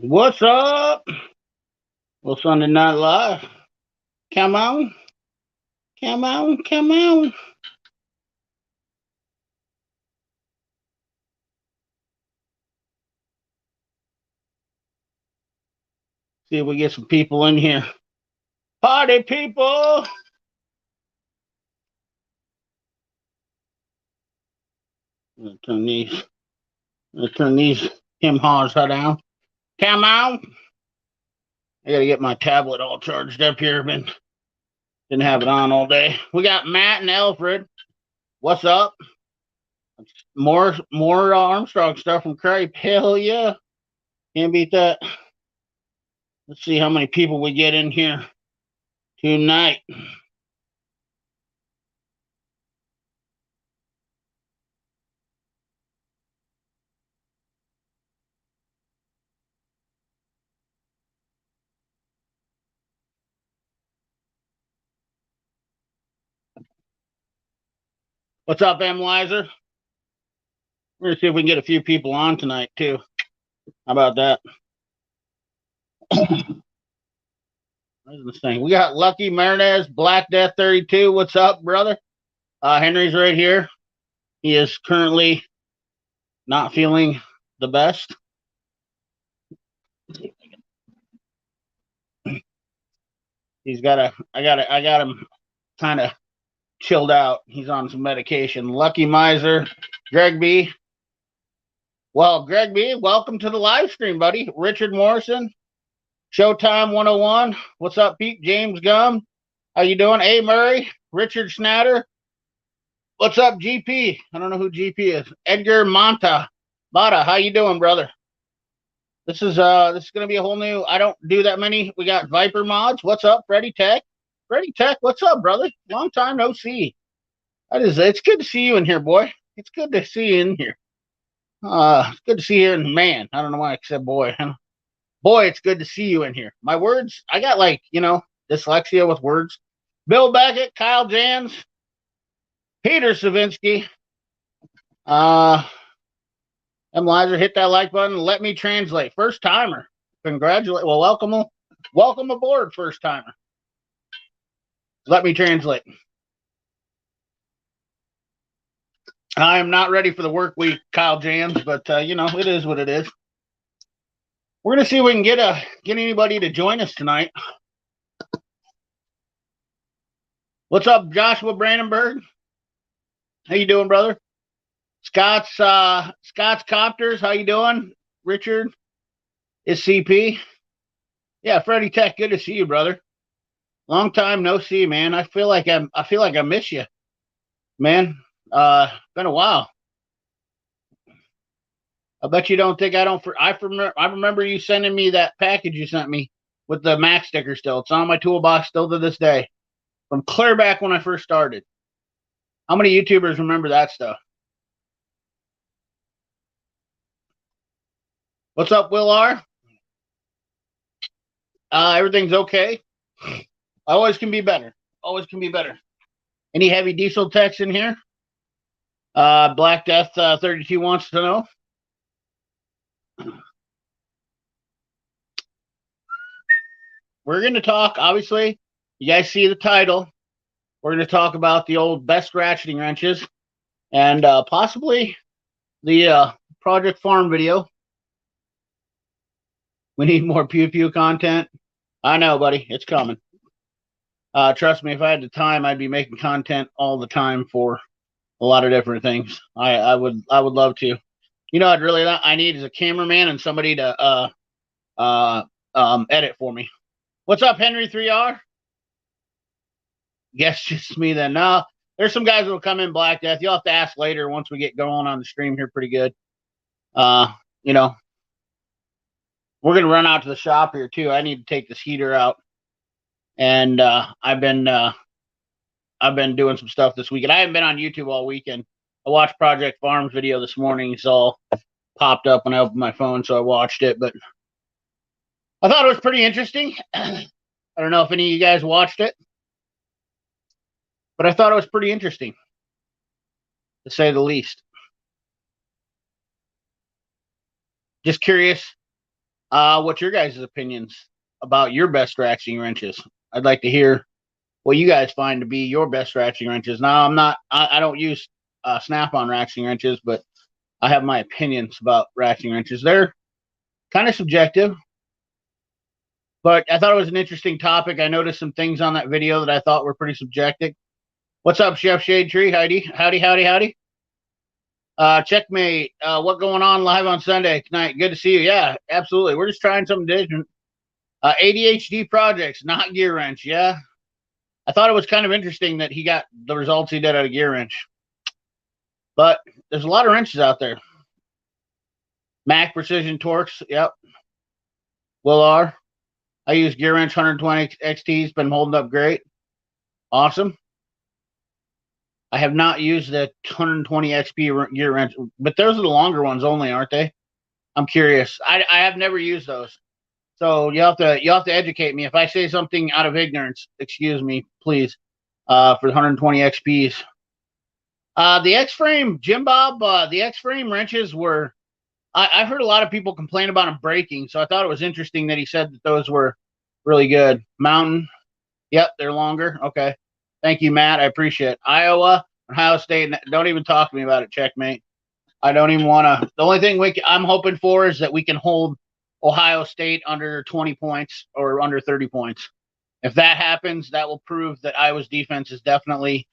What's up? Well, Sunday Night Live. Come on. Come on. Come on. See if we get some people in here. Party people. I'm gonna turn these him haws down. Come on. I gotta get my tablet all charged up here. Didn't have it on all day. We got Matt and Alfred. What's up? More Armstrong stuff from Crape. Hell yeah. Can't beat that. Let's see how many people we get in here tonight. What's up, M. Lizer? We're gonna see if we can get a few people on tonight too. How about that? Where's this thing? We got Lucky Marinez, Black Death 32. What's up, brother? Henry's right here. He is currently not feeling the best. I got him kind of chilled out. He's on some medication. Lucky Miser, Greg B. Well, Greg B, welcome to the live stream, buddy. Richard Morrison, Showtime 101. What's up, Pete? James Gum. How you doing? A. Murray, Richard Snatter. What's up, GP? I don't know who GP is. Edgar Mata. How you doing, brother? This is gonna be a whole new. I don't do that many. We got Viper mods. What's up, Freddie Tech? Freddie Tech, what's up, brother? Long time no see. It's good to see you in here, boy. It's good to see you in here. It's good to see you in man. I don't know why I said boy. Boy, it's good to see you in here. My words, I got dyslexia with words. Bill Beckett, Kyle Jans, Peter Savinsky. M. Lizer, hit that like button. Let me translate. First timer. Congratulate. Well, welcome aboard, first timer. Let me translate. I am not ready for the work week, Kyle Jans, but it is what it is. We're gonna see if we can get anybody to join us tonight. What's up, Joshua Brandenburg? How you doing, brother? Scott's Copters, how you doing? Richard is CP. Yeah, Freddie Tech, good to see you, brother. Long time no see, man. I feel like I miss you, man. Been a while. I bet you don't think I don't. I remember you sending me that package you sent me with the Mac sticker still. It's on my toolbox still to this day, from clear back when I first started. How many YouTubers remember that stuff? What's up, Will R? Everything's okay. Always can be better. Always can be better. Any heavy diesel techs in here? Black Death 32 wants to know. We're going to talk, obviously, you guys see the title. We're going to talk about the old best ratcheting wrenches and possibly the Project Farm video. We need more pew pew content. I know, buddy. It's coming. Trust me, if I had the time, I'd be making content all the time for a lot of different things. I would love to. I need is a cameraman and somebody to edit for me. What's up, Henry 3R? Guess just me then. No, there's some guys that will come in Black Death. You'll have to ask later once we get going on the stream here pretty good. We're gonna run out to the shop here too. I need to take this heater out. And I've been doing some stuff this weekend. I haven't been on YouTube all weekend. I watched Project Farm's video this morning. It's all popped up when I opened my phone, so I watched it. But I thought it was pretty interesting. I don't know if any of you guys watched it, but I thought it was pretty interesting, to say the least. Just curious What's your guys' opinions about your best ratcheting wrenches? I'd like to hear what you guys find to be your best ratcheting wrenches. Now, I don't use snap-on ratcheting wrenches, but I have my opinions about ratcheting wrenches. They're kind of subjective, but I thought it was an interesting topic. I noticed some things on that video that I thought were pretty subjective. What's up, Chef Shade Tree? Howdy. Checkmate. What going on live on Sunday tonight? Good to see you. Yeah, absolutely. We're just trying something different. ADHD projects, not gear wrench. Yeah. I thought it was kind of interesting that he got the results he did out of gear wrench. But there's a lot of wrenches out there. Mac Precision Torques. Yep. Will R. I use gear wrench 120 XT's. Been holding up great. Awesome. I have not used the 120 XP gear wrench, but those are the longer ones only, aren't they? I'm curious. I have never used those. So you have to educate me. If I say something out of ignorance, excuse me, please. For the 120 XPs. The X-frame, Jim Bob, the X-frame wrenches were, I've heard a lot of people complain about them breaking, so I thought it was interesting that he said that those were really good. Mountain, yep, they're longer. Okay. Thank you, Matt. I appreciate it. Iowa, Ohio State, don't even talk to me about it, checkmate. I don't even want to. The only thing I'm hoping for is that we can hold Ohio State under 20 points or under 30 points. If that happens, that will prove that Iowa's defense is definitely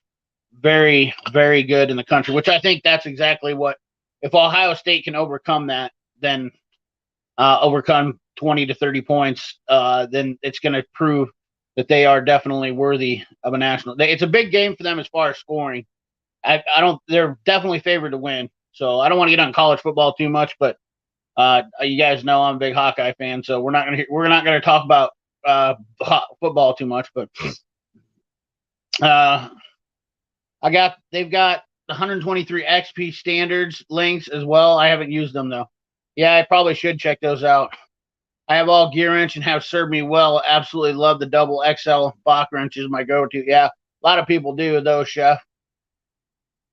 very, very good in the country, which I think that's exactly what, if Ohio State can overcome that, then overcome 20 to 30 points, then it's going to prove that they are definitely worthy of a national. It's a big game for them as far as scoring. They're definitely favored to win. So I don't want to get on college football too much, but you guys know I'm a big Hawkeye fan, so we're not gonna talk about football too much. But they've got the 123 XP standards links as well. I haven't used them though. Yeah, I probably should check those out. I have all gear wrench and have served me well. Absolutely love the double XL Bach wrench is my go-to. Yeah, a lot of people do those, Chef.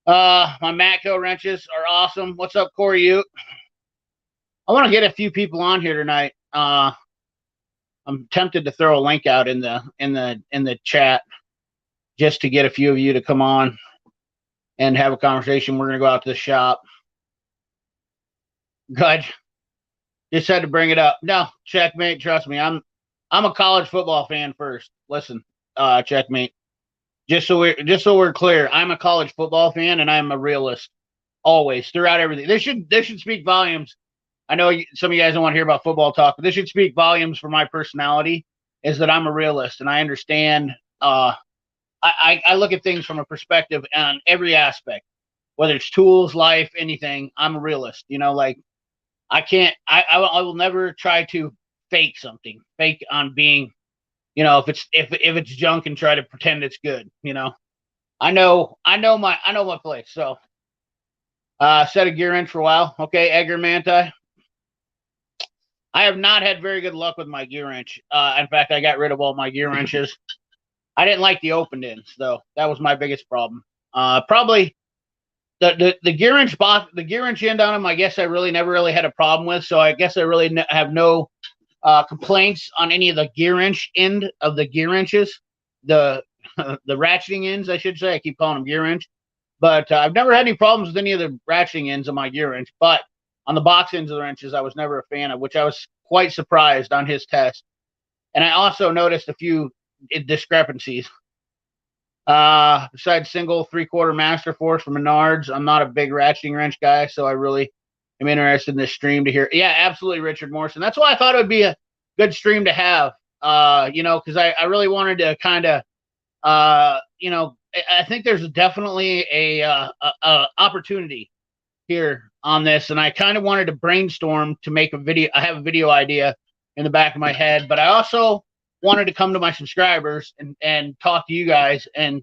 My Matco wrenches are awesome. What's up, Corey Ute? I want to get a few people on here tonight. I'm tempted to throw a link out in the chat just to get a few of you to come on and have a conversation. We're gonna go out to the shop. Good. Just had to bring it up. No, checkmate. Trust me, I'm a college football fan first. Listen, checkmate. Just so we're clear, I'm a college football fan and I'm a realist always throughout everything. This should speak volumes. I know some of you guys don't want to hear about football talk, but this should speak volumes for my personality. Is that I'm a realist and I understand. I look at things from a perspective on every aspect, whether it's tools, life, anything. I'm a realist. You know, like I will never try to fake something, fake on being, you know, if it's junk and try to pretend it's good, you know. I know my place. So set a gear wrench for a while. Okay, Edgar Manti. I have not had very good luck with my gear wrench. In fact, I got rid of all my gear wrenches. I didn't like the open ends though. That was my biggest problem. Probably the gear wrench end on them, I guess I never really had a problem with. So I guess I really have no complaints on any of the gear wrench end of the gear wrenches, the the ratcheting ends, I should say. I keep calling them gear wrench, but I've never had any problems with any of the ratcheting ends of my gear wrench. But on the box ends of the wrenches, I was never a fan of, which I was quite surprised on his test. And I also noticed a few discrepancies. Besides single 3/4 Master Force from Menards, I'm not a big ratcheting wrench guy, so I really am interested in this stream to hear. Yeah, absolutely, Richard Morrison. That's why I thought it would be a good stream to have. You know, because I really wanted to kind of, you know, I think there's definitely a opportunity here on this, and I kind of wanted to brainstorm to make a video. I have a video idea in the back of my head, but I also wanted to come to my subscribers and talk to you guys and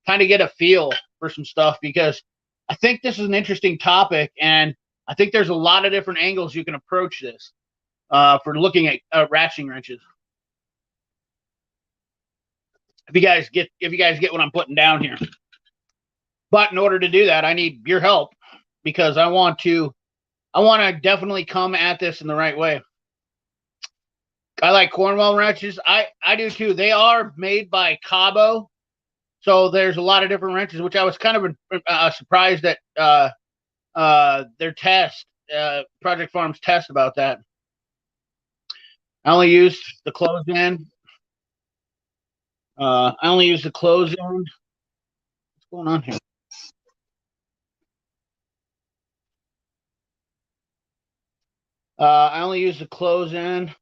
kind of get a feel for some stuff, because I think this is an interesting topic, and I think there's a lot of different angles you can approach this for looking at ratcheting wrenches. If you guys get what I'm putting down here. But in order to do that, I need your help, because I want to definitely come at this in the right way. I like Cornwell wrenches. I do too. They are made by Cabo, so there's a lot of different wrenches, which I was kind of surprised that their test, Project Farm's test about that. I only used the close in. I only used the close in. What's going on here? I only use the close in,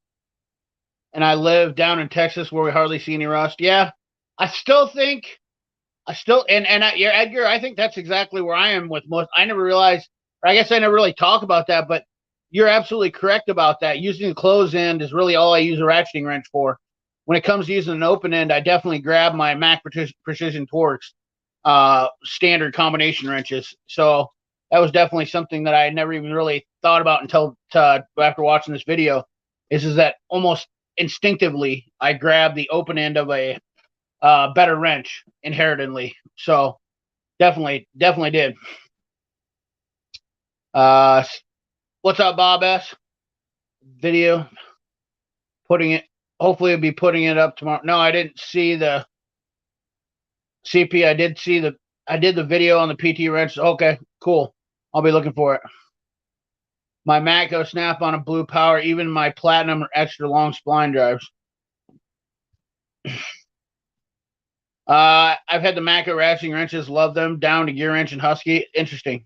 and I live down in Texas where we hardly see any rust. Yeah, I still think yeah, Edgar, I think that's exactly where I am with most. I never realized, or I guess I never really talk about that, but you're absolutely correct about that. Using the close end is really all I use a ratcheting wrench for. When it comes to using an open end, I definitely grab my Mac Precision Torx standard combination wrenches. So that was definitely something that I never even really thought about until after watching this video. Is that almost instinctively I grab the open end of a better wrench inherently. So definitely did. What's up, Bob S? Video putting it. Hopefully, I'll be putting it up tomorrow. No, I didn't see the CP. I did the video on the PT wrench. Okay, cool. I'll be looking for it. My Matco snap on a blue power, even my platinum or extra long spline drives. I've had the Matco ratcheting wrenches, love them, down to Gear Wrench and Husky. Interesting.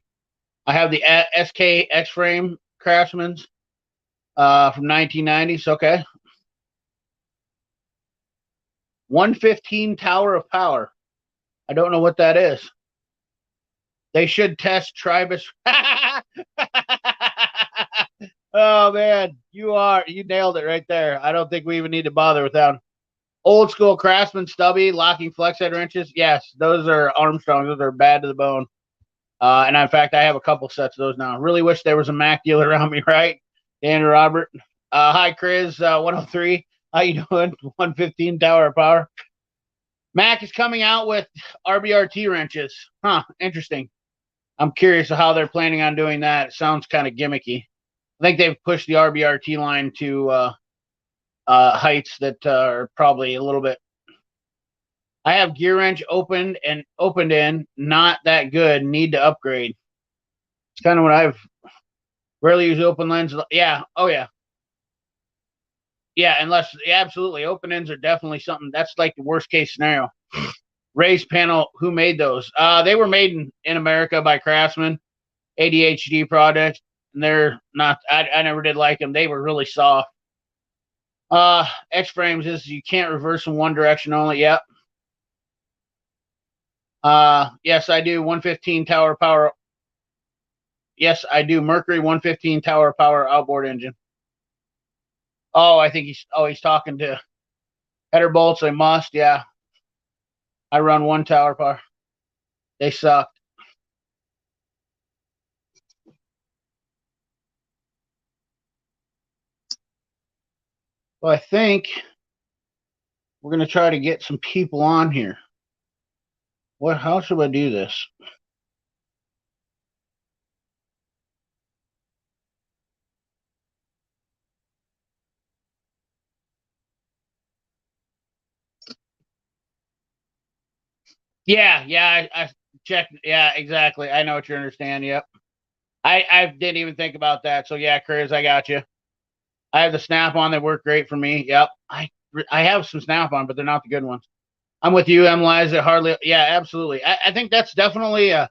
I have the SK X-Frame Craftsman's from 1990s. Okay. 115 Tower of Power. I don't know what that is. They should test Tribus. Oh man, you nailed it right there. I don't think we even need to bother with that. Old school Craftsman stubby locking flex head wrenches. Yes, those are Armstrongs. Those are bad to the bone. And in fact, I have a couple sets of those now. Really wish there was a Mac dealer around me, right? Andrew Robert. Hi, Chris. 103. How you doing? 115 Tower of Power. Mac is coming out with RBRT wrenches. Huh, interesting. I'm curious how they're planning on doing that. It sounds kind of gimmicky. I think they've pushed the RBRT line to heights that are probably a little bit. I have Gear Wrench opened in, not that good. Need to upgrade. It's kind of what I've rarely use open lens. Yeah. Oh yeah. Yeah, absolutely. Open ends are definitely something that's like the worst case scenario. Raised panel, who made those? They were made in America by Craftsman, ADHD product, and they're not. I never did like them. They were really soft. X frames is you can't reverse in one direction only. Yep. Yes, I do. 115 Tower Power. Yes, I do. Mercury 115 Tower Power outboard engine. Oh, I think he's talking to header bolts. I must. Yeah. I run one Tower Power. They sucked. Well, I think we're going to try to get some people on here. How should I do this? Yeah, I checked. Yeah, exactly. I know what you understand. Yep. I didn't even think about that. So yeah, Chris, I got you. I have the snap on that work great for me. Yep. I have some snap on, but they're not the good ones. I'm with you, M. Liza. Hardly. Yeah, absolutely. I think that's definitely a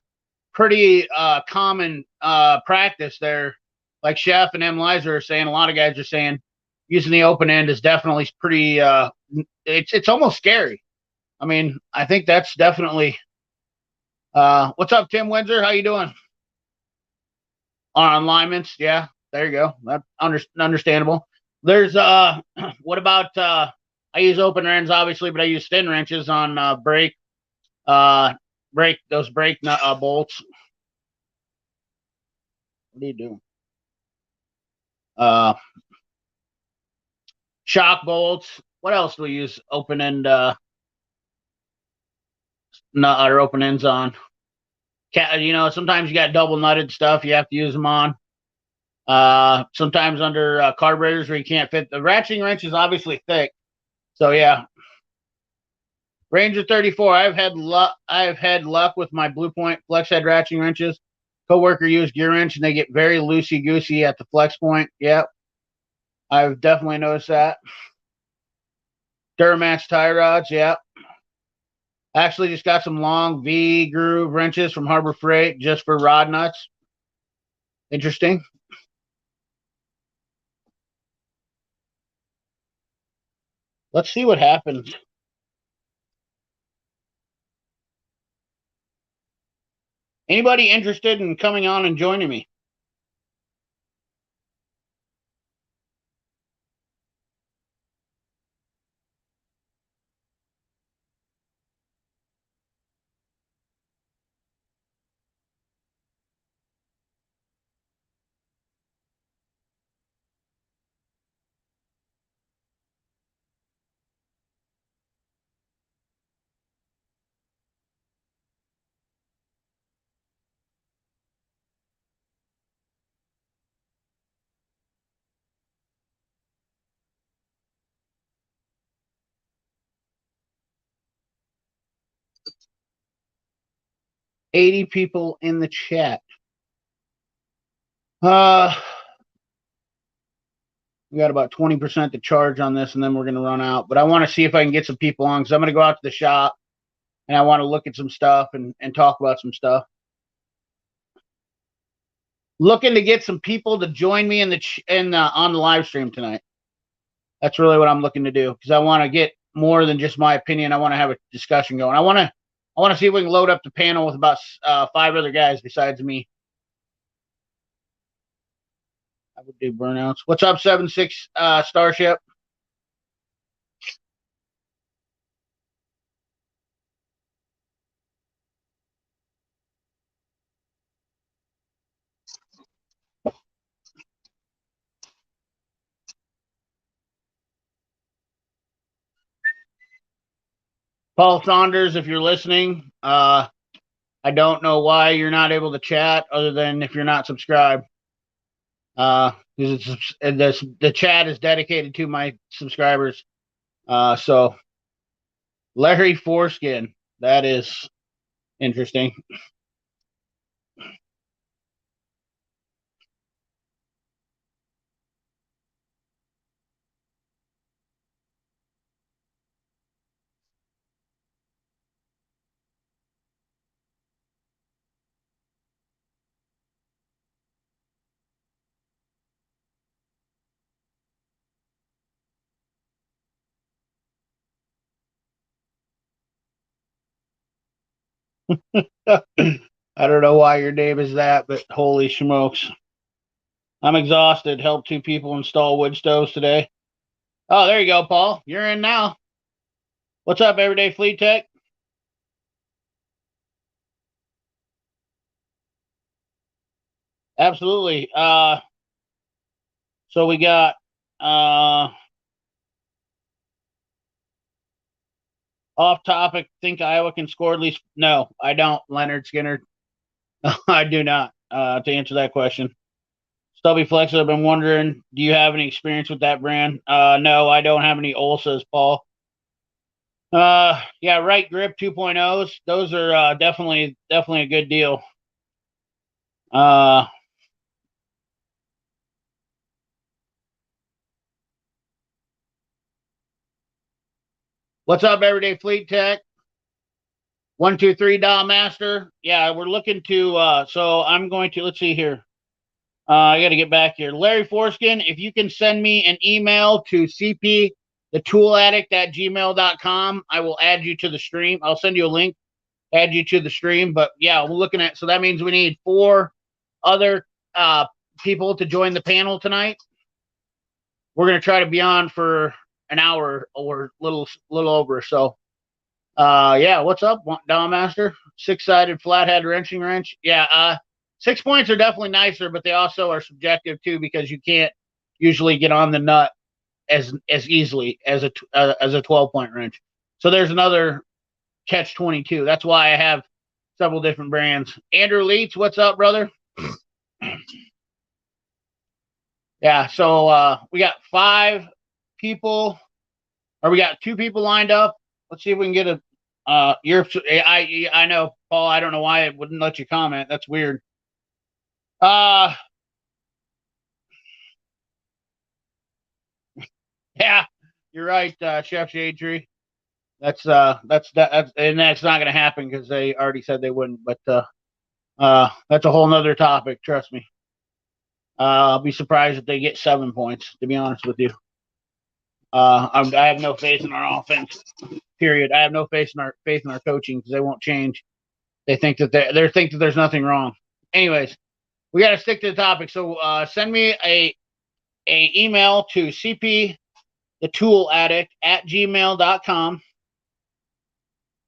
pretty common practice there. Like Chef and M. Liza are saying, a lot of guys are saying using the open end is definitely pretty. It's almost scary. I mean, I think that's definitely. What's up, Tim Windsor? How you doing? On alignments, yeah. There you go. That's understandable. There's what about I use open ends obviously, but I use thin wrenches on brake bolts. What are you doing? Shock bolts. What else do we use open end or open ends on? Sometimes you got double nutted stuff you have to use them on. Sometimes under carburetors where you can't fit. The ratcheting wrench is obviously thick. So yeah. Ranger 34. I've had luck with my Blue Point flex head ratcheting wrenches. Coworker used gear wrench and they get very loosey goosey at the flex point. Yep. I've definitely noticed that. Duramax tie rods, yep. Actually just got some long V groove wrenches from Harbor Freight just for rod nuts. Interesting. Let's see what happens. Anybody interested in coming on and joining me? $80 people in the chat. We got about 20% to charge on this, and then we're going to run out. But I want to see if I can get some people on because I'm going to go out to the shop, and I want to look at some stuff and talk about some stuff. Looking to get some people to join me on the live stream tonight. That's really what I'm looking to do because I want to get more than just my opinion. I want to have a discussion going. I want to see if we can load up the panel with about 5 other guys besides me. I would do burnouts. What's up, 7-6 Starship? Paul Saunders, if you're listening, I don't know why you're not able to chat other than if you're not subscribed. The chat is dedicated to my subscribers. So Larry Foreskin, that is interesting. I don't know why your name is that, but holy smokes. I'm exhausted. Helped 2 people install wood stoves today. Oh, there you go, Paul. You're in now. What's up, Everyday Fleet Tech? Absolutely. So we got off topic. Think Iowa can score at least? No, I don't, Leonard Skinner. I do not. To answer that question. Stubby Flex, I've been wondering, do you have any experience with that brand? No, I don't have any Olsas, Paul. Yeah, Right Grip 2.0s. Those are definitely a good deal. What's up, Everyday Fleet Tech? 123 Dial Master. Yeah, we're looking to. So I'm going to. Let's see here. I got to get back here. Larry Foreskin, if you can send me an email to cpthetooladdict@gmail.com, I will add you to the stream. I'll send you a link, add you to the stream. But yeah, we're looking at. So that means we need 4 other people to join the panel tonight. We're going to try to be on for an hour or little over. So, yeah, what's up, Don Master? 6-sided flathead wrenching wrench. Yeah, 6 points are definitely nicer, but they also are subjective too because you can't usually get on the nut as easily as a 12-point wrench. So there's another catch-22. That's why I have several different brands. Andrew Leitz, what's up, brother? Yeah, so we got 5 people, or we got 2 people lined up. Let's see if we can get a. I know, Paul. I don't know why it wouldn't let you comment. That's weird. Uh, yeah, you're right, Chef Shade Tree. That's and that's not going to happen because they already said they wouldn't. But that's a whole nother topic. Trust me. I'll be surprised if they get 7 points. To be honest with you, I have no faith in our offense. Period. I have no faith in our coaching because they won't change. They think that they think that there's nothing wrong. Anyways, we got to stick to the topic. So send me a email to cp the tool addict at gmail.com,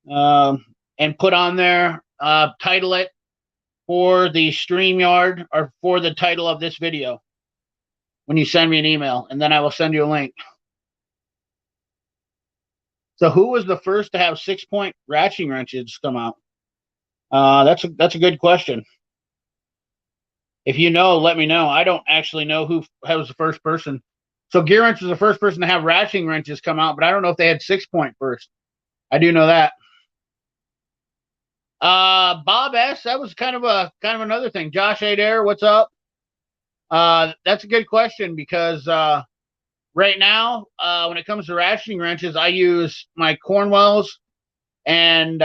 and put on there, title it for the StreamYard or for the title of this video when you send me an email, and then I will send you a link. So who was the first to have 6-point ratcheting wrenches come out? That's a good question. If you know, let me know. I don't actually know who was the first person. So Gear Wrench was the first person to have ratcheting wrenches come out, but I don't know if they had 6-point first. I do know that. Bob S. That was kind of another thing. Josh Adair, what's up? That's a good question because right now, when it comes to ratcheting wrenches, I use my Cornwells, and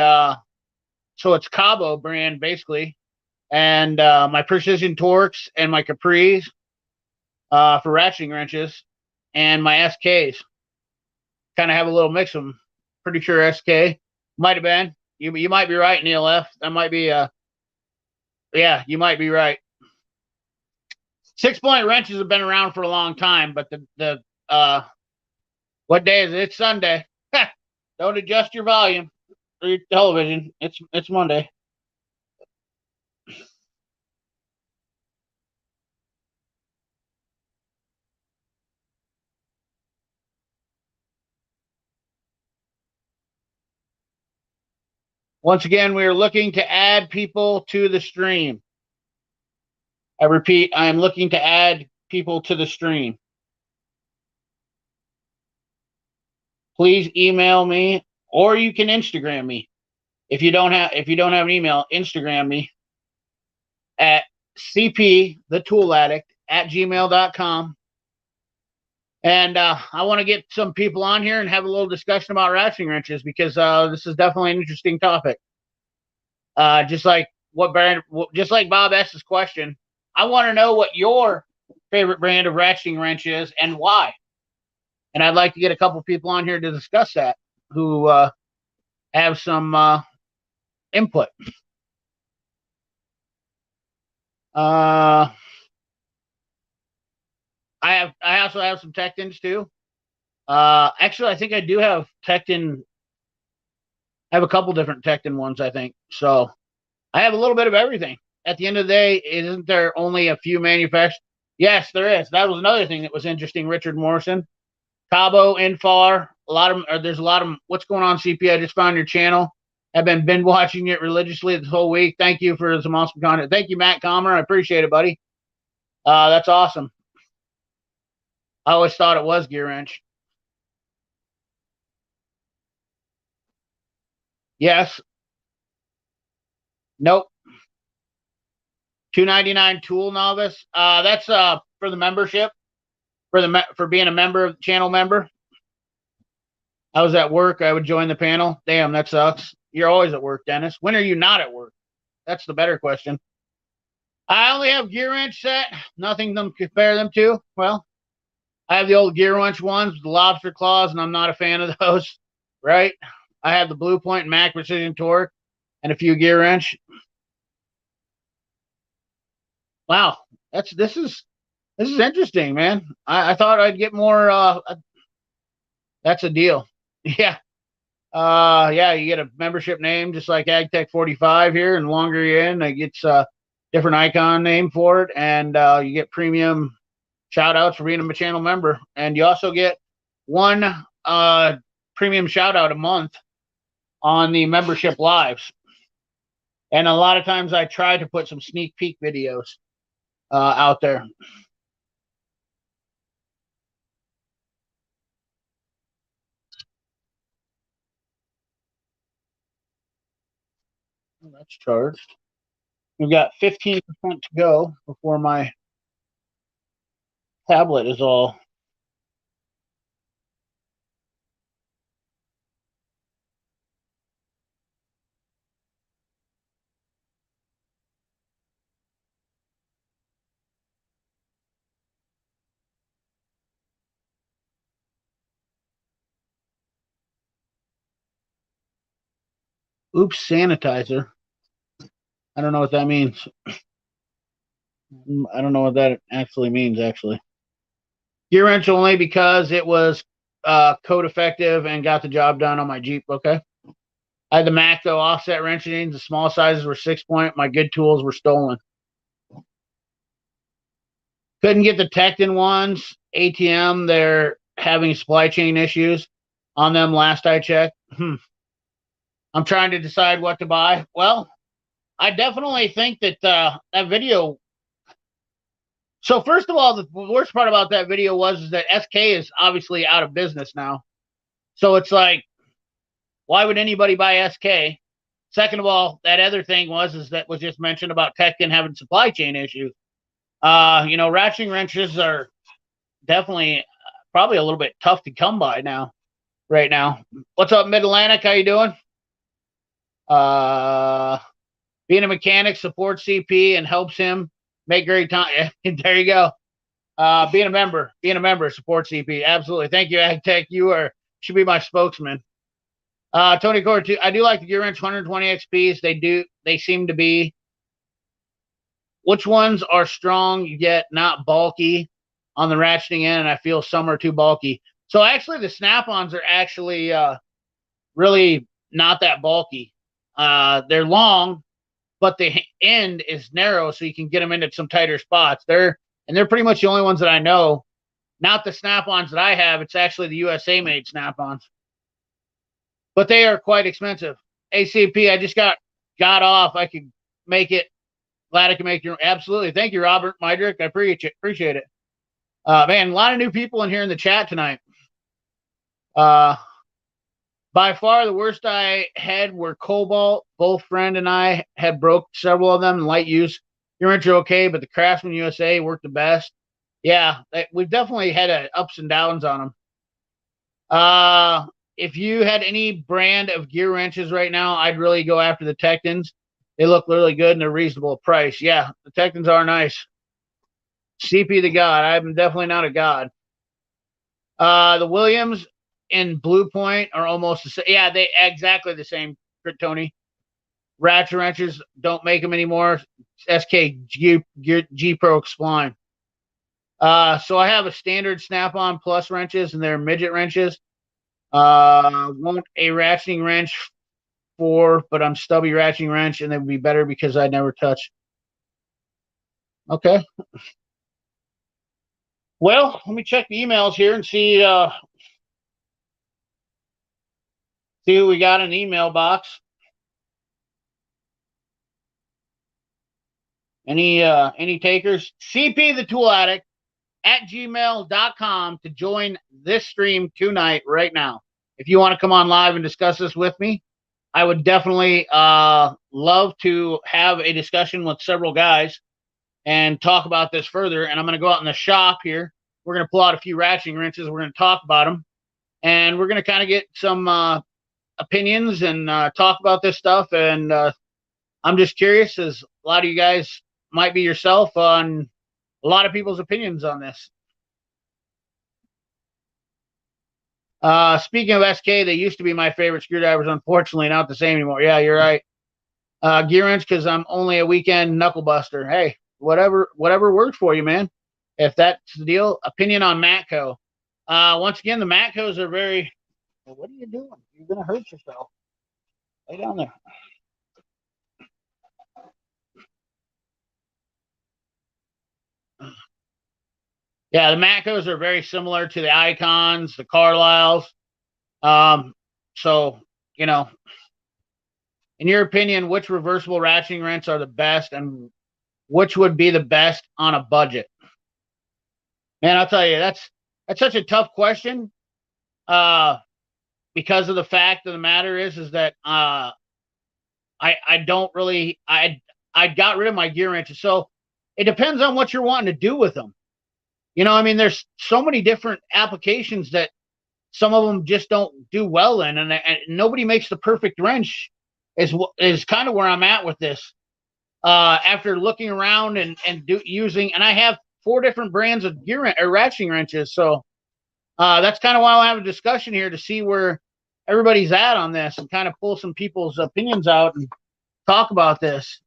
so it's Cabo brand basically, and my Precision Torques and my Capris for ratcheting wrenches, and my SKs. Kind of have a little mix of them. Pretty sure SK might have been. You might be right, Neil F. That might be yeah, you might be right. 6-point wrenches have been around for a long time, but the what day is it? It's Sunday. Don't adjust your volume or your television. It's Monday. Once again, we are looking to add people to the stream. I repeat, I am looking to add people to the stream. Please email me, or you can Instagram me. If you don't have an email, Instagram me at cp the tool addict at gmail.com. And I want to get some people on here and have a little discussion about ratcheting wrenches because this is definitely an interesting topic. Just like Bob S's question, I want to know what your favorite brand of ratcheting wrench is and why. And I'd like to get a couple people on here to discuss that who have some input. I also have some Tectons too. Actually, I think I do have Tecton. I have a couple different Tecton ones, I think. So I have a little bit of everything. At the end of the day, isn't there only a few manufacturers? Yes, there is. That was another thing that was interesting, Richard Morrison. Cabo, Infar, there's a lot of what's going on, CP. I just found your channel. I've been binge watching it religiously this whole week. Thank you for some awesome content. Thank you, Matt Comer. I appreciate it, buddy. That's awesome. I always thought it was Gear Wrench. Yes. Nope. $2.99 Tool Novice. That's for the membership, for being a member, channel member. I was at work. I would join the panel. Damn, that sucks. You're always at work, Dennis. When are you not at work? That's the better question. I only have Gear Wrench set. Nothing to compare them to. Well, I have the old Gear Wrench ones with the lobster claws, and I'm not a fan of those. Right? I have the Blue Point Mac Precision Torque and a few Gear Wrench. Wow, this is interesting, man. I thought I'd get more. That's a deal. Yeah. Yeah, you get a membership name just like AgTech 45 here, and longer you're in, it gets a different icon name for it, and you get premium shout outs for being a channel member, and you also get one premium shout out a month on the membership lives. And a lot of times I try to put some sneak peek videos out there. That's charged. We've got 15% to go before my tablet is all. Oops, sanitizer. I don't know what that means. I don't know what that actually means, actually. Gear wrench only because it was code effective and got the job done on my Jeep. Okay. I had the Macto offset wrenching. The small sizes were 6-point. My good tools were stolen. Couldn't get the Tecton ones. ATM, they're having supply chain issues on them last I checked. I'm trying to decide what to buy. Well, I definitely think that that video. So first of all, the worst part about that video was that SK is obviously out of business now. So it's like, why would anybody buy SK? Second of all, that other thing that was just mentioned about Tecton having supply chain issues. Ratcheting wrenches are definitely probably a little bit tough to come by right now. What's up, Mid Atlantic? How you doing? Being a mechanic supports CP and helps him make great time. There you go. Being a member supports CP. Absolutely. Thank you, AgTech. You should be my spokesman. Tony Core, too. I do like the Gear Wrench 120 XPs. They seem to be. Which ones are strong yet not bulky on the ratcheting end? And I feel some are too bulky. So actually, the snap-ons are actually really not that bulky. They're long, but the end is narrow, so you can get them into some tighter spots. They're pretty much the only ones that I know. Not the snap-ons that I have. It's actually the USA-made snap-ons. But they are quite expensive. ACP, I just got off. I could make it. Glad I can make your. Absolutely. Thank you, Robert Mydrick. I appreciate it. Man, a lot of new people in here in the chat tonight. By far, the worst I had were Cobalt. Both friend and I had broke several of them in light use. Your wrench are okay, but the Craftsman USA worked the best. Yeah, we've definitely had ups and downs on them. If you had any brand of gear wrenches right now, I'd really go after the Tectons. They look really good and they're reasonable price. Yeah, the Tectons are nice. CP the God. I'm definitely not a god. The Williams and Blue Point are almost the same. Yeah, they exactly the same, Tony. Ratchet wrenches don't make them anymore. SK G Pro Spline. So I have a standard Snap-on Plus wrenches and they're midget wrenches. Want a ratcheting wrench but I'm stubby ratcheting wrench, and they would be better because I never touch. Okay. Well, let me check the emails here and see who we got in the email box. Any takers? CP the Tool Addict at gmail.com to join this stream tonight, right now. If you want to come on live and discuss this with me, I would definitely love to have a discussion with several guys and talk about this further. And I'm going to go out in the shop here. We're going to pull out a few ratcheting wrenches. We're going to talk about them. And we're going to kind of get some opinions and talk about this stuff. And I'm just curious, as a lot of you guys might be yourself, on a lot of people's opinions on this. Speaking of SK, they used to be my favorite screwdrivers. Unfortunately, not the same anymore. Yeah, you're right. Gear wrench because I'm only a weekend knuckle buster. Hey, whatever works for you, man. If that's the deal. Opinion on Matco. Once again, the Matcos are very. Well, what are you doing? You're gonna hurt yourself. Lay down there. Yeah, the Matcos are very similar to the Icons, the Carlisles. So, in your opinion, which reversible ratcheting wrenches are the best, and which would be the best on a budget? Man, I'll tell you, that's such a tough question. Because of the fact of the matter is that I don't really I got rid of my gear wrenches. So it depends on what you're wanting to do with them. I mean, there's so many different applications that some of them just don't do well in, and nobody makes the perfect wrench. Is kind of where I'm at with this. After looking around and using, and I have 4 different brands of gear or ratcheting wrenches, so that's kind of why I'll have a discussion here to see where everybody's at on this and kind of pull some people's opinions out and talk about this.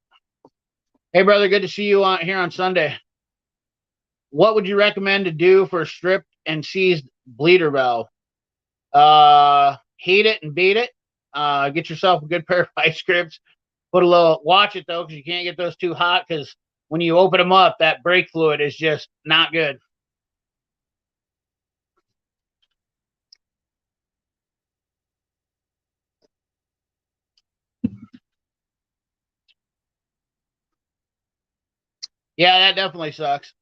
Hey, brother, good to see you here on Sunday. What would you recommend to do for a stripped and seized bleeder valve? Heat it and beat it. Get yourself a good pair of vice grips. Watch it though, because you can't get those too hot, because when you open them up, that brake fluid is just not good. Yeah, that definitely sucks.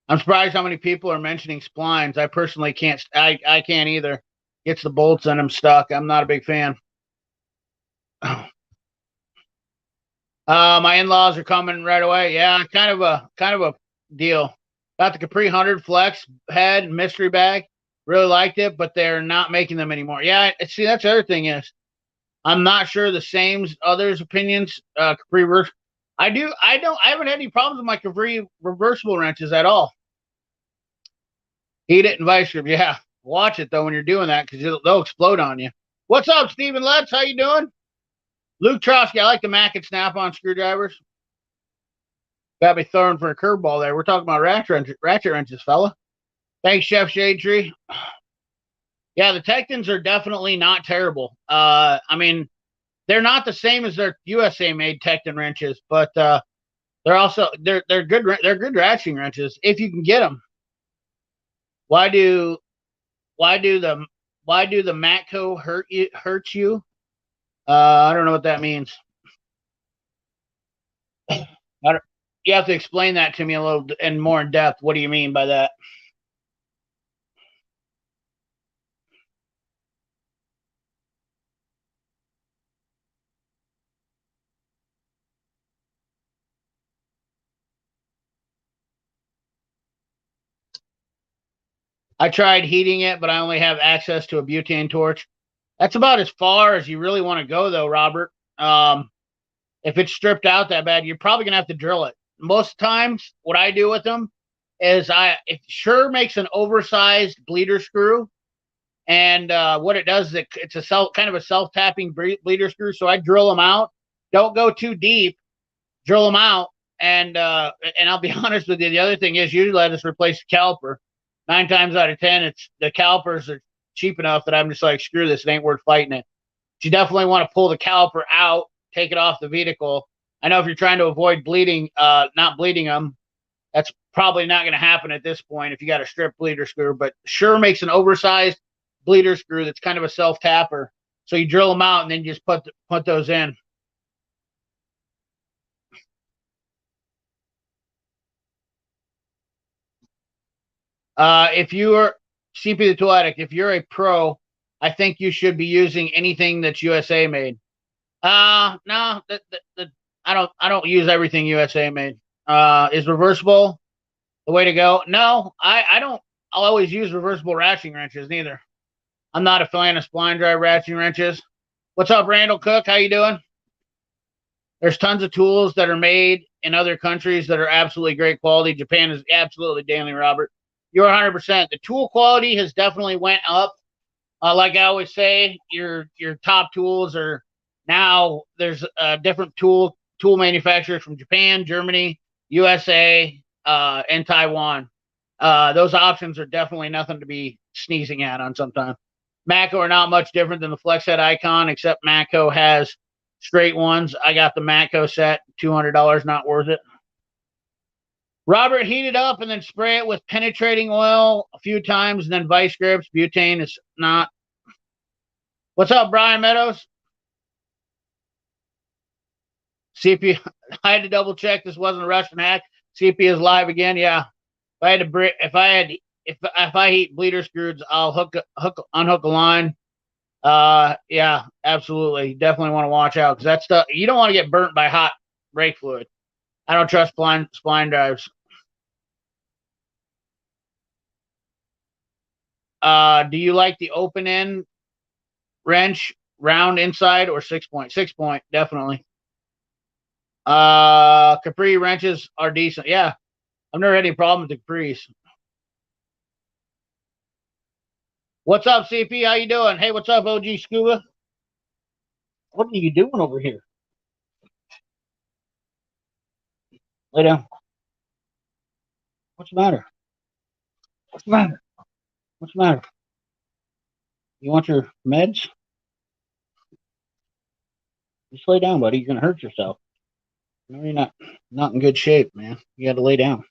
I'm surprised how many people are mentioning splines. I personally can't. I can't either. Gets the bolts in them stuck. I'm not a big fan. My in-laws are coming right away. Yeah, kind of a deal. Got the Capri 100 Flex head mystery bag. Really liked it, but they're not making them anymore. Yeah, see, that's the other thing is I'm not sure the same others' opinions. Capri I haven't had any problems with my Capri reversible wrenches at all. Heat it and vice grip. Yeah, watch it though when you're doing that, because they'll explode on you. What's up, Stephen Letts? How you doing? Luke Trotsky. I like the Mac and Snap-on screwdrivers. Got me throwing for a curveball there. We're talking about ratchet wrenches, fella. Thanks, Chef Shade Tree. Yeah, the Tectons are definitely not terrible. I mean, they're not the same as their USA made Tecton wrenches, but they're also they're good. They're good ratcheting wrenches if you can get them. Why do the Matco hurt you? I don't know what that means. You have to explain that to me a little and more in depth. What do you mean by that? I tried heating it, but I only have access to a butane torch. That's about as far as you really want to go, though, Robert. If it's stripped out that bad, you're probably gonna have to drill it. Most times, what I do with them is it sure makes an oversized bleeder screw, and what it does is it's a kind of a self-tapping bleeder screw. So I drill them out. Don't go too deep. Drill them out, and I'll be honest with you. The other thing is usually I just replace the caliper. 9 times out of 10, it's the calipers are cheap enough that I'm just like, screw this, it ain't worth fighting it. But you definitely want to pull the caliper out, take it off the vehicle. I know if you're trying to avoid bleeding, not bleeding them, that's probably not going to happen at this point if you got a strip bleeder screw, but sure makes an oversized bleeder screw that's kind of a self-tapper. So you drill them out and then you just put those in. If you are CP the Tool Addict, if you're a pro, I think you should be using anything that's USA made. No, I don't use everything USA made. Is reversible the way to go? No, I don't. I'll always use reversible ratcheting wrenches. Neither. I'm not a fan of spline drive ratcheting wrenches. What's up, Randall Cook? How you doing? There's tons of tools that are made in other countries that are absolutely great quality. Japan is absolutely Danley, Robert. You're 100%. The tool quality has definitely went up. Like I always say, your top tools are now. There's different tool manufacturers from Japan, Germany, USA, and Taiwan. Those options are definitely nothing to be sneezing at on sometimes. Matco are not much different than the Flex Head Icon, except Matco has straight ones. I got the Matco set, $200, not worth it. Robert, heat it up and then spray it with penetrating oil a few times and then vice grips. Butane is not. What's up, Brian Meadows? CP, I had to double check this wasn't a Russian hack. CP is live again. Yeah. If I heat bleeder screws, I'll unhook a line, Yeah, absolutely. Definitely want to watch out because that's the you don't want to get burnt by hot brake fluid. I don't trust spline drives. Do you like the open end wrench, round inside, or 6 point? 6 point, definitely. Capri wrenches are decent. Yeah, I've never had any problem with the Capris. What's up, CP? How you doing? Hey, what's up, OG Scuba? What are you doing over here? Lay down. What's the matter? What's the matter? What's the matter? You want your meds? Just lay down, buddy. You're gonna hurt yourself. No, you're not in good shape, man. You got to lay down.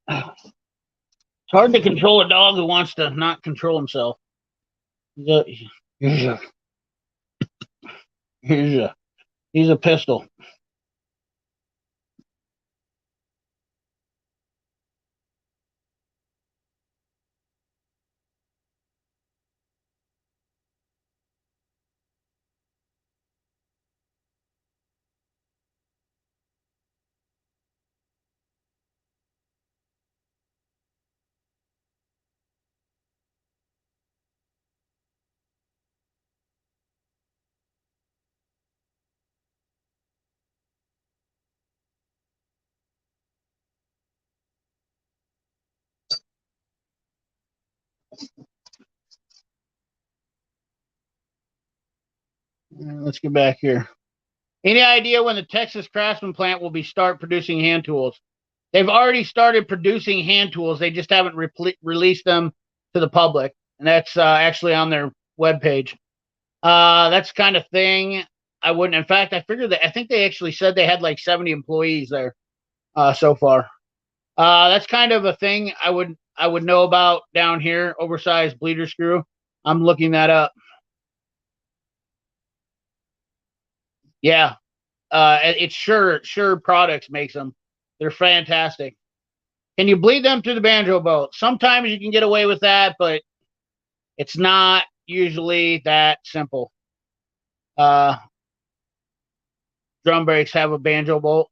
It's hard to control a dog who wants to not control himself. Here's a here's a he's a pistol. Let's get back here. Any idea when the Texas Craftsman plant will be start producing hand tools? They've already started producing hand tools. They just haven't released them to the public, and that's actually on their webpage. That's kind of thing I wouldn't. In fact, I figured that I think they actually said they had like 70 employees there so far. That's kind of a thing I would know about down here. Oversized bleeder screw. I'm looking that up. Yeah, it's Sure Products makes them. They're fantastic. Can you bleed them through the banjo boat? Sometimes you can get away with that, but it's not usually that simple. Uh, Drum brakes have a banjo bolt.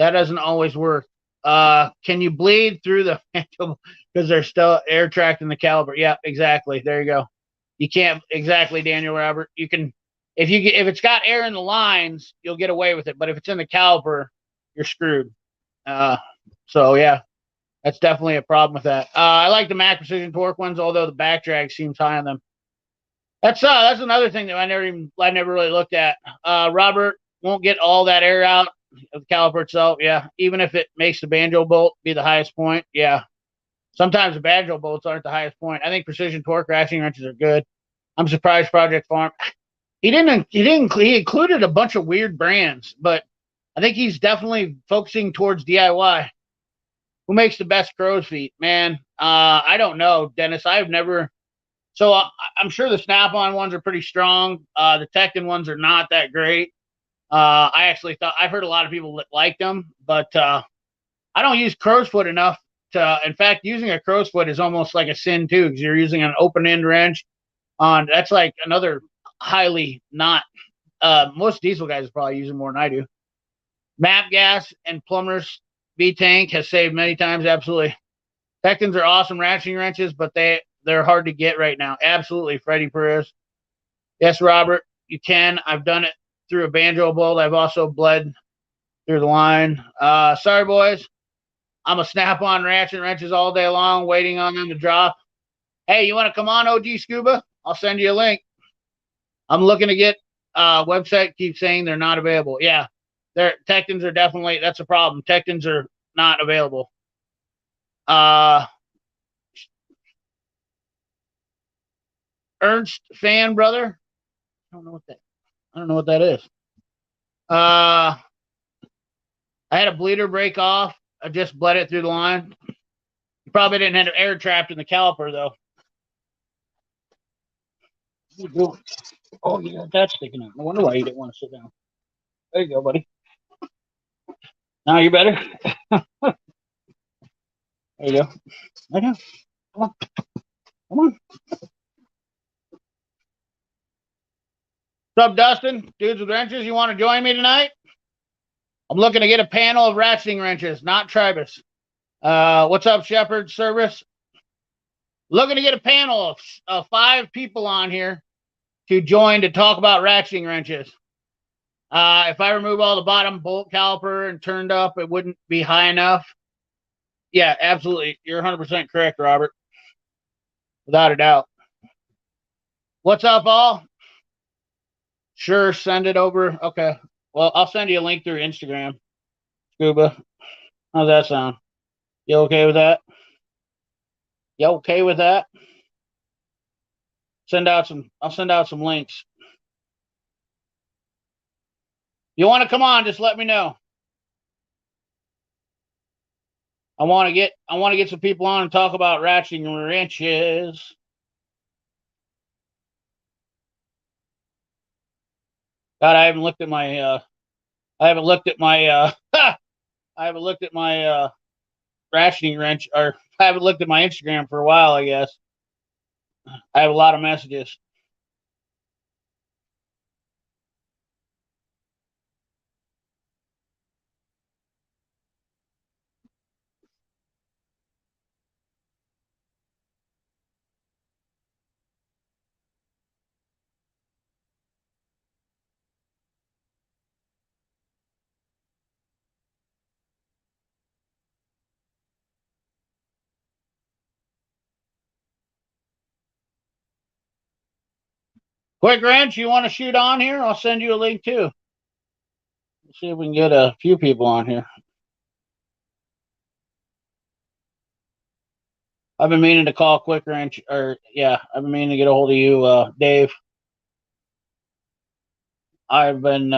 That doesn't always work. Can you bleed through the banjo because they're still air tracked in the caliber? Yeah, exactly. There you go. You can't exactly, Daniel Robert. You can if it's got air in the lines, you'll get away with it. But if it's in the caliper, you're screwed. Uh, so yeah, that's definitely a problem with that. I like the Mac Precision Torque ones, although the back drag seems high on them. That's another thing that I never really looked at. Robert won't get all that air out of the caliper itself. Yeah, even if it makes the banjo bolt be the highest point. Yeah, sometimes the banjo bolts aren't the highest point. I think Precision Torque ratcheting wrenches are good. I'm surprised Project Farm. He included a bunch of weird brands, but I think he's definitely focusing towards DIY. Who makes the best crow's feet, man? I don't know, Dennis. I've never. So I'm sure the Snap-on ones are pretty strong. The Tekton ones are not that great. I actually thought I've heard a lot of people that like them, but I don't use crow's foot enough to. In fact, using a crow's foot is almost like a sin too, because you're using an open end wrench. On that's like another highly not. Most diesel guys probably use them more than I do. Map gas and plumbers B tank has saved many times. Absolutely. Tektons are awesome ratcheting wrenches, but they're hard to get right now. Absolutely, Freddie Perez. Yes, Robert, you can. I've done it through a banjo bolt. I've also bled through the line. Sorry, boys. I'm a snap-on ratchet wrenches all day long, waiting on them to drop. Hey, you want to come on, OG Scuba? I'll send you a link. I'm looking to get website keeps saying they're not available. Yeah, Tektons are definitely that's a problem. Tektons are not available. Ernst fan brother. I don't know what that is. I had a bleeder break off. I just bled it through the line. You probably didn't have air trapped in the caliper though. Oh, you got that sticking out. No wonder why you didn't want to sit down. There you go, buddy. Now you're better. There you go. Right now. Come on. Come on. What's up, Dustin? Dudes with Wrenches, you want to join me tonight? I'm looking to get a panel of ratcheting wrenches, not Tribus. What's up, Shepherd Service? Looking to get a panel of 5 people on here to join to talk about ratcheting wrenches. If I remove all the bottom bolt caliper and turned up, it wouldn't be high enough. Yeah, absolutely. You're 100% correct, Robert. Without a doubt. What's up, all? Sure, send it over. Okay. Well, I'll send you a link through Instagram. Scuba. How's that sound? You okay with that? You okay with that? I'll send out some links. You want to come on, just let me know. I want to get some people on and talk about ratcheting wrenches. God, I haven't looked at my ratcheting wrench, or I haven't looked at my Instagram for a while, I guess. I have a lot of messages. Quick Wrench, you want to shoot on here? I'll send you a link too. Let's see if we can get a few people on here. I've been meaning to call Quick Wrench, I've been meaning to get a hold of you, Dave. I've been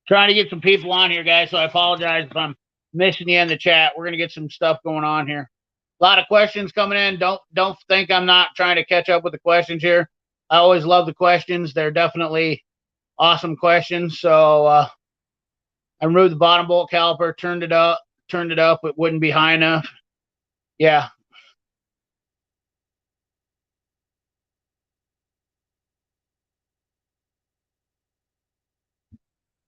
trying to get some people on here, guys, so I apologize if I'm missing you in the chat. We're gonna get some stuff going on here. A lot of questions coming in. Don't think I'm not trying to catch up with the questions here. I always love the questions. They're definitely awesome questions. So I removed the bottom bolt caliper, turned it up. It wouldn't be high enough. Yeah.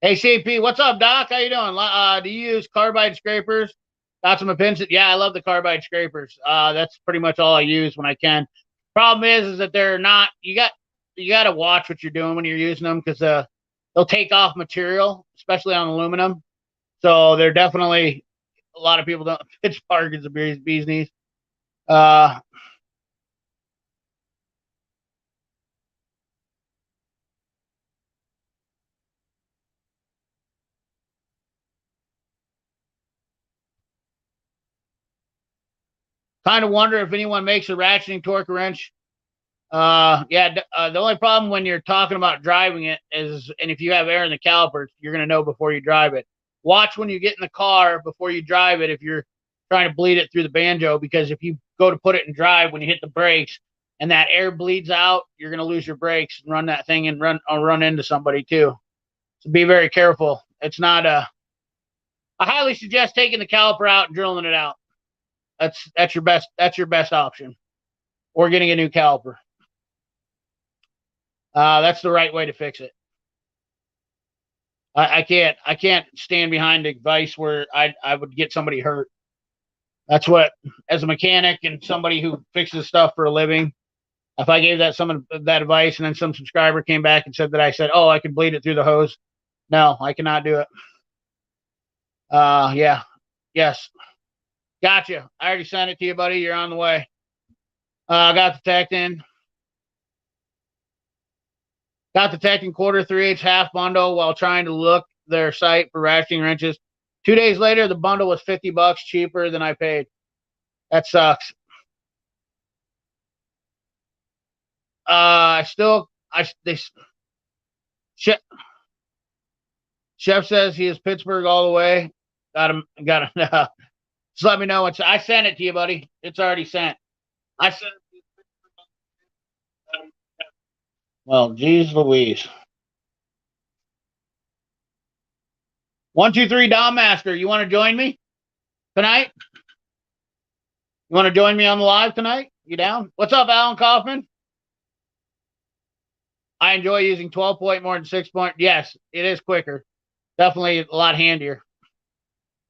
Hey CP, what's up, Doc? How you doing? Do you use carbide scrapers? Got some pins? Yeah, I love the carbide scrapers. That's pretty much all I use when I can. Problem is that they're not. You got to watch what you're doing when you're using them, because they'll take off material, especially on aluminum. So they're definitely, a lot of people don't. Pitch Park is a bee's knees. Kind of wonder if anyone makes a ratcheting torque wrench. The only problem when you're talking about driving it is, and if you have air in the calipers, you're going to know before you drive it. Watch when you get in the car before you drive it if you're trying to bleed it through the banjo, because if you go to put it in drive, when you hit the brakes and that air bleeds out, you're going to lose your brakes and run that thing and run into somebody too. So be very careful. It's not I highly suggest taking the caliper out and drilling it out. That's your best option, or getting a new caliper. That's the right way to fix it. I can't stand behind advice where I would get somebody hurt. That's what, as a mechanic and somebody who fixes stuff for a living, if I gave someone that advice and then some subscriber came back and said that I said, oh, I can bleed it through the hose. No, I cannot do it. Yeah. Yes. Gotcha. I already sent it to you, buddy. You're on the way. I got the tech in. Got the Tech and quarter 3/8 half bundle while trying to look their site for ratcheting wrenches. 2 days later, the bundle was $50 cheaper than I paid. That sucks. Chef says he is Pittsburgh all the way. Got him. Just let me know. I sent it to you, buddy. It's already sent. I sent Well, geez Louise. 123 Dom Master, you want to join me tonight? You want to join me on the live tonight? You down? What's up, Alan Kaufman? I enjoy using 12 point more than 6 point. Yes, it is quicker. Definitely a lot handier,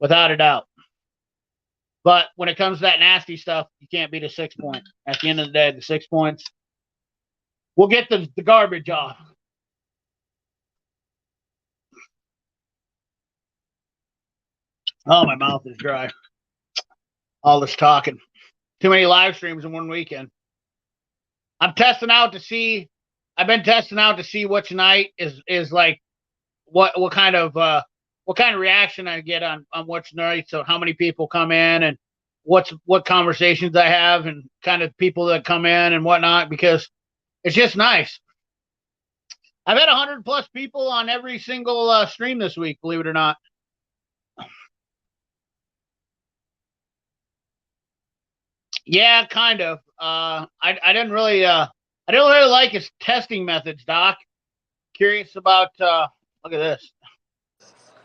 without a doubt. But when it comes to that nasty stuff, you can't beat a 6 point. At the end of the day, the 6 points will get the garbage off. Oh, my mouth is dry. All this talking. Too many live streams in one weekend. I've been testing out to see which night is like what kind of reaction I get on which night. So how many people come in and what conversations I have and kind of people that come in and whatnot, because it's just nice. I've had 100+ people on every single stream this week, believe it or not. Yeah, kind of. I didn't really like his testing methods, Doc. Curious about look at this.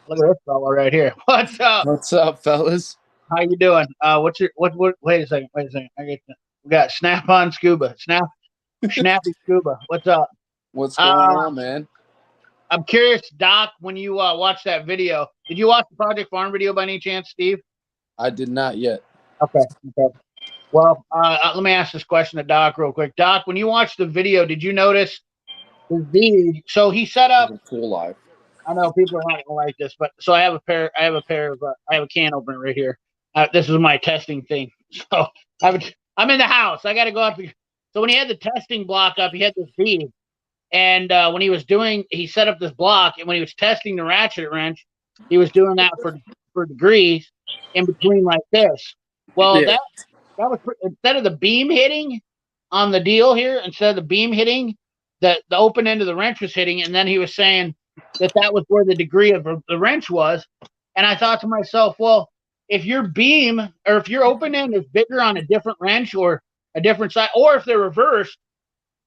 Look at this fella right here. What's up? What's up, fellas? How you doing? What's your what wait a second. We got Snap on Scuba. Snappy Scuba. What's up? What's going on, man? I'm curious, Doc, when you watched that video, did you watch the Project Farm video by any chance, Steve? I did not yet. Okay. Well, let me ask this question to Doc real quick. Doc, when you watched the video, did you notice his bead? So he set up. Cool live. I know people are not gonna like this, but so I have a can opener right here. This is my testing thing. So I'm in the house. I got to go up. So when he had the testing block up, he had this bead, and when he set up this block, and when he was testing the ratchet wrench, he was doing that for degrees in between like this. Well, yeah. that was instead of the beam hitting on the deal here, instead of the beam hitting, the open end of the wrench was hitting, and then he was saying that was where the degree of the wrench was. And I thought to myself, well, if your beam or if your open end is bigger on a different wrench or a different side, or if they're reversed,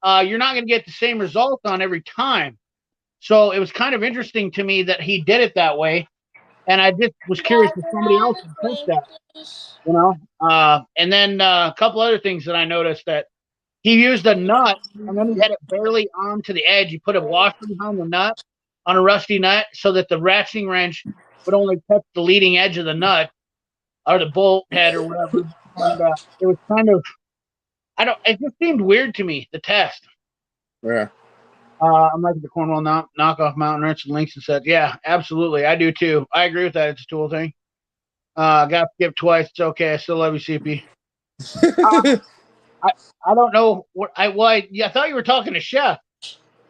you're not going to get the same result on every time. So it was kind of interesting to me that he did it that way. And I just was curious if somebody else would test that, you know? And then a couple other things that I noticed, that he used a nut and then he had it barely onto the edge. He put a washer behind the nut on a rusty nut so that the ratcheting wrench would only touch the leading edge of the nut or the bolt head or whatever. And it was kind of, it just seemed weird to me, the test. Yeah. I'm like the Cornwall knockoff mountain wrench and links and said, yeah, absolutely. I do too. I agree with that. It's a tool thing. Got to skip twice. It's okay. I still love you, CP. I don't know what I thought you were talking to Chef.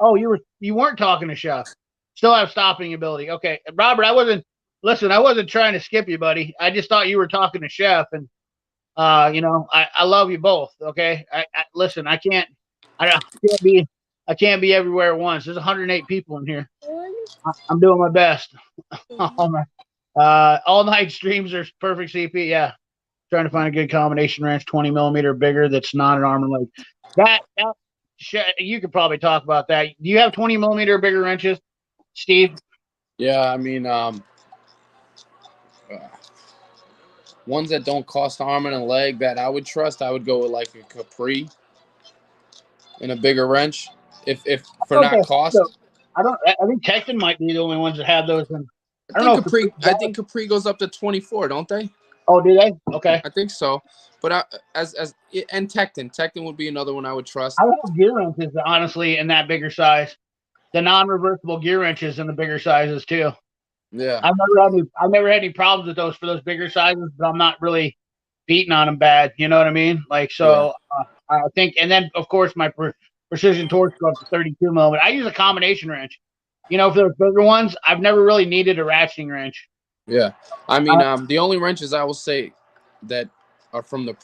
Oh, you weren't talking to Chef. Still have stopping ability. Okay. Robert, I wasn't trying to skip you, buddy. I just thought you were talking to Chef, and I love you both. Okay. Listen, I can't be everywhere at once. There's 108 people in here. I'm doing my best. All night streams are perfect, CP. Yeah. Trying to find a good combination wrench, 20 millimeter bigger. That's not an arm and leg. That you could probably talk about that. Do you have 20 millimeter bigger wrenches, Steve? Yeah. I mean, ones that don't cost an arm and a leg that I would trust, I would go with like a Capri and a bigger wrench. If for not cost. So, I think Texan might be the only ones that have those. I think Capri goes up to 24, don't they? Oh, do they? Okay. I think so. But and Tecton would be another one I would trust. I have gear wrenches, honestly, in that bigger size. The non-reversible gear wrenches in the bigger sizes too. Yeah. I've never had any problems with those for those bigger sizes, but I'm not really beating on them bad. You know what I mean? Like, so I think, and then of course my precision torch go up to 32 millimeter. I use a combination wrench. For those bigger ones, I've never really needed a ratcheting wrench. Yeah. I mean, the only wrenches I will say that are from the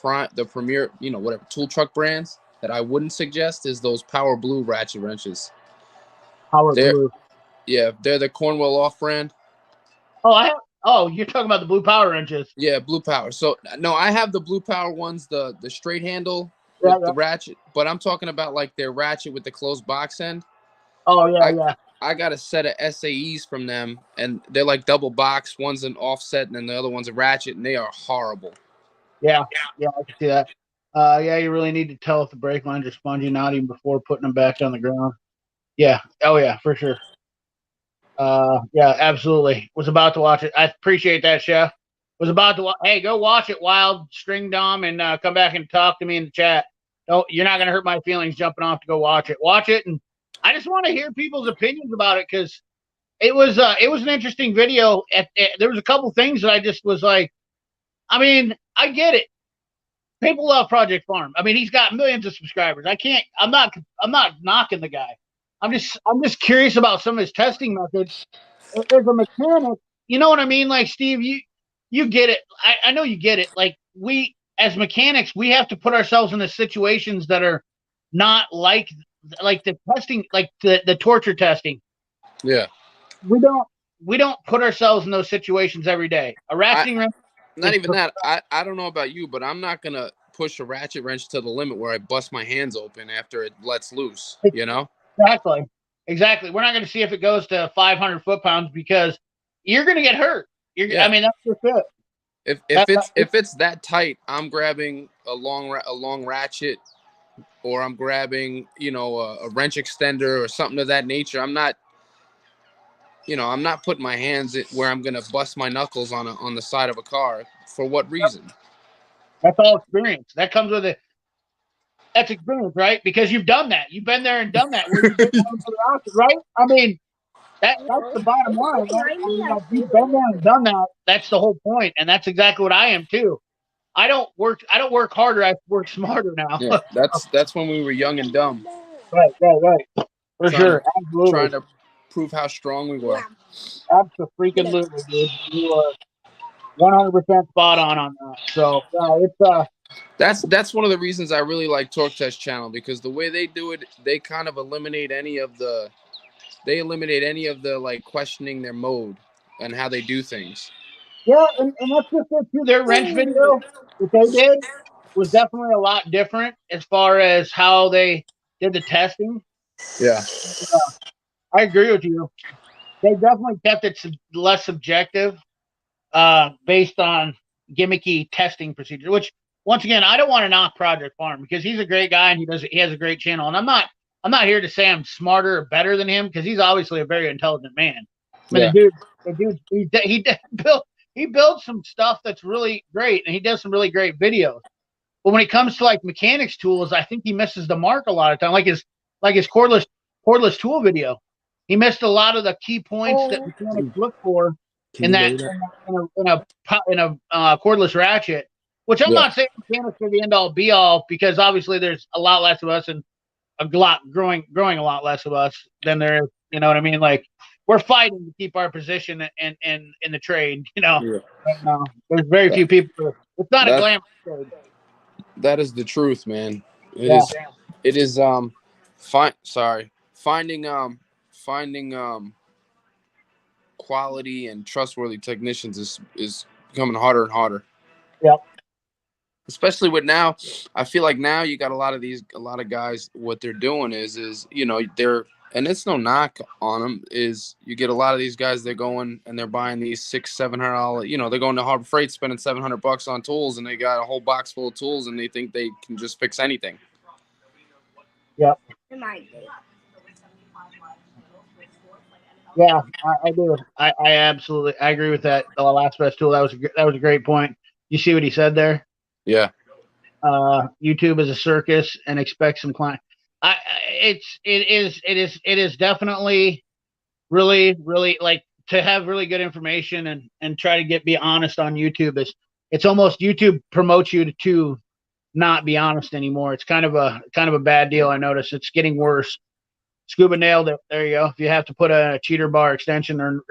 premier, whatever tool truck brands that I wouldn't suggest is those Power Blue ratchet wrenches. Blue. Yeah, they're the Cornwell off brand. Oh, you're talking about the Blue Power wrenches. Yeah, Blue Power. So no, I have the Blue Power ones, the straight handle the ratchet, but I'm talking about like their ratchet with the closed box end. Oh yeah. I got a set of SAEs from them, and they're like double box. One's an offset, and then the other one's a ratchet, and they are horrible. Yeah, I can see that. Yeah, you really need to tell if the brake lines are spongy not even before putting them back on the ground. Yeah. Oh yeah, for sure. Yeah, absolutely. Was about to watch it. I appreciate that, Chef. Was about to. Hey, go watch it, Wild String Dom, and come back and talk to me in the chat. No, you're not gonna hurt my feelings jumping off to go watch it. Watch it, and I just want to hear people's opinions about it because it was an interesting video. There was a couple things that I just was like, I mean, I get it. People love Project Farm. I mean, he's got millions of subscribers. I'm not knocking the guy. I'm just curious about some of his testing methods. As a mechanic, you know what I mean? Like Steve, you get it. I know you get it. Like we as mechanics, we have to put ourselves in the situations that are not like the testing, like the torture testing. Yeah. We don't put ourselves in those situations every day. A ratcheting wrench. Not even that. I don't know about you, but I'm not gonna push a ratchet wrench to the limit where I bust my hands open after it lets loose. You know? Exactly. We're not going to see if it goes to 500 foot-pounds because you're going to get hurt. I mean, that's just it. If it's that tight, I'm grabbing a long ratchet, or I'm grabbing a wrench extender or something of that nature. I'm not putting my hands where I'm gonna bust my knuckles on the side of a car. For what reason? That's all experience. That comes with it. That's experience, right? Because you've done that. You've been there and done that. Where you've been right? I mean, that's the bottom line. Right? I mean, like, you've been there and done that. That's the whole point, and that's exactly what I am too. I don't work harder. I work smarter now. Yeah, that's when we were young and dumb. Right. For sure. Absolutely. Trying to prove how strong we were. Absolutely, dude. You are 100% spot on that. So it's that's one of the reasons I really like Torque Test channel, because the way they do it, they kind of eliminate any of the like questioning their mode and how they do things. Yeah, and that's just it too. Their wrench video that they did was definitely a lot different as far as how they did the testing. Yeah. I agree with you. They definitely kept it less subjective, based on gimmicky testing procedures. Which, once again, I don't want to knock Project Farm because he's a great guy and he has a great channel. And I'm not here to say I'm smarter or better than him because he's obviously a very intelligent man. I mean, the dude, he builds some stuff that's really great and he does some really great videos. But when it comes to like mechanics tools, I think he misses the mark a lot of time. Like his cordless tool video, he missed a lot of the key points that mechanics look for in a cordless ratchet. Which I'm not saying mechanics are the end all be all, because obviously there's a lot less of us and growing a lot less of us than there is. You know what I mean? Like, we're fighting to keep our position in the trade. You know, right now there's very few people. It's not a glamorous trade. That is the truth, man. It is finding quality and trustworthy technicians is becoming harder and harder. Yep. Especially with now, I feel like now you got a lot of guys. What they're doing is they're, and it's no knock on them, is you get a lot of these guys. They're going and they're buying these $600-$700. They're going to Harbor Freight, spending $700 on tools, and they got a whole box full of tools, and they think they can just fix anything. Yep. Yeah, I do. I absolutely agree with that. The last best tool. That was a great point. You see what he said there? Yeah. YouTube is a circus and expect some client. It is definitely really, really, like, to have really good information and try to be honest on YouTube. It's almost YouTube promotes you to not be honest anymore. It's kind of a bad deal. I notice it's getting worse. Scuba nailed it. There you go. If you have to put a cheater bar extension, or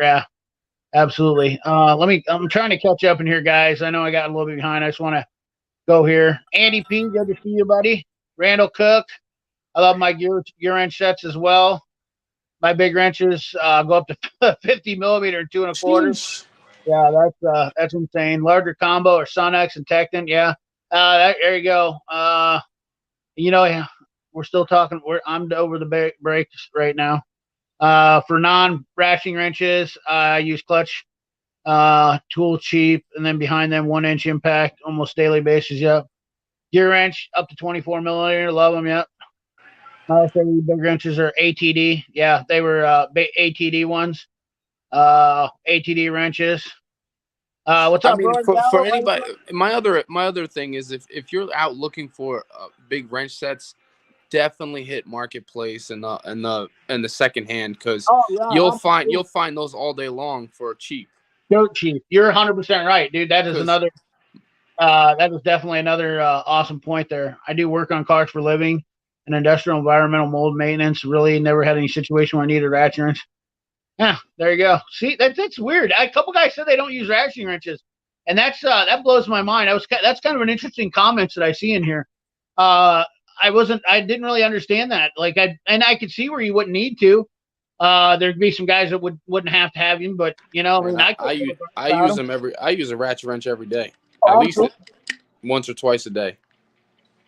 absolutely. I'm trying to catch up in here, guys. I know I got a little bit behind. I just want to go here. Andy P, good to see you, buddy. Randall Cook. I love my gear wrench sets as well. My big wrenches go up to 50 millimeter and 2 1/4. Yeah, that's insane. Larger combo or Sonex and Tecton. Yeah. There you go. Yeah, we're still talking. I'm over the brakes right now. For non-ratcheting wrenches, I use clutch, tool cheap, and then behind them 1-inch impact, almost daily basis. Yep. Gear wrench up to 24 millimeter. Love them. Yep. My favorite big wrenches are ATD. Yeah, they were ATD ones. ATD wrenches. What's I up, mean, bro? for anybody, my other thing is if you're out looking for big wrench sets, definitely hit marketplace and the second hand, because Oh yeah, you'll find those all day long for cheap. dirt cheap. You're 100% right, dude. That is Because another. That is definitely another awesome point there. I do work on cars for living and industrial environmental mold maintenance. Really never had any situation where I needed ratchet wrench. Yeah, there you go. See, that's weird. A couple guys said they don't use ratcheting wrenches, and that blows my mind. That's kind of an interesting comment that I see in here. Uh, I didn't really understand that. I could see where you wouldn't need to. There'd be some guys that wouldn't have to have him, but I man, mean, I I could use I about use him. them I use a ratchet wrench every day, at Oh, least absolutely. once or twice a day.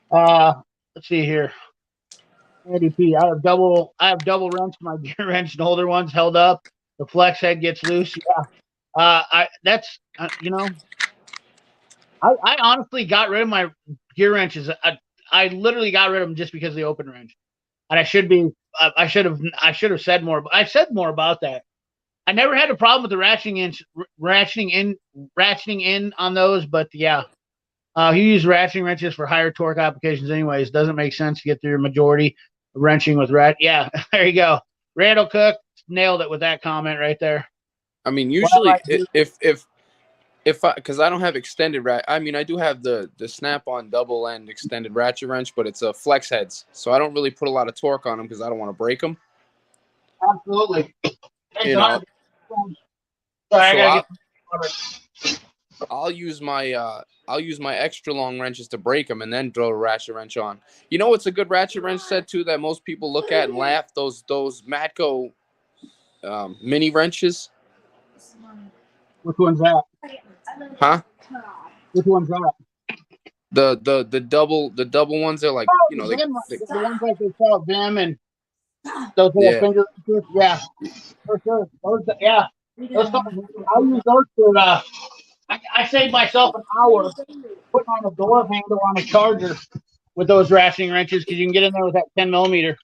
Uh, let's see here. Andy P. I have double wrench. My gear wrench and older ones held up. The flex head gets loose. Yeah. I that's I honestly got rid of my gear wrenches. I literally got rid of them just because of the open wrench. And I should have said more. I said more about that. I never had a problem with the ratcheting in on those, but yeah, you use ratcheting wrenches for higher torque applications, anyways. Doesn't make sense to get through majority of wrenching with rat. Yeah, there you go. Randall Cook nailed it with that comment right there. I mean, What I usually like to do, if I, because I don't have extended I mean, I do have the Snap-on double end extended ratchet wrench, but it's a flex heads, so I don't really put a lot of torque on them because I don't want to break them. absolutely. It's You 100. know, Sorry, I so gotta get. I'll use my extra long wrenches to break them and then throw a ratchet wrench on. You know what's a good ratchet wrench set too that most people look at and laugh? Those Matco mini wrenches, Which one's that? huh? Which one's that? The double ones. They're like, Oh, you know, the ones like they sell Vim and those little yeah. finger wrenches. Yeah, for sure. Yeah, those. I use those for. I saved myself an hour putting on a door handle on a charger with those ratcheting wrenches because you can get in there with that 10 millimeter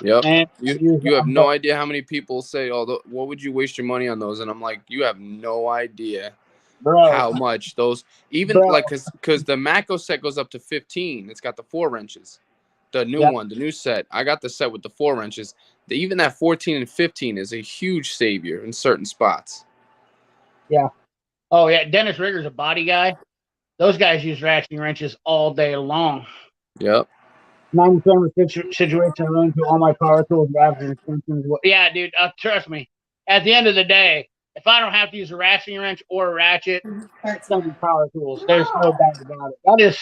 Yep. and use You have them. no idea how many people say, "Oh, what would you waste your money on those?" And I'm like, you have no idea Bro, how much those, even bro. like, because the Mako set goes up to 15. It's got the 4 wrenches. The new Yep. one, the new set. I got the set with the 4 wrenches. Even that 14 and 15 is a huge savior in certain spots. Yeah. Oh yeah. Dennis Rigger's a body guy. Those guys use ratcheting wrenches all day long. Yep. 90% of the situation I run into all my power tools, wraps, and extensions. Yeah, dude. Trust me. At the end of the day, if I don't have to use a ratcheting wrench or a ratchet, it's gonna be power tools. There's no doubt about it.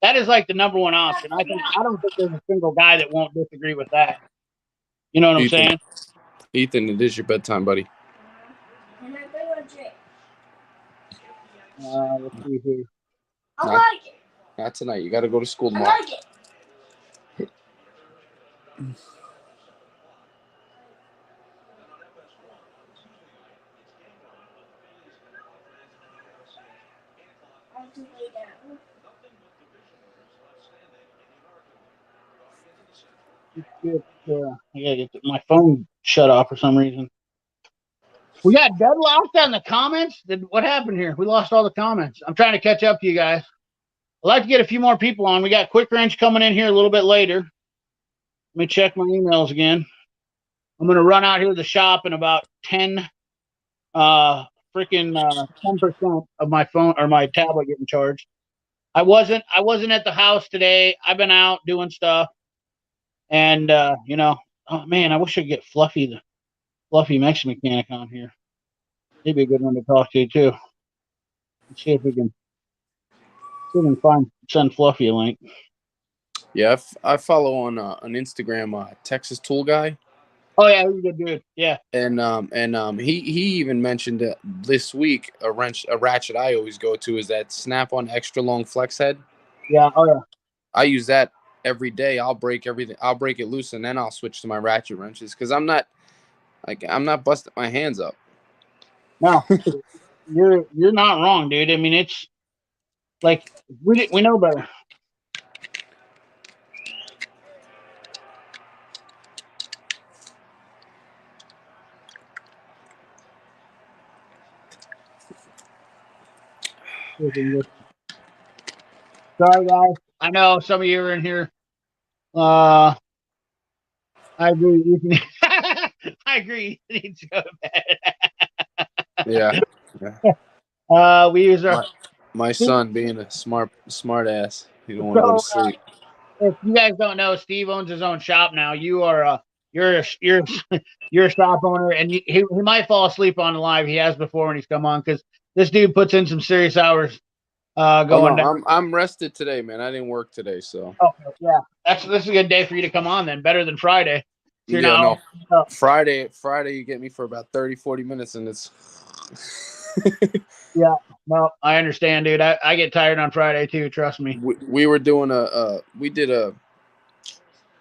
That is like the number one option. I don't think there's a single guy that won't disagree with that. You know what I'm Ethan, saying? Ethan, it is your bedtime, buddy. Let's see here. Not, not tonight. You got to go to school tomorrow. I gotta get my phone shut off for some reason. We got deadlocked on the comments. What happened here? We lost all the comments. I'm trying to catch up to you guys. I'd like to get a few more people on. We got Quick Wrench coming in here a little bit later. Let me check my emails again. I'm gonna run out here to the shop in about 10 freaking 10% of my phone or my tablet getting charged. I wasn't at the house today. I've been out doing stuff. And oh man, I wish I could get Fluffy, the Fluffy Mexican mechanic on here. He'd be a good one to talk to too. Let's see if we can send Fluffy a link. Yeah, I follow on Instagram Texas Tool Guy. Oh yeah, he's a good dude. Yeah. And he even mentioned this week a ratchet I always go to is that Snap-on extra long flex head. Yeah. Oh yeah. I use that every day, I'll break everything. I'll break it loose, and then I'll switch to my ratchet wrenches because I'm not busting my hands up. No, you're not wrong, dude. I mean, it's like we know better. Sorry, guys. I know some of you are in here. I agree. I agree. You need to go to bed. Yeah. Yeah. We use our. My son being a smart ass. He don't want to go to So sleep. if you guys don't know, Steve owns his own shop now. You are you're you're a shop owner, and he might fall asleep on the live. He has before when he's come on because this dude puts in some serious hours. Oh Going no, down. I'm rested today, man. I didn't work today, so. Okay, yeah, this is a good day for you to come on. Then better than Friday. So you're Yeah, not no. all up. Friday you get me for about 30-40 minutes, and it's. Yeah, no, I understand, dude. I get tired on Friday too. Trust me. We were doing we did a,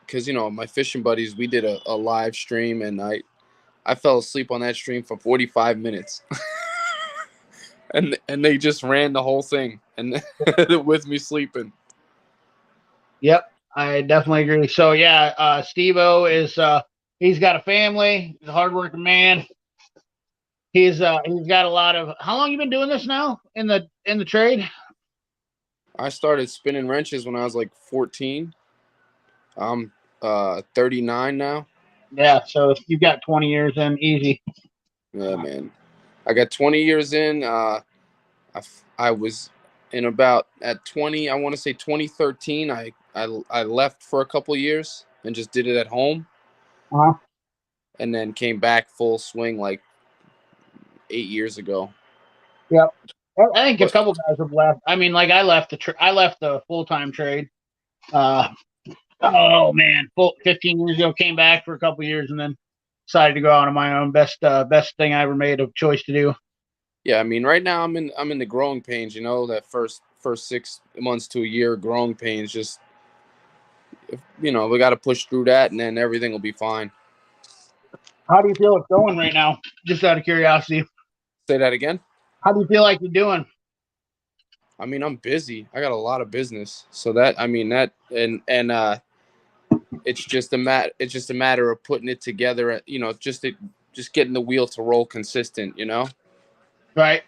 because my fishing buddies, we did a live stream, and I fell asleep on that stream for 45 minutes. and they just ran the whole thing and with me sleeping. Yep, I definitely agree. So yeah, Steve-O is he's got a family. He's a hardworking man. He's got a lot of. How long you been doing this now in the trade? I started spinning wrenches when I was like 14. I'm 39 now. Yeah, so you've got 20 years in, easy. Yeah, man. I got 20 years in. I was in about at 20. I want to say 2013. I left for a couple years and just did it at home, Uh-huh. and then came back full swing like 8 years ago. Yep. I think a But couple guys have left. I mean, like I left the full time trade. Uh, oh man, 15 years ago, came back for a couple years, and then decided to go out on my own. Best thing I ever made a choice to do. yeah, I mean, right now I'm in the growing pains. That first 6 months to a year growing pains. Just we got to push through that, and then everything will be fine. How do you feel it's going right now? Just out of curiosity. Say that again. How do you feel like you're doing? I mean, I'm busy. I got a lot of business, so that I mean that and it's just a matter of putting it together. Just getting the wheel to roll consistent. Right.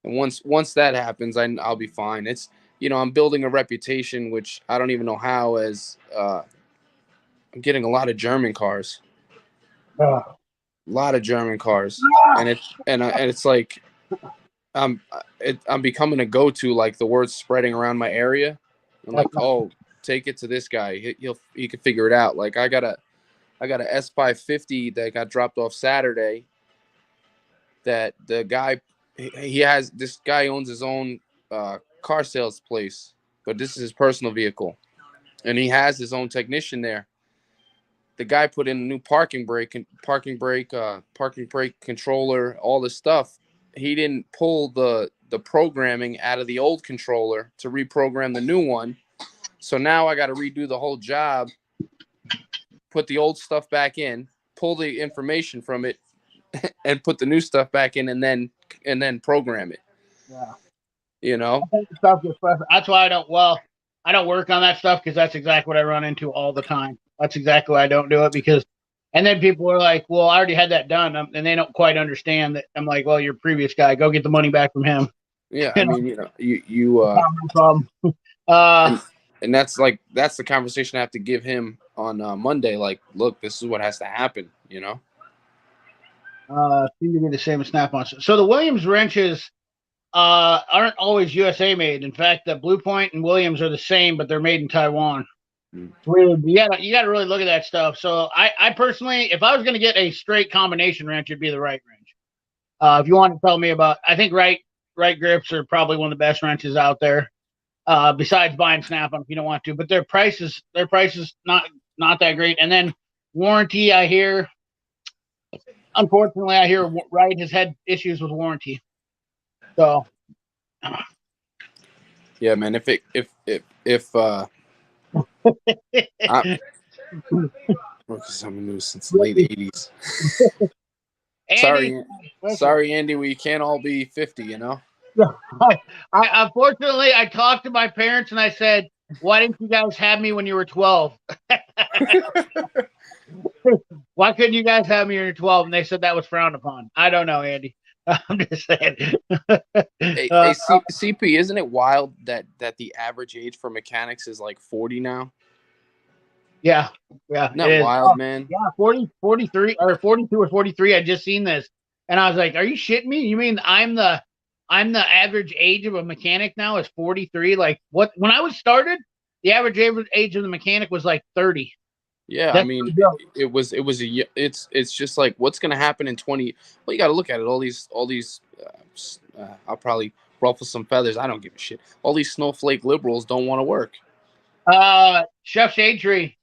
And once that happens, I'll be fine. It's I'm building a reputation, which I don't even know how. As I'm getting a lot of German cars, Uh, a lot of German cars, and it's like I'm becoming a go-to. Like the word's spreading around my area. I'm like, oh, take it to this guy. He can figure it out. Like I got a S550 that got dropped off Saturday. That the guy this guy owns his own car sales place, but this is his personal vehicle, and he has his own technician there. The guy put in a new parking brake controller, all this stuff. He didn't pull the programming out of the old controller to reprogram the new one. So now I got to redo the whole job, put the old stuff back in, pull the information from it, and put the new stuff back in, and then program it. Yeah. Stuff gets frustrating. That's why I don't work on that stuff because that's exactly what I run into all the time. That's exactly why I don't do it because, and then people are like, well, I already had that done. And they don't quite understand that. I'm like, well, your previous guy, go get the money back from him. Yeah. I mean, you and that's the conversation I have to give him on Monday. Like, look, this is what has to happen, seem to be the same as Snap-on. So the Williams wrenches aren't always USA made. In fact, the Blue Point and Williams are the same, but they're made in Taiwan. It's weird. You gotta really look at that stuff. So I personally, if I was gonna get a straight combination wrench, it'd be the right wrench. If you want to tell me about, I think right grips are probably one of the best wrenches out there. Besides buying Snap-on if you don't want to, but their price is not that great. And then warranty, I hear, unfortunately, Wright has had issues with warranty. So yeah, man, if Because I'm new since the late '80s. Andy, Sorry, Andy. We can't all be 50, you know. I unfortunately I talked to my parents and I said, "Why didn't you guys have me when you were 12? Why couldn't you guys have me when you're 12?" And they said that was frowned upon. I don't know, Andy. I'm just saying. CP, isn't it wild that the average age for mechanics is like 40 now? Yeah, Isn't it that is. wild, man? Yeah, 40, 43, or 42 or 43. I just seen this, and I was like, "Are you shitting me? You mean I'm the average age of a mechanic now is 43? Like what? When I was started, the average age of the mechanic was like 30. Yeah, I That's mean, it's just like what's gonna happen in 20. Well, you got to look at it. All these. I'll probably ruffle some feathers. I don't give a shit. All these snowflake liberals don't want to work. Chef Shade Tree,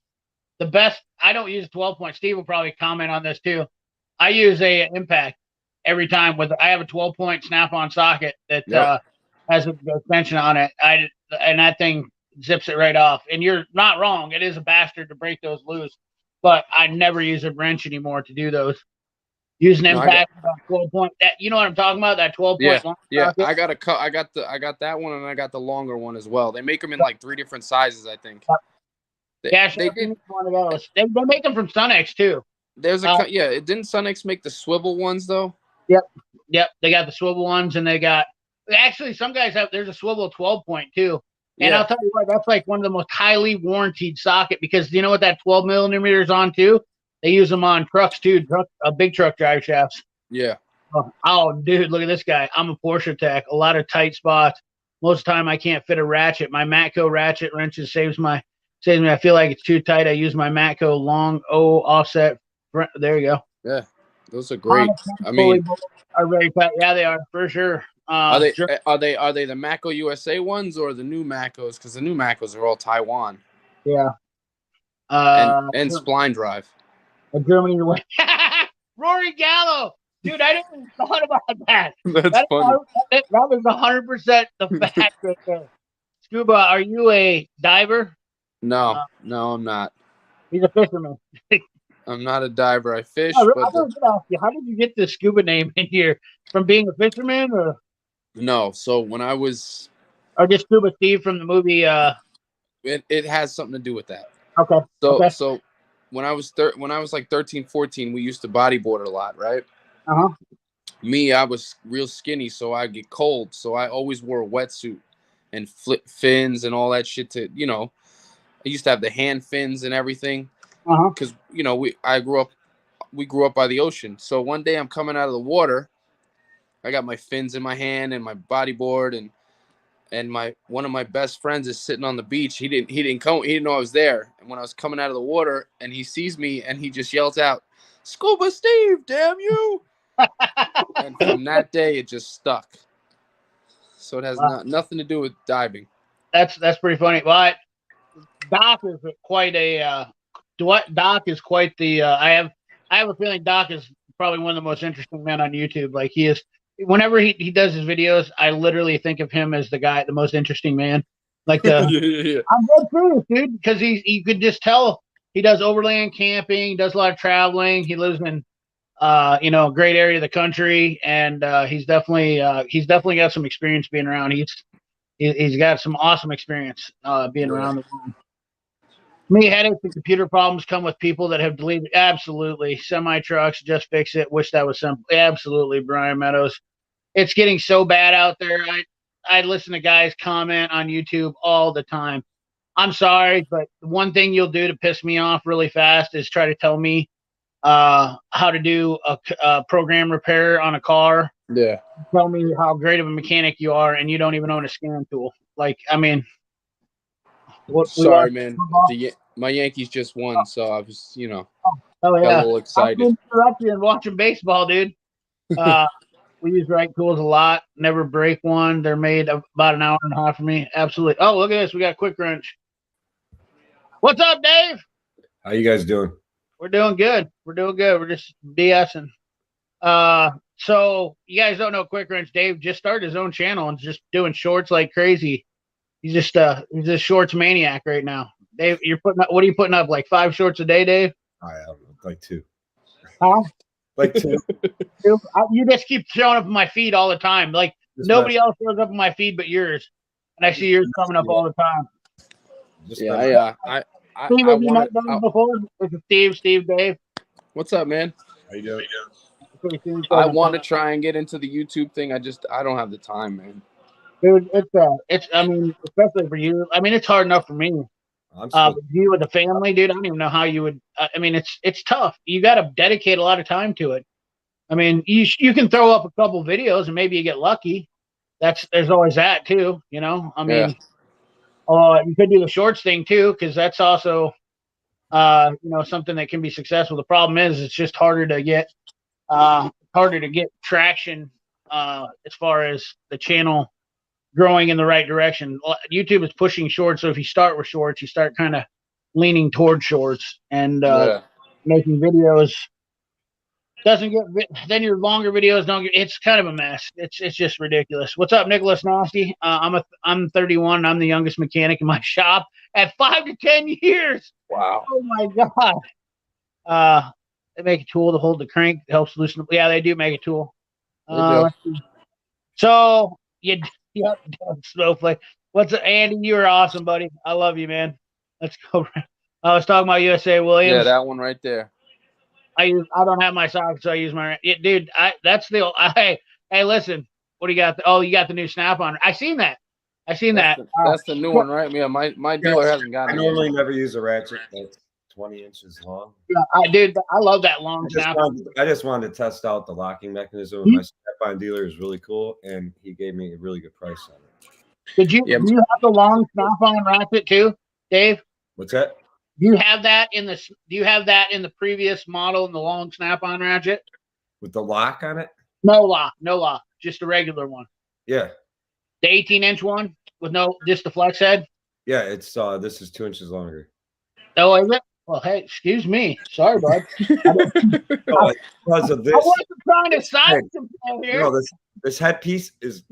the best. I don't use 12 point. Steve will probably comment on this too. I use a impact every time with. I have a 12 point snap on socket that has a extension on it. And that thing zips it right off. And you're not wrong. It is a bastard to break those loose, but I never use a wrench anymore to do those. Use an impact 12 point. That you know what I'm talking about? That 12 point. Yeah. I got that one, and I got the longer one as well. They make them in like 3 different sizes, I think. They did one of those. They make them from Sunex too. There's didn't Sunex make the swivel ones though? Yep. They got the swivel ones, and they got actually some guys have. There's a swivel 12 point too. And I'll tell you what, that's like one of the most highly warranted socket because you know what that 12 millimeters on too. They use them on trucks too, big truck drive shafts. Yeah. Oh, dude, look at this guy. I'm a Porsche tech. A lot of tight spots. Most of the time, I can't fit a ratchet. My Matco ratchet wrenches saves me. I feel like it's too tight. I use my Matco long O offset. There you go. Yeah, those are great. I mean, are very tight. Yeah, they are for sure. Are they the Matco USA ones or the new Matcos? Because the new Matcos are all Taiwan. Yeah. And spline drive. Germany away. Rory Gallo. Dude, I didn't even thought about that. That's funny. That was 100% the fact right there. Scuba, are you a diver? No, I'm not. He's a fisherman. I'm not a diver. I fish. I was going to ask you, how did you get the scuba name in here? From being a fisherman, or no? So when I was, or just Scuba Steve from the movie? It has something to do with that. Okay. So when I was like 13, 14, we used to bodyboard a lot, right? Me, I was real skinny, so I get cold. So I always wore a wetsuit and flip fins and all that shit to, you know, I used to have the hand fins and everything. Because, you know, we grew up by the ocean. So one day I'm coming out of the water. I got my fins in my hand and my bodyboard and one of my best friends is sitting on the beach. He didn't know I was there. And when I was coming out of the water and he sees me and he just yells out, "Scuba Steve, damn you." And from that day it just stuck. So it has nothing to do with diving. That's pretty funny. Well, Doc is quite a Doc is quite the I have a feeling Doc is probably one of the most interesting men on YouTube. Like he is, whenever he does his videos, I literally think of him as the most interesting man. Like I'm dead serious, dude, because you could just tell he does overland camping, does a lot of traveling. He lives in a great area of the country, and he's definitely got some experience being around. He's got some awesome experience being around the world. Me, headaches and computer problems come with people that have deleted. Absolutely. Semi trucks, just fix it. Wish that was simple. Absolutely, Brian Meadows. It's getting so bad out there. I listen to guys comment on YouTube all the time. I'm sorry, but one thing you'll do to piss me off really fast is try to tell me how to do a program repair on a car. Yeah. Tell me how great of a mechanic you are, and you don't even own a scan tool. Like, I mean, sorry, man. My Yankees just won, so I was, got a little excited. I'm watching baseball, dude. We use right tools a lot. Never break one. They're made about an hour and a half for me. Absolutely. Oh, look at this. We got Quick Wrench. What's up, Dave? How you guys doing? We're doing good. We're just BSing. So you guys don't know Quick Wrench. Dave just started his own channel and just doing shorts like crazy. He's just a shorts maniac right now. Dave, you're putting up. What are you putting up? Like 5 shorts a day, Dave? I don't know, like 2. Huh? Like 2. You just keep showing up in my feed all the time. Like nobody else shows up in my feed but yours, and I see yours coming up all the time. I Steve, want to before. This is Steve, Dave. What's up, man? How you doing? I want to try and get into the YouTube thing. I don't have the time, man. Dude, it's. I mean, especially for you. I mean, it's hard enough for me. You with the family, dude. I don't even know how you would. I mean, it's tough. You got to dedicate a lot of time to it. I mean, you can throw up a couple videos and maybe you get lucky. There's always that too. You know, I mean, you could do the shorts thing too because that's also, something that can be successful. The problem is it's just harder to get traction as far as the channel growing in the right direction. YouTube is pushing shorts, so if you start with shorts, you start kind of leaning towards shorts and making videos. Doesn't get then your longer videos don't get. It's kind of a mess. It's just ridiculous. What's up, Nicholas Nasty? I'm 31. I'm the youngest mechanic in my shop at 5 to 10 years. Wow. Oh my god. They make a tool to hold the crank. It helps loosen. Yeah, they do make a tool. So Snowflake. What's up, Andy? You are awesome, buddy. I love you, man. Let's go. I was talking about USA Williams. Yeah, that one right there. I don't have my socks, so I use my dude. Hey, listen. What do you got? You got the new snap-on. I seen that. That's the new one, right? Yeah, my dealer hasn't gotten it. I normally never use a ratchet that's 20 inches long. Yeah, I love that long snap-on. I just wanted to test out the locking mechanism. My snap-on dealer is really cool, and he gave me a really good price on it. Do you have the long snap-on ratchet too, Dave? What's that? Do you have that in the previous model in the long snap-on ratchet? With the lock on it? No lock, just a regular one. Yeah. The 18-inch one with just the flex head? Yeah, it's this is 2 inches longer. Oh, is it? Well, hey, excuse me. Sorry, bud. Because of this. I wasn't trying to size compare here. No, this headpiece is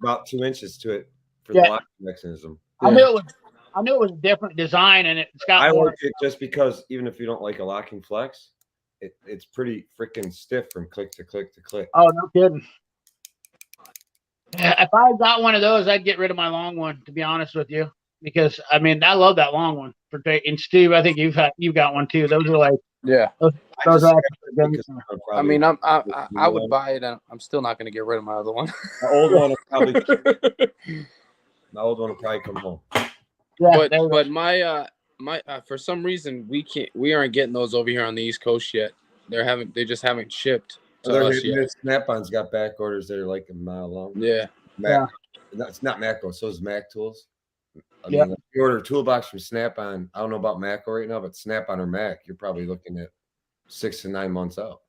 about 2 inches to it for the locking mechanism. I knew it was a different design, and it's got. I like it just because even if you don't like a locking flex, it's pretty freaking stiff from click to click to click. Oh, no kidding. Yeah, if I got one of those, I'd get rid of my long one. To be honest with you, because I mean, I love that long one. And Steve, I think you've got one too. Those are like Those are I mean, I would buy it. And I'm still not going to get rid of my other one. The old one will probably come home. Yeah, but my for some reason we aren't getting those over here on the East Coast yet. They just haven't shipped to us yet. Snap-on's got back orders that are like a mile long. Yeah. It's not Macco, so is Mac Tools. I mean, if you order a toolbox from Snap-on, I don't know about Macco right now, but Snap-on or Mac, you're probably looking at 6 to 9 months out.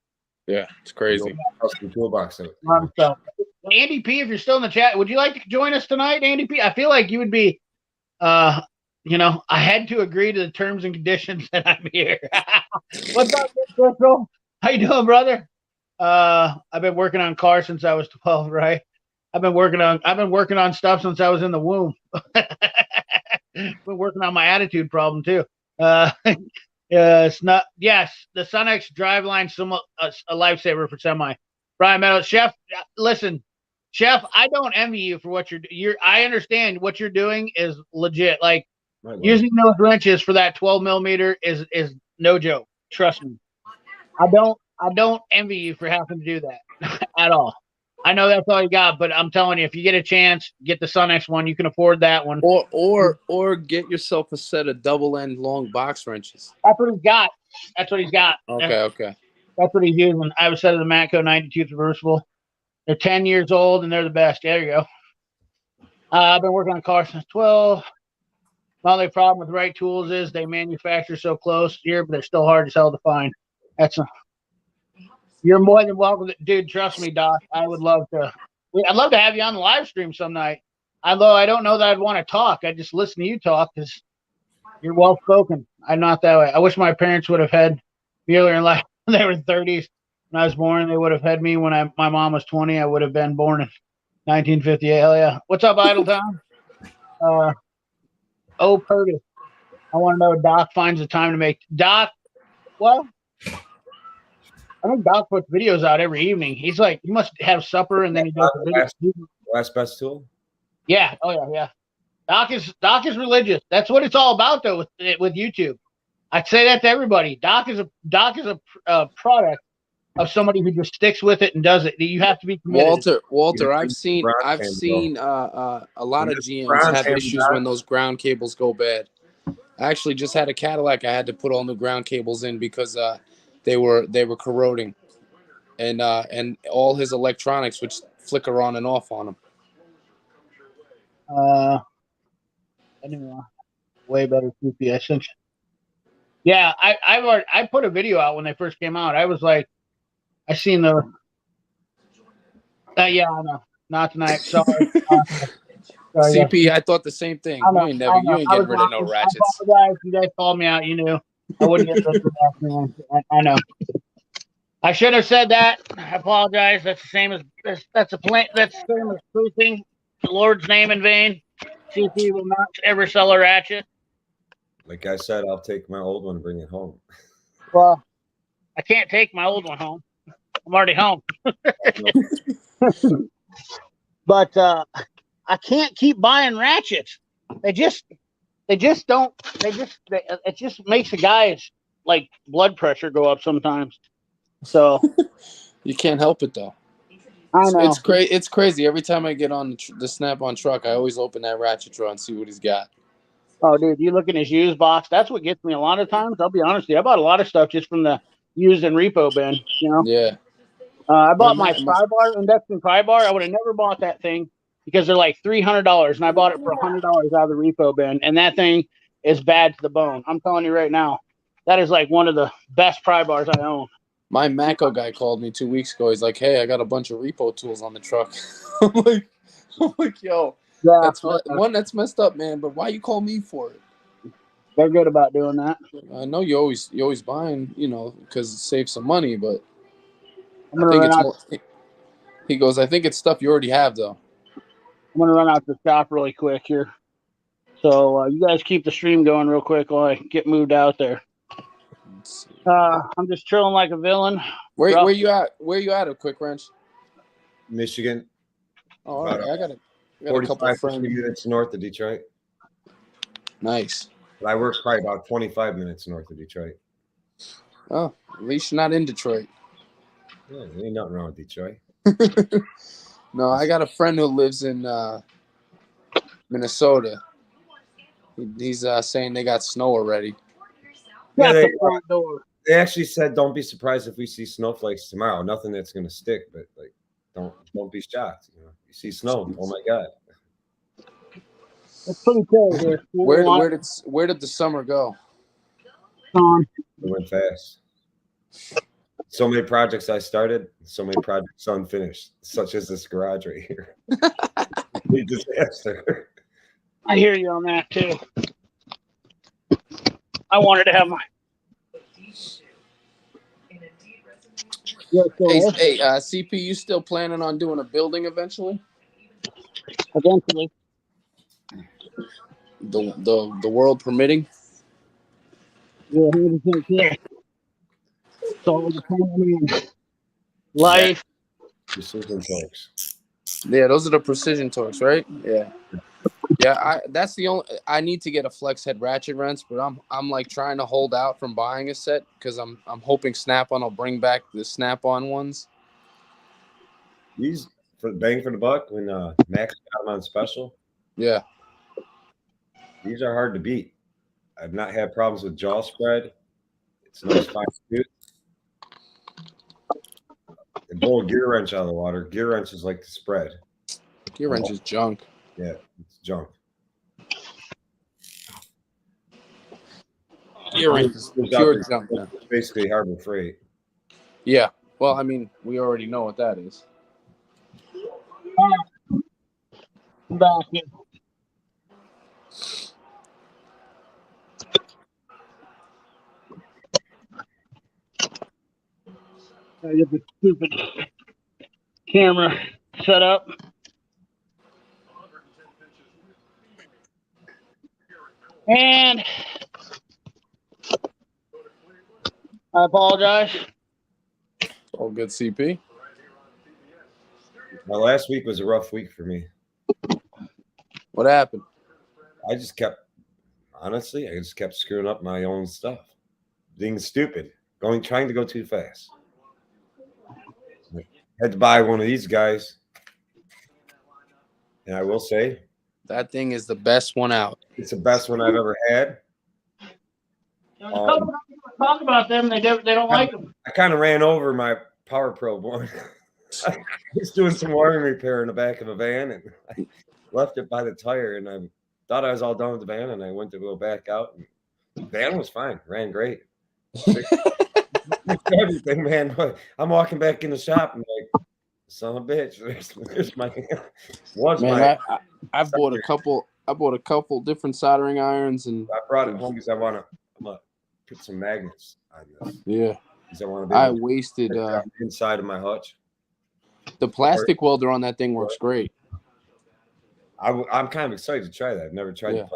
Yeah, it's crazy. Custom toolbox out. Andy P, if you're still in the chat, would you like to join us tonight, Andy P? I feel like you would be. I had to agree to the terms and conditions that I'm here. What's up, Crystal? How you doing, brother? I've been working on cars since I was 12, right? I've been working on stuff since I was in the womb. Been working on my attitude problem too. It's not. Yes, the SunX driveline, a lifesaver for semi. Brian Meadows, Chef. Listen, Chef, I don't envy you for what you're. I understand what you're doing is legit. Like using those wrenches for that 12 millimeter is no joke. Trust me. I don't envy you for having to do that at all. I know that's all you got, but I'm telling you, if you get a chance, get the SunX one. You can afford that one. Or get yourself a set of double end long box wrenches. That's what he's got. Okay. That's what he's using. I have a set of the Matco 92 reversible. They're 10 years old and they're the best. There you go. I've been working on cars since 12. My only problem with Right Tools is they manufacture so close here, but they're still hard as hell to find. You're more than welcome, dude. Trust me, Doc. I'd love to have you on the live stream some night. Although I don't know that I'd want to talk. I'd just listen to you talk because you're well spoken. I'm not that way. I wish my parents would have had me earlier in life. They were 30s when I was born. They would have had me when my mom was 20. I would have been born in 1958. Hell yeah! What's up, Idletown? Purdy. I want to know Doc finds the time to make Doc. Well, I think Doc puts videos out every evening. He's like, he must have supper and then he does the video. Last best tool. Yeah. Oh yeah. Doc is religious. That's what it's all about though with YouTube. I say that to everybody. Doc is a product of somebody who just sticks with it and does it. You have to be committed. Walter, I've seen a lot of GMs have issues when those ground cables go bad. I actually just had a Cadillac. I had to put all new ground cables in because they were corroding, and all his electronics would flicker on and off on him. Anyway, way better CP. Yeah, I put a video out when they first came out. I was like, I seen the. Yeah, I know. Not tonight. Sorry. CP, I thought the same thing. You ain't getting rid of no ratchets. You guys called me out. You knew I wouldn't get rid of that. I know. I should have said that. I apologize. That's the same as that's the same as proofing the Lord's name in vain. CP will not ever sell a ratchet. Like I said, I'll take my old one and bring it home. Well, I can't take my old one home. I'm already home. But I can't keep buying ratchets. It just makes a guy's like blood pressure go up sometimes. So you can't help it though. I know. It's crazy. Every time I get on the Snap-on truck, I always open that ratchet drawer and see what he's got. Oh, dude, you look in his used box. That's what gets me a lot of times. I'll be honest with you. I bought a lot of stuff just from the used and repo bin. You know. Yeah. I bought my pry bar, induction pry bar. I would have never bought that thing because they're like $300, and I bought it for $100 out of the repo bin, and that thing is bad to the bone. I'm telling you right now, that is like one of the best pry bars I own. My Mako guy called me 2 weeks ago. He's like, "Hey, I got a bunch of repo tools on the truck." I'm like, yo, yeah, that's messed up, man. But why you call me for it? They're good about doing that. I know you always buying, because it saves some money, but I'm gonna run out. He goes, I think it's stuff you already have, though. I'm gonna run out to the shop really quick here. So you guys keep the stream going real quick while I get moved out there. I'm just chilling like a villain. Where you at? Where you at? A quick wrench? Michigan. Oh, all right. I got a couple of friends. Minutes north of Detroit. Nice. But I work probably about 25 minutes north of Detroit. Oh, at least you're not in Detroit. Yeah, there ain't nothing wrong with Detroit. No, I got a friend who lives in Minnesota. He's saying they got snow already. Yeah, they actually said, "Don't be surprised if we see snowflakes tomorrow. Nothing that's going to stick, but like, don't be shocked. You see snow. Oh my god, it's pretty cold here. Where did the summer go? It went fast. So many projects I started, so many projects unfinished, such as this garage right here. Disaster. I hear you on that too. I wanted to have my. Hey, CP, you still planning on doing a building eventually? Eventually. The world permitting. Yeah, 100%. Yeah. So life. Precision torques. Yeah, those are the precision torques, right? Yeah. Yeah, that's the only. I need to get a flex head ratchet wrench, but I'm like trying to hold out from buying a set because I'm hoping Snap-on will bring back the Snap-on ones. These for bang for the buck when Max got them on special. Yeah, these are hard to beat. I've not had problems with jaw spread. It's nice fine tooth. And pull a gear wrench out of the water. Gear wrench is like the spread. Gear wrench is junk. Yeah, it's junk. Gear wrench is pure junk. It's basically Harbor Freight. Yeah. Well, I mean, we already know what that is. Back in. I get the stupid camera set up. And I apologize. All good, CP. My last week was a rough week for me. What happened? I just kept screwing up my own stuff, being stupid, trying to go too fast. I had to buy one of these guys, and I will say that thing is the best one out. It's the best one I've ever had. Talk about them. They don't like them. I kind of ran over my Power Probe one. I was doing some wiring repair in the back of a van, and I left it by the tire, and I thought I was all done with the van, and I went to go back out, and the van was fine, ran great. Everything, man. I'm walking back in the shop, and like, son of a bitch, there's my I bought a couple different soldering irons, and I brought it home because I'm gonna put some magnets on this. Yeah, I wasted inside of my hutch. The plastic welder on that thing works great. I'm kind of excited to try that. I've never tried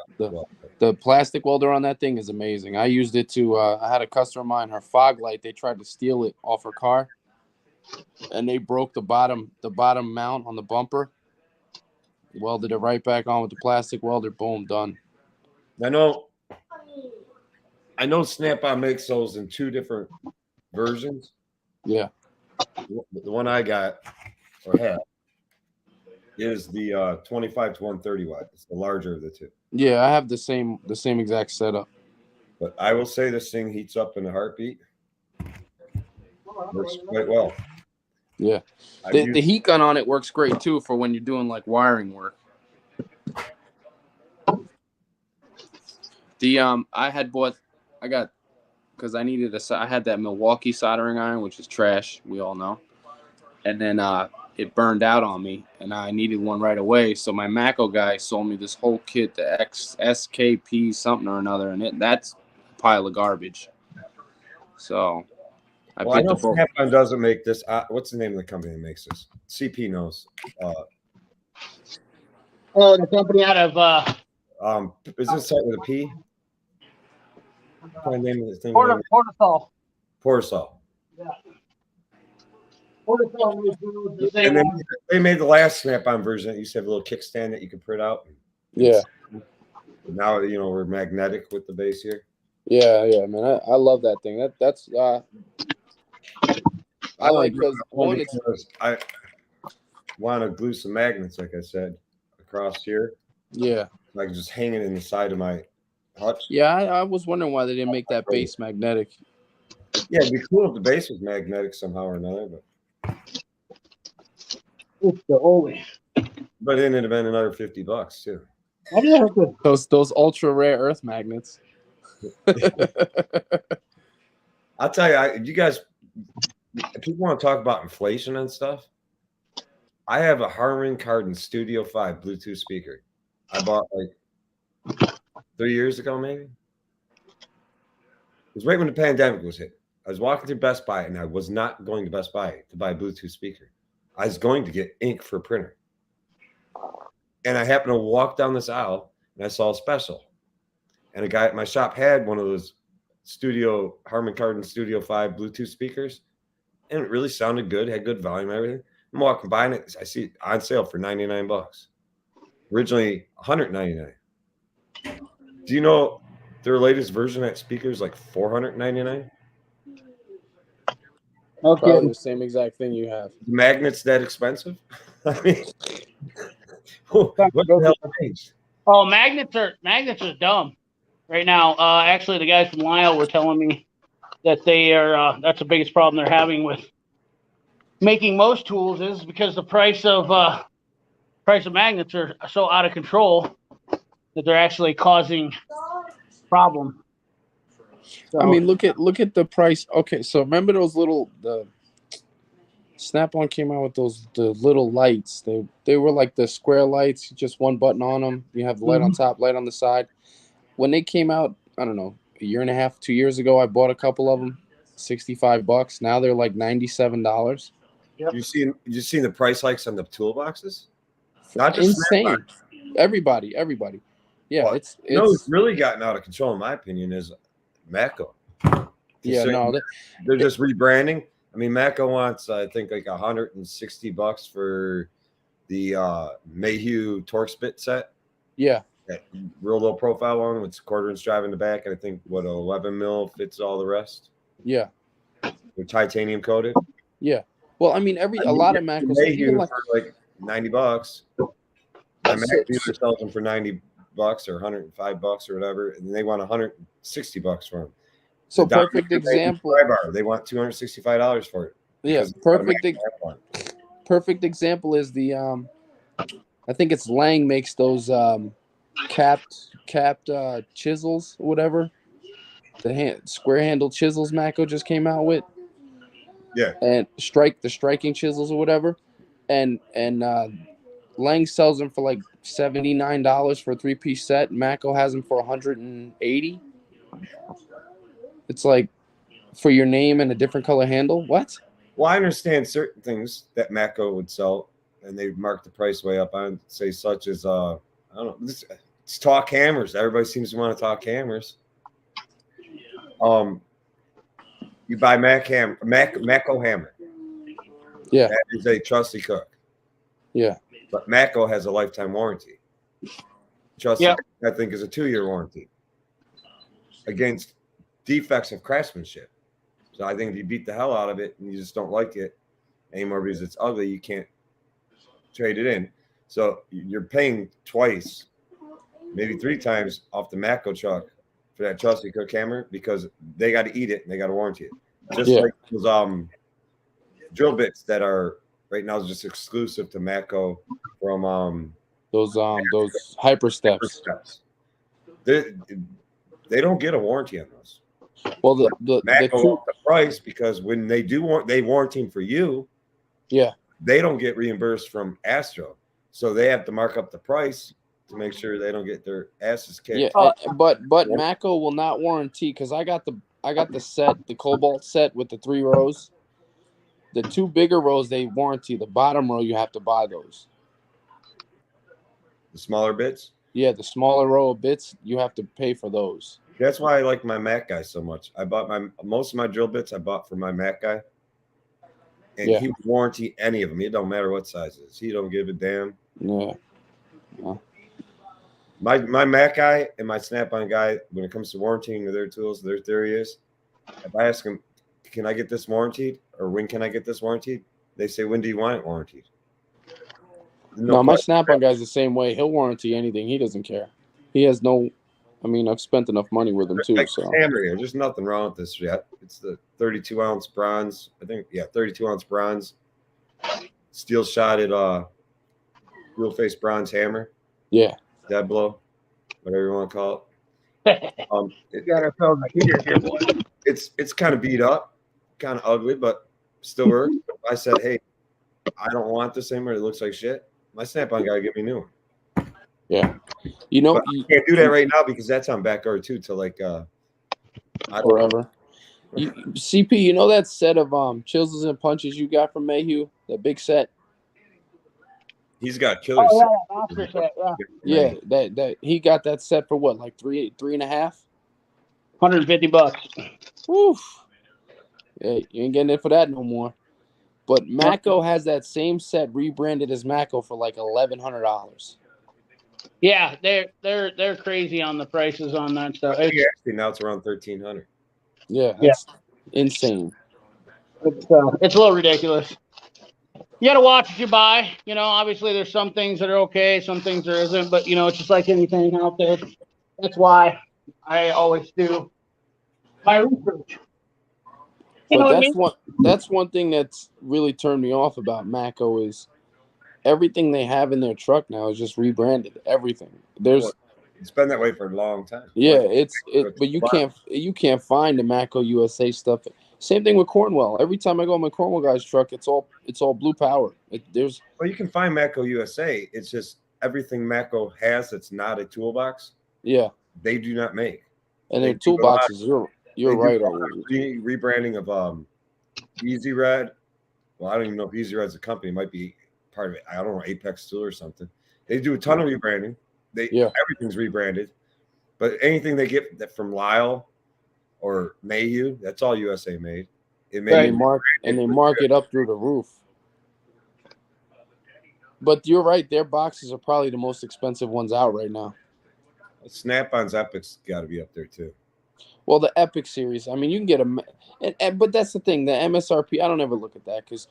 the plastic welder on that thing is amazing. I used it to I had a customer of mine, her fog light, they tried to steal it off her car, and they broke the bottom mount on the bumper, welded it right back on with the plastic welder, boom, done. I know Snap-on makes those in two different versions. Yeah. The one I got or have is the 25 to 130 watt. It's the larger of the two. Yeah, I have the same exact setup. But I will say this thing heats up in a heartbeat. Works quite well. Yeah. The heat gun on it works great too for when you're doing like wiring work. I had that Milwaukee soldering iron, which is trash, we all know. And then it burned out on me, and I needed one right away. So my Mako guy sold me this whole kit, the SKP something or another, and that's a pile of garbage. So I know Snap-on doesn't make this. What's the name of the company that makes this? CP knows. The company out of is this start with a P? What name of the thing? Portasol. Portasol. Yeah. And then they made the last Snap-on version that used to have a little kickstand that you could print out. Yeah. Now we're magnetic with the base here. Yeah, man. I love that thing. That's I like because I want to glue some magnets, like I said, across here. Yeah. I can just hang it in the side of my hutch. Yeah, I was wondering why they didn't make that base magnetic. Yeah, it'd be cool if the base was magnetic somehow or another, but then it'd have been another $50 too. Those ultra rare earth magnets. I'll tell you, you guys, if people want to talk about inflation and stuff, I have a Harman Kardon Studio 5 Bluetooth speaker. I bought like 3 years ago, maybe. It was right when the pandemic was hit. I was walking through Best Buy, and I was not going to Best Buy to buy a Bluetooth speaker. I was going to get ink for a printer. And I happened to walk down this aisle, and I saw a special. And a guy at my shop had one of those Harman Kardon Studio 5 Bluetooth speakers. And it really sounded good, had good volume and everything. I'm walking by, and I see it on sale for $99. Originally $199. Do you know their latest version of that speaker is like $499? Okay. Probably the same exact thing you have. Magnets that expensive? I mean, what the hell changed? Oh, magnets are dumb right now. Actually, the guys from Lyle were telling me that they are. That's the biggest problem they're having with making most tools is because the price of magnets are so out of control that they're actually causing problem. So, I mean, look at the price. Okay, so remember those the Snap-on came out with the little lights. They were like the square lights, just one button on them. You have the light on top, light on the side. When they came out, I don't know, a year and a half, 2 years ago, I bought a couple of them, $65. Now they're like $97. Yep. You seen the price hikes on the toolboxes? Not just insane. Snap-on. Everybody. Yeah, well, it's really gotten out of control, in my opinion, is Mako. Yeah, no, They're just rebranding. I mean, Mako wants, I think, like $160 for the Mayhew torque spit set. yeah, That real low profile one with quarter-inch drive in the back, and I think 11 mil fits all the rest. yeah, They're titanium coated. yeah. Well, I mean, a lot of Macos, Mayhew like, for like $90. My Mac dealer sells them for $90 or $105 or whatever, and they want $160 for them. So perfect example. They want $265 for it. Yeah, perfect example is the I think it's Lang makes those capped chisels or whatever. The square handle chisels Mako just came out with. Yeah. And the striking chisels or whatever. And Lang sells them for like $79 for a 3-piece set. Mako has them for $180. It's like for your name and a different color handle. What? Well, I understand certain things that Mako would sell, and they mark the price way up on, say, such as I don't know. It's talk hammers. Everybody seems to want to talk hammers. You buy Mako hammer. Yeah, that is a trusty cook. Yeah, but Mako has a lifetime warranty. Trusty, I think, is a 2-year warranty against defects of craftsmanship. So I think if you beat the hell out of it and you just don't like it anymore because it's ugly, you can't trade it in. So you're paying twice, maybe 3 times off the Mako truck for that trusty cook hammer because they got to eat it and they got to warranty it. Just like those drill bits that are right now just exclusive to Mako from those hyper steps. They don't get a warranty on those. Well, the price because when they do they warranty for you. Yeah. They don't get reimbursed from Astro, so they have to mark up the price to make sure they don't get their asses kicked. Yeah, but Mako will not warranty because I got the set, the Cobalt set with the 3 rows. The 2 bigger rows they warranty. The bottom row you have to buy those. The smaller bits. Yeah, the smaller row of bits you have to pay for those. That's why I like my Mac guy so much. I bought most of my drill bits I bought from my Mac guy. And he would warranty any of them. It don't matter what size it is. He don't give a damn. Yeah. My Mac guy and my Snap-on guy, when it comes to warranting their tools, their theory is, if I ask them, can I get this warranted? Or when can I get this warranted? They say, when do you want it warranted? No, my Snap-on guy's the same way. He'll warranty anything. He doesn't care. He has no... I mean, I've spent enough money with him too. So hammer here. There's nothing wrong with this yet. It's the 32-ounce bronze. I think, 32-ounce bronze, steel shotted, dual face bronze hammer. Yeah, dead blow, whatever you want to call it. It got ourselves a heater here, boy. It's kind of beat up, kind of ugly, but still works. I said, hey, I don't want this anymore. It looks like shit. My Snap-on guy give me a new one. Yeah. You know, you can't do that right now because that's on back order too till like forever. CP, you know that set of chisels and punches you got from Mayhew? That big set? He's got killer set. Yeah, that he got that set for what, like $3.5? $150. Woof. Yeah, you ain't getting it for that no more. But Mako has that same set rebranded as Mako for like $1,100. Yeah, they're crazy on the prices on that stuff. Actually, now it's around $1,300. Yeah, that's insane. It's a little ridiculous. You got to watch what you buy. You know, obviously there's some things that are okay, some things there isn't. But you know, it's just like anything out there. That's why I always do my research. But that's one thing that's really turned me off about Mako is everything they have in their truck now is just rebranded. Everything. It's been that way for a long time. Yeah, but you can't find the Mako USA stuff. Same thing with Cornwell. Every time I go on my Cornwell guy's truck, it's all blue power. Well, you can find Mako USA. It's just everything Mako has that's not a toolbox. Yeah, they do not make. And their toolboxes, you're right. Rebranding of Easy Red. Well, I don't even know if Easy Red's a company. It might be part of it. I don't know, Apex Tool or something. They do a ton of rebranding. Everything's rebranded. But anything they get from Lyle, or Mayhew. That's all USA made. It may And be they mark it up through the roof. But you're right. Their boxes are probably the most expensive ones out right now. Snap-on's Epic's got to be up there too. Well, the Epic series. I mean, you can get but that's the thing. The MSRP. I don't ever look at that because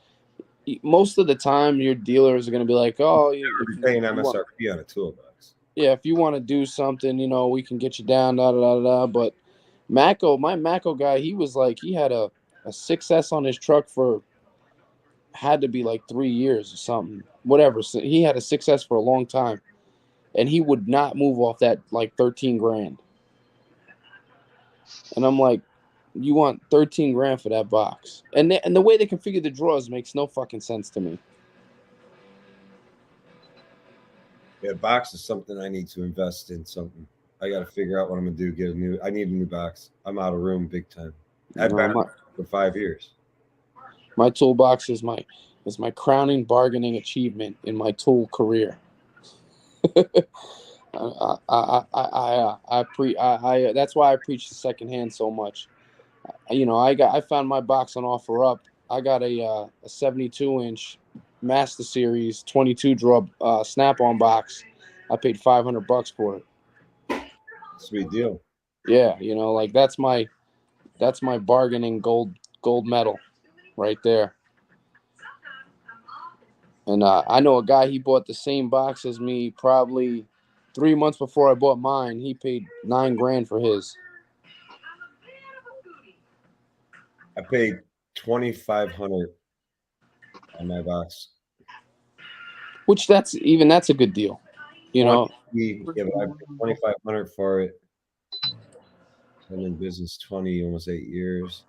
most of the time your dealers are going to be like, "Oh, You're paying MSRP on a toolbox." Yeah, if you want to do something, we can get you down, da da da da. But my Mako guy, he was like, he had a 6S on his truck for had to be like 3 years or something, whatever. So he had a 6S for a long time, and he would not move off that like 13 grand. And I'm like, you want 13 grand for that box? And the way they configure the drawers makes no fucking sense to me. Yeah, box is something I need to invest in. Something I got to figure out what I'm gonna do. I need a new box. I'm out of room big time. I've been for 5 years. My toolbox is my crowning bargaining achievement in my tool career. That's why I preach the second hand so much. I found my box on OfferUp. I got a 72-inch Master Series 22 draw snap-on box. I paid $500 for it. Sweet deal. Yeah, like that's my bargaining gold medal right there. And I know a guy, he bought the same box as me probably 3 months before I bought mine. He paid $9 grand for his. I paid $2,500 on my box. Which that's a good deal. Yeah, but I paid $2,500 for it. Been in business almost 8 years.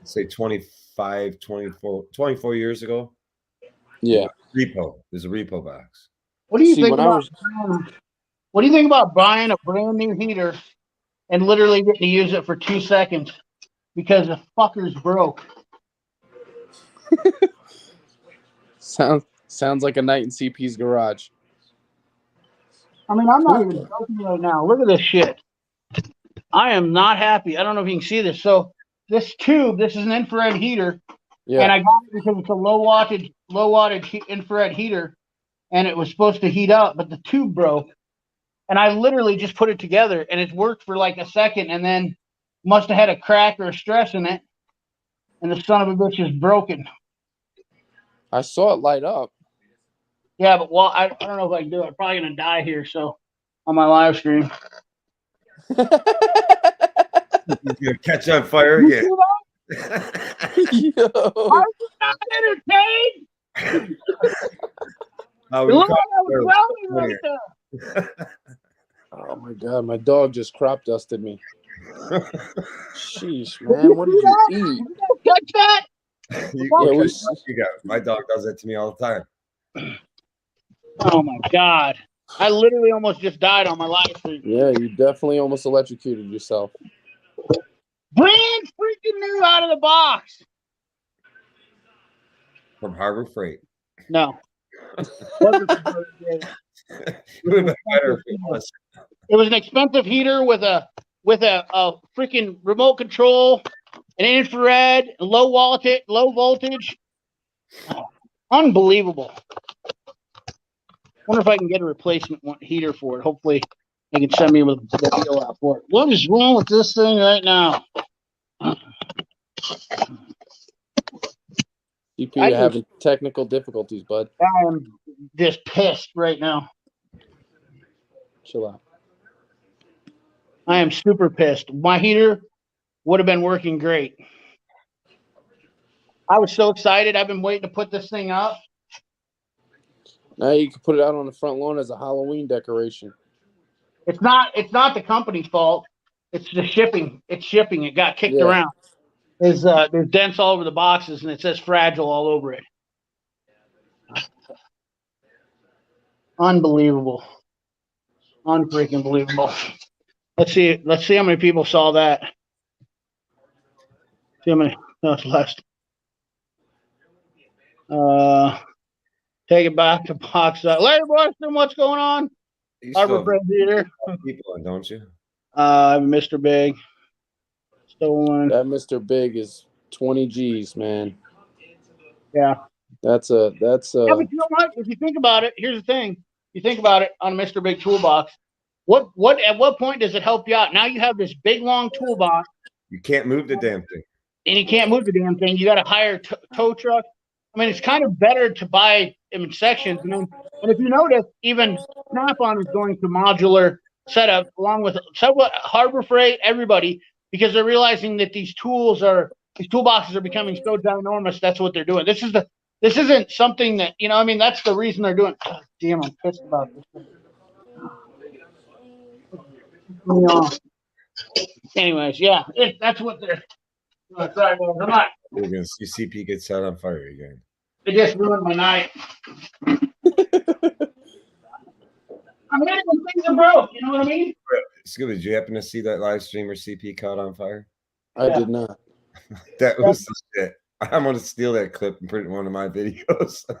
I'd say 24 years ago. Yeah. Repo. There's a repo box. What do you think about buying a brand new heater and literally getting to use it for 2 seconds because the fucker's broke? Sounds like a night in CP's garage. I mean, I'm not even joking right now. Look at this shit. I am not happy. I don't know if you can see this. So this is an infrared heater. Yeah. And I got it because it's a low wattage infrared heater, and it was supposed to heat up, but the tube broke. And I literally just put it together, and it worked for like a second, and then must have had a crack or a stress in it, and the son of a bitch is broken. I saw it light up. Yeah, but I don't know if I can do it. I'm probably gonna die here, so on my live stream. You're gonna catch on fire again. Are you not entertained? Oh my god, my dog just crop dusted me. Sheesh, man, what did you eat? You catch that? My dog does that to me all the time. Oh my god. I literally almost just died on my live stream. Yeah, you definitely almost electrocuted yourself. Brand freaking new out of the box. From Harbor Freight. No. It was an expensive heater with a freaking remote control, an infrared, low voltage. Oh, unbelievable. Wonder if I can get a replacement heater for it. Hopefully they can send me with a deal out for it. What is wrong with this thing right now? You're having technical difficulties, bud. I am just pissed right now. Chill out. I am super pissed. My heater would have been working great. I was so excited. I've been waiting to put this thing up. Now you can put it out on the front lawn as a Halloween decoration. It's not the company's fault. It's the shipping. It's shipping. It got kicked around. There's dents all over the boxes, and it says fragile all over it. Unbelievable. Unfreaking believable. Let's see how many people saw that. See how many. No, it's less. Take it back to box. Larry Boston, what's going on? Harbor Freight Theater. People, don't you? Mr. Big. Stolen. That Mr. Big is 20 G's, man. Yeah. That's a. Yeah, but you know what? If you think about it, here's the thing. You think about it on a Mr. Big toolbox. At what point does it help you out? Now you have this big long toolbox. You can't move the damn thing. And you can't move the damn thing. You got to hire tow truck. I mean, it's kind of better to buy them in sections. And if you notice, even Snap-on is going to modular setup along with Harbor Freight, everybody, because they're realizing that these toolboxes are becoming so ginormous. That's what they're doing. This isn't something that, I mean, that's the reason they're doing. Oh, damn, I'm pissed about this. Anyways, yeah, that's what they're. Sorry, boys, I'm not. We're gonna see CP get set on fire again. It just ruined my night. I mean, things are broke. You know what I mean? Scooby, did you happen to see that live stream where CP caught on fire? I did not. That was the shit. I'm gonna steal that clip and put it in one of my videos. I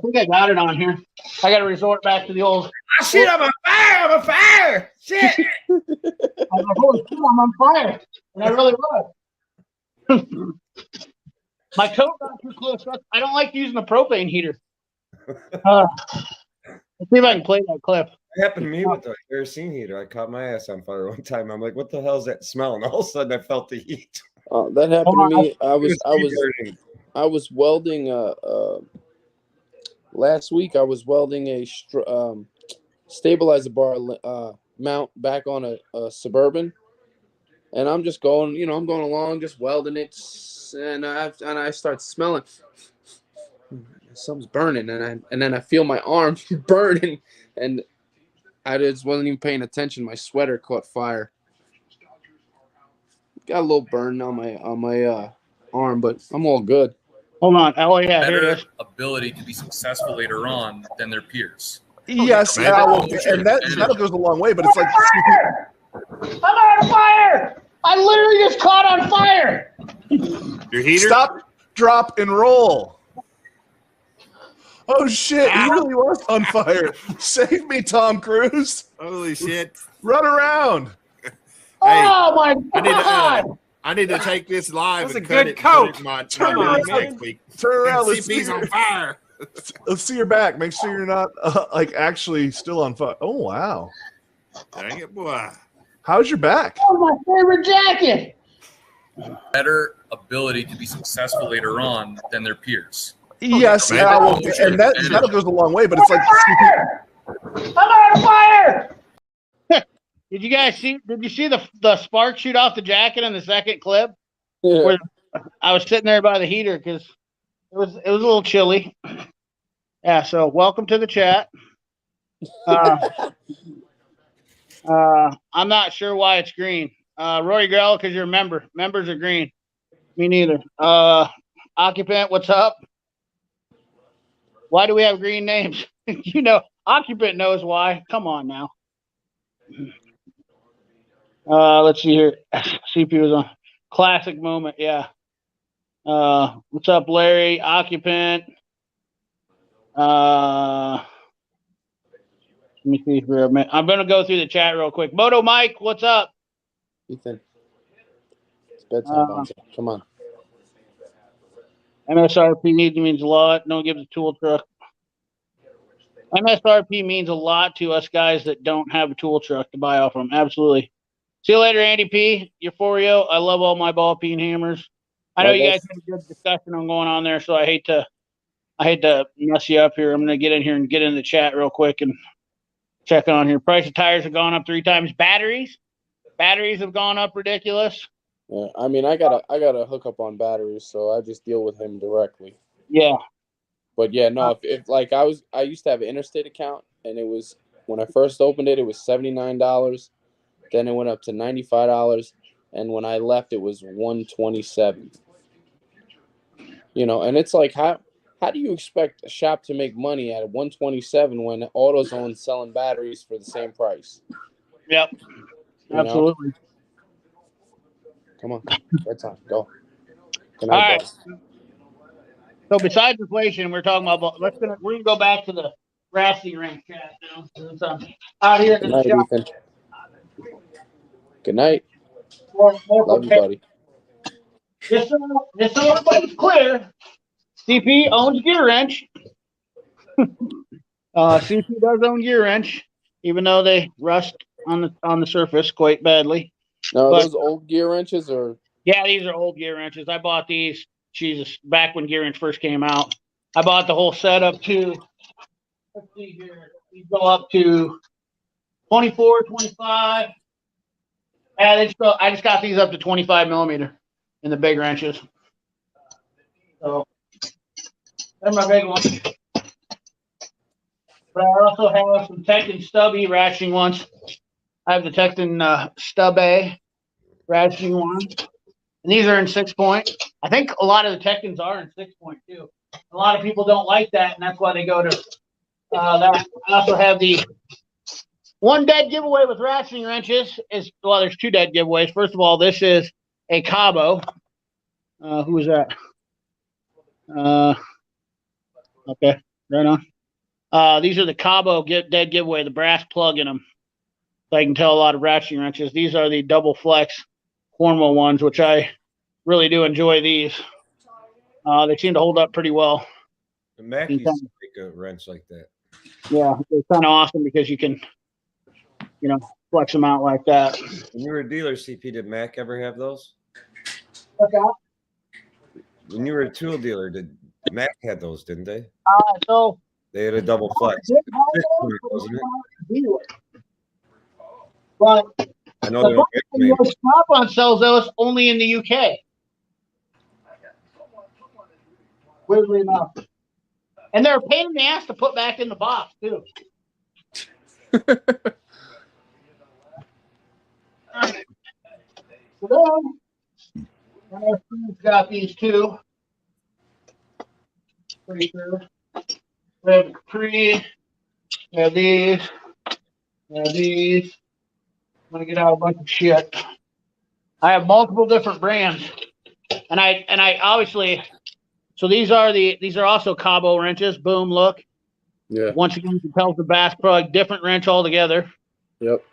think I got it on here. I got to resort back to the old. Oh, shit! I'm on fire! I'm on fire! Shit! I'm like, holy shit, I'm on fire, and I really was. My coat got too close. I don't like using the propane heater. Let's see if I can play that clip. It happened to me with the kerosene heater. I caught my ass on fire one time. I'm like, what the hell is that smell? And all of a sudden, I felt the heat. That happened to me. I was welding. Last week I was welding a stabilizer bar mount back on a Suburban, and I'm just going. I'm going along, just welding it, and I start smelling something's burning, and then I feel my arm burning, and I just wasn't even paying attention. My sweater caught fire. Got a little burn on my arm, but I'm all good. Hold on. Oh yeah, better ability to be successful later on than their peers. Yes, and that goes a long way. But it's like I'm on fire. I literally just caught on fire. Your heater. Stop, drop, and roll. Oh shit! Ow. He really was on fire. Save me, Tom Cruise. Holy shit! Run around. Oh my god! I need to take this live. That's a good coat. Turn around. Turn around. Let's CP's on fire. Let's see your back. Make sure you're not actually still on fire. Oh wow! Dang it, boy! How's your back? Oh, my favorite jacket. Better ability to be successful later on than their peers. Yes, and that goes a long way. But it's like I'm on fire. Did you guys see? Did you see the spark shoot off the jacket in the second clip? Yeah. Where I was sitting there by the heater because it was a little chilly. Yeah. So welcome to the chat. I'm not sure why it's green. Rory Grell, because you're a member. Members are green. Me neither. Occupant, what's up? Why do we have green names? Occupant knows why. Come on now. Let's see here. CP was on classic moment. Yeah. What's up, Larry? Occupant. Let me see for a minute. I'm gonna go through the chat real quick. Moto Mike, what's up? Ethan. It's bedtime. Come on. MSRP means a lot. Don't give the tool truck. MSRP means a lot to us guys that don't have a tool truck to buy off from. Absolutely. See you later, Andy P. Euphoria. I love all my ball peen hammers. I know you guys have a good discussion on going on there, so I hate to mess you up here. I'm gonna get in here and get in the chat real quick and check on here. Price of tires have gone up 3 times. Batteries have gone up ridiculous. Yeah, I mean, I gotta hook up on batteries, so I just deal with him directly. Yeah. But yeah, no, if like I used to have an Interstate account, and it was when I first opened it, it was $79. Then it went up to $95, and when I left, it was $127. And it's like how do you expect a shop to make money at $127 when AutoZone's selling batteries for the same price? Yep. Absolutely. Come on, bedtime. Go. All right. So besides inflation, we're talking about. We're gonna go back to the Ratcheting rank chat now. Out here in the shop. Good night. More Love you, prepared. buddy. Just so everybody's clear, CP owns Gear Wrench. CP does own Gear Wrench, even though they rust on the surface quite badly. Now, are But- those old gear wrenches or? Yeah, these are old Gear Wrenches. I bought these, Jesus, back when Gear Wrench first came out. I bought the whole setup to, let's see here, we go up to 24, 25. And I just got these up to 25 millimeter in the big wrenches. So, they're my big ones. But I also have some Tekton stubby ratcheting ones. I have the Tekton Stub A ratcheting one. And these are in 6-point. I think a lot of the Tektons are in 6-point too. A lot of people don't like that, and that's why they go to that. I also have the one dead giveaway with ratcheting wrenches. There's 2 dead giveaways. First of all, this is a Cabo. Who is that? Okay, right on. These are the Cabo dead giveaway, the brass plug in them. So I can tell a lot of ratcheting wrenches. These are the double flex Cornwall ones, which I really do enjoy these. They seem to hold up pretty well. The Mac used to make a wrench like that. Yeah, they're kind of awesome because you can, flex them out like that. When you were a dealer, CP, did Mac ever have those? Okay. When you were a tool dealer, did Mac had those, didn't they? So They had a double flex. Wasn't it? But I know they don't make them anymore. Snap-on sells those only in the UK. Weirdly enough. And they're a pain in the ass to put back in the box, too. All right. So then, I've got these 2. Pretty sure. We have Capri. We have these. We have these. I'm gonna get out a bunch of shit. I have multiple different brands, and I obviously. So these are also Cabo wrenches. Boom, look. Yeah. Once again, you can tell the bass plug, different wrench altogether. Yep.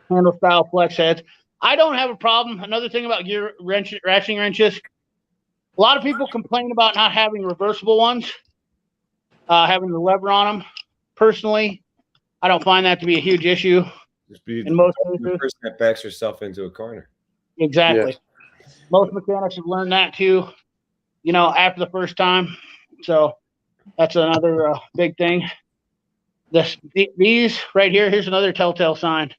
Handle style flex heads. I don't have a problem. Another thing about ratcheting wrenches, a lot of people complain about not having reversible ones, having the lever on them. Personally, I don't find that to be a huge issue. Just be In most the cases. person that backs herself into a corner. Exactly. Most mechanics have learned that too, after the first time. So that's another big thing. These right here, here's another telltale sign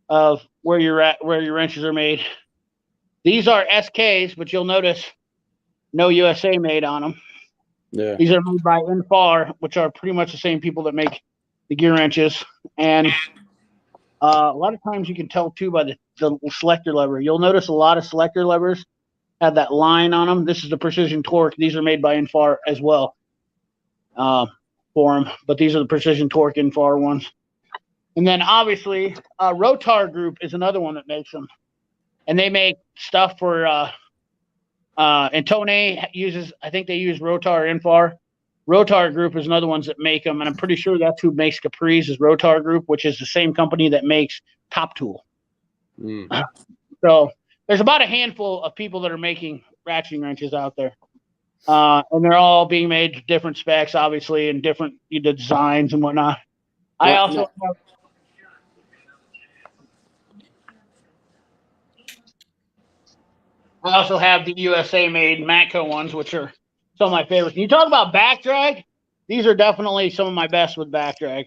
of where your wrenches are made. These are SKs, but you'll notice no USA made on them. Yeah. These are made by Infar, which are pretty much the same people that make the gear wrenches. And a lot of times you can tell too by the selector lever. You'll notice a lot of selector levers have that line on them. This is the Precision Torque. These are made by Infar as well for them, but these are the Precision Torque Infar ones. And then obviously Rotar Group is another one that makes them, and they make stuff for Antone uses. I think they use Rotar Infar. Rotar Group is another ones that make them, and I'm pretty sure that's who makes Capri's is Rotar Group, which is the same company that makes Top Tool. So there's about a handful of people that are making ratcheting wrenches out there, and they're all being made to different specs, obviously, and different designs and whatnot. I also have the USA made Matco ones, which are some of my favorites. When you talk about back drag, these are definitely some of my best with back drag.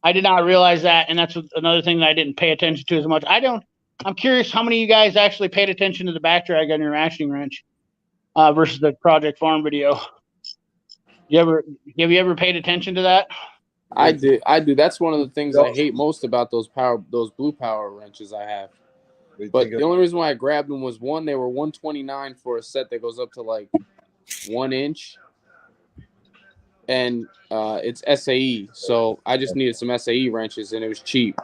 I did not realize that, and that's another thing that I didn't pay attention to as much. I'm curious how many of you guys actually paid attention to the back drag on your ratcheting wrench versus the Project Farm video. Have you ever paid attention to that? I do. That's one of the things I hate most about those blue power wrenches I have. But the only reason why I grabbed them was one, they were $129 for a set that goes up to like 1 inch, and it's SAE. So I just needed some SAE wrenches, and it was cheap.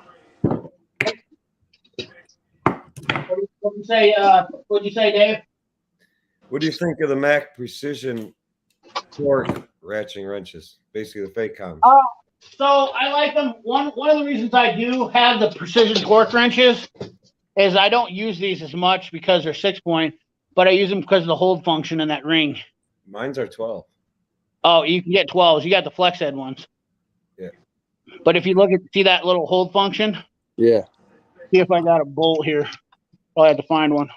What'd you say, Dave? What do you think of the Mac Precision Torque ratcheting wrenches? Basically, the fake comms. So I like them. One of the reasons I do have the Precision Torque wrenches is I don't use these as much because they're 6-point, but I use them because of the hold function in that ring. Mine's are 12. Oh, you can get 12s. You got the flex head ones. Yeah. But if you see that little hold function? Yeah. See if I got a bolt here. I'll have to find one.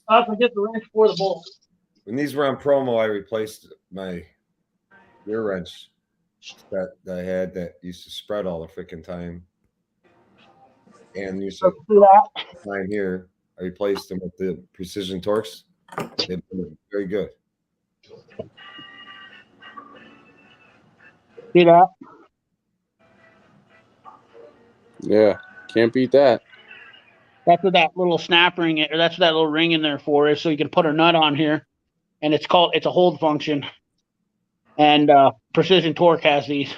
I'll have to get the wrench for the bolt. When these were on promo, I replaced my rear wrench that I had that used to spread all the freaking time. And used to See that? mine here. I replaced them with the Precision Torques. They've been very good. See that? Yeah. Can't beat that. That's what that little snap ring, or that's what that little ring in there for is, so you can put a nut on here, and it's a hold function. And Precision Torque has these.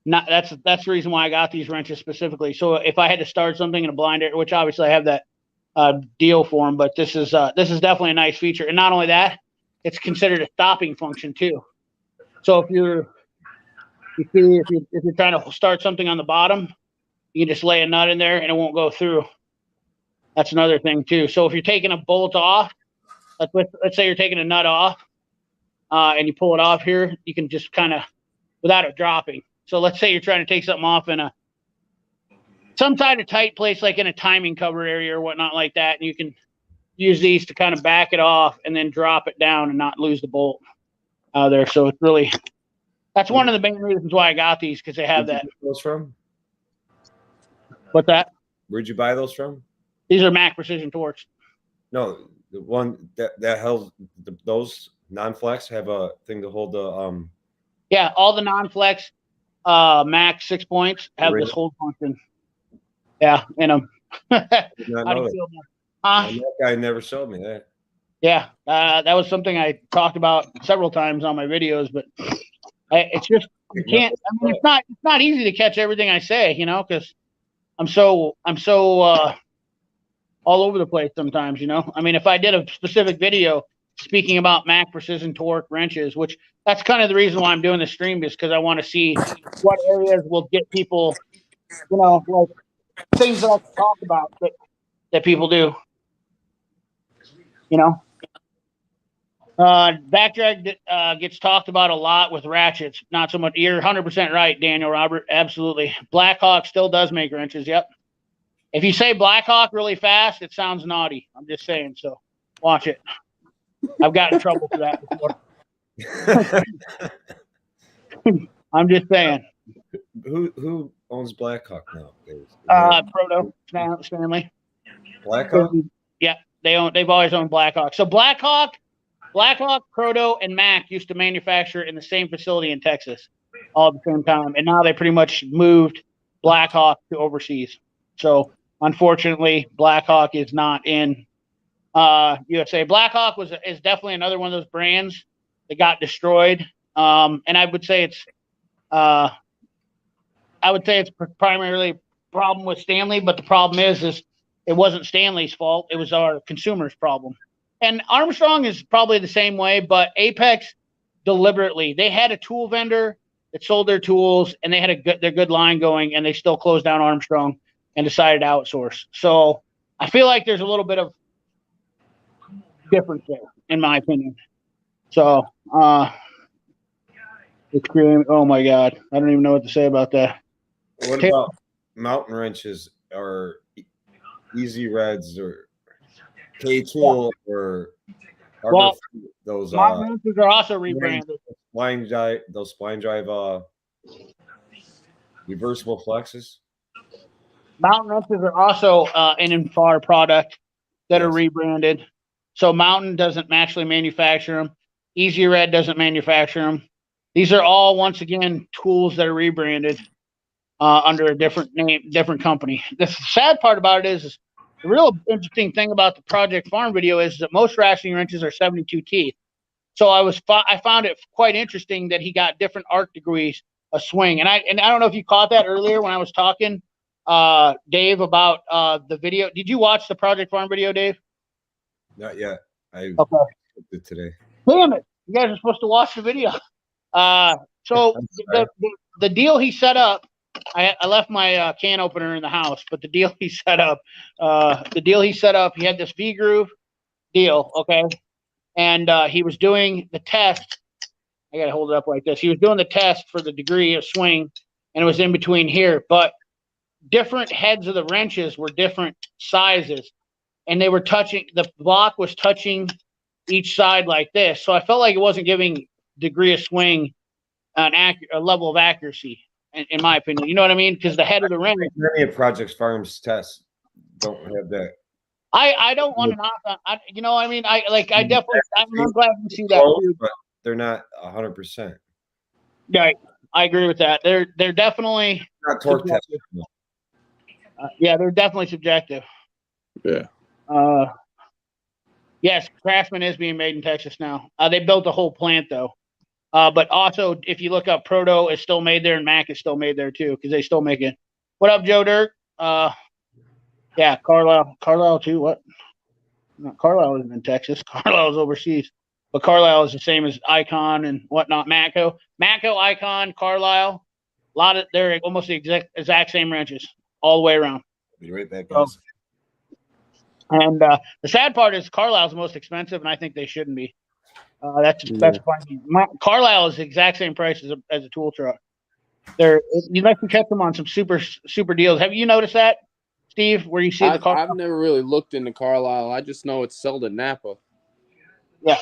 That's the reason why I got these wrenches specifically. So if I had to start something in a blind area, which obviously I have that deal for them, but this is definitely a nice feature. And not only that, it's considered a stopping function too. So if you're trying to start something on the bottom, you can just lay a nut in there and it won't go through. That's another thing too. So if you're taking a bolt off, let's say you're taking a nut off, and you pull it off here, you can just kind of, without it dropping. So let's say you're trying to take something off in some kind of tight place, like in a timing cover area or whatnot like that, and you can use these to kind of back it off and then drop it down and not lose the bolt out of there. So it's really, that's one of the main reasons why I got these, because they have that. Where'd you get those from? What's that? Where'd you buy those from? These are Mac Precision Torques. No, the one that held those non-flex have a thing to hold the Yeah, all the non-flex Mac 6 points have Really? this hold function. Yeah, in them. Did not How do know you that. feel about And that guy never showed me that. Yeah, that was something I talked about several times on my videos, but it's just, you can't. I mean, it's not easy to catch everything I say, because I'm so all over the place sometimes. I mean, if I did a specific video speaking about Mac Precision Torque wrenches, which that's kind of the reason why I'm doing the stream, is because I want to see what areas will get people, like things that I can talk about that people do. Back drag gets talked about a lot with ratchets. Not so much. You're 100% right, Daniel Robert. Absolutely. Blackhawk still does make wrenches. Yep. If you say Blackhawk really fast, it sounds naughty. I'm just saying. So watch it. I've gotten in trouble for that before. I'm just saying. Who owns Blackhawk now? Proto Stanley. Blackhawk? Yeah, they've always owned Blackhawk. So Blackhawk, Proto, and Mac used to manufacture in the same facility in Texas all at the same time. And now they pretty much moved Blackhawk to overseas. So unfortunately, Blackhawk is not in USA. Blackhawk is definitely another one of those brands that got destroyed. And I would say it's primarily a problem with Stanley, but the problem is it wasn't Stanley's fault. It was our consumers' problem. And Armstrong is probably the same way, but Apex deliberately, they had a tool vendor that sold their tools, and they had their good line going, and they still closed down Armstrong and decided to outsource. So I feel like there's a little bit of difference there, in my opinion. So it's creating, oh my God, I don't even know what to say about that. What about mountain wrenches or Easy Reds or K-Tool or those mountain wrenches are also rebranded. Those spline drive reversible flexes? Mountain wrenches are also an Infar product that are rebranded. So Mountain doesn't actually manufacture them. Easy Red doesn't manufacture them. These are all, once again, tools that are rebranded under a different name, different company. The sad part about it is the real interesting thing about the Project Farm video is that most ratcheting wrenches are 72 teeth. So I found it quite interesting that he got different arc degrees of swing. And I don't know if you caught that earlier when I was talking, Dave, about the video. Did you watch the Project Farm video, Dave? Not yet. I did today. Damn it! You guys are supposed to watch the video. So the deal he set up I left my can opener in the house, but the deal he set up, he had this V groove deal, okay, and he was doing the test. I gotta hold it up like this. He was doing the test for the degree of swing, and it was in between here, but different heads of the wrenches were different sizes, and they were touching. The block was touching each side like this, so I felt like it wasn't giving degree of swing a level of accuracy, in my opinion. You know what I mean? Because the head of the wrench. Many of Project Farms tests don't have that. I don't want to knock on. You know, I mean, I definitely. I'm glad you see that too. But they're not 100%. Right, I agree with that. They're definitely Not torque tested. yeah, they're definitely subjective. Yeah. Yes, Craftsman is being made in Texas now. They built a whole plant though. But also, if you look up, Proto is still made there, and Mac is still made there too, because they still make it. What up, Joe Dirt? Yeah, Carlisle too. What? No, Carlisle isn't in Texas. Carlisle is overseas. But Carlisle is the same as Icon and whatnot. Matco, Icon, Carlisle. They're almost the exact same wrenches all the way around. Be right back, guys. And the sad part is Carlisle's the most expensive, and I think they shouldn't be. That's funny. Carlisle is the exact same price as a tool truck. You like to catch them on some super deals. Have you noticed that, Steve? Where you see the Carlisle? I've never really looked into Carlisle. I just know it's sold at Napa. Yeah.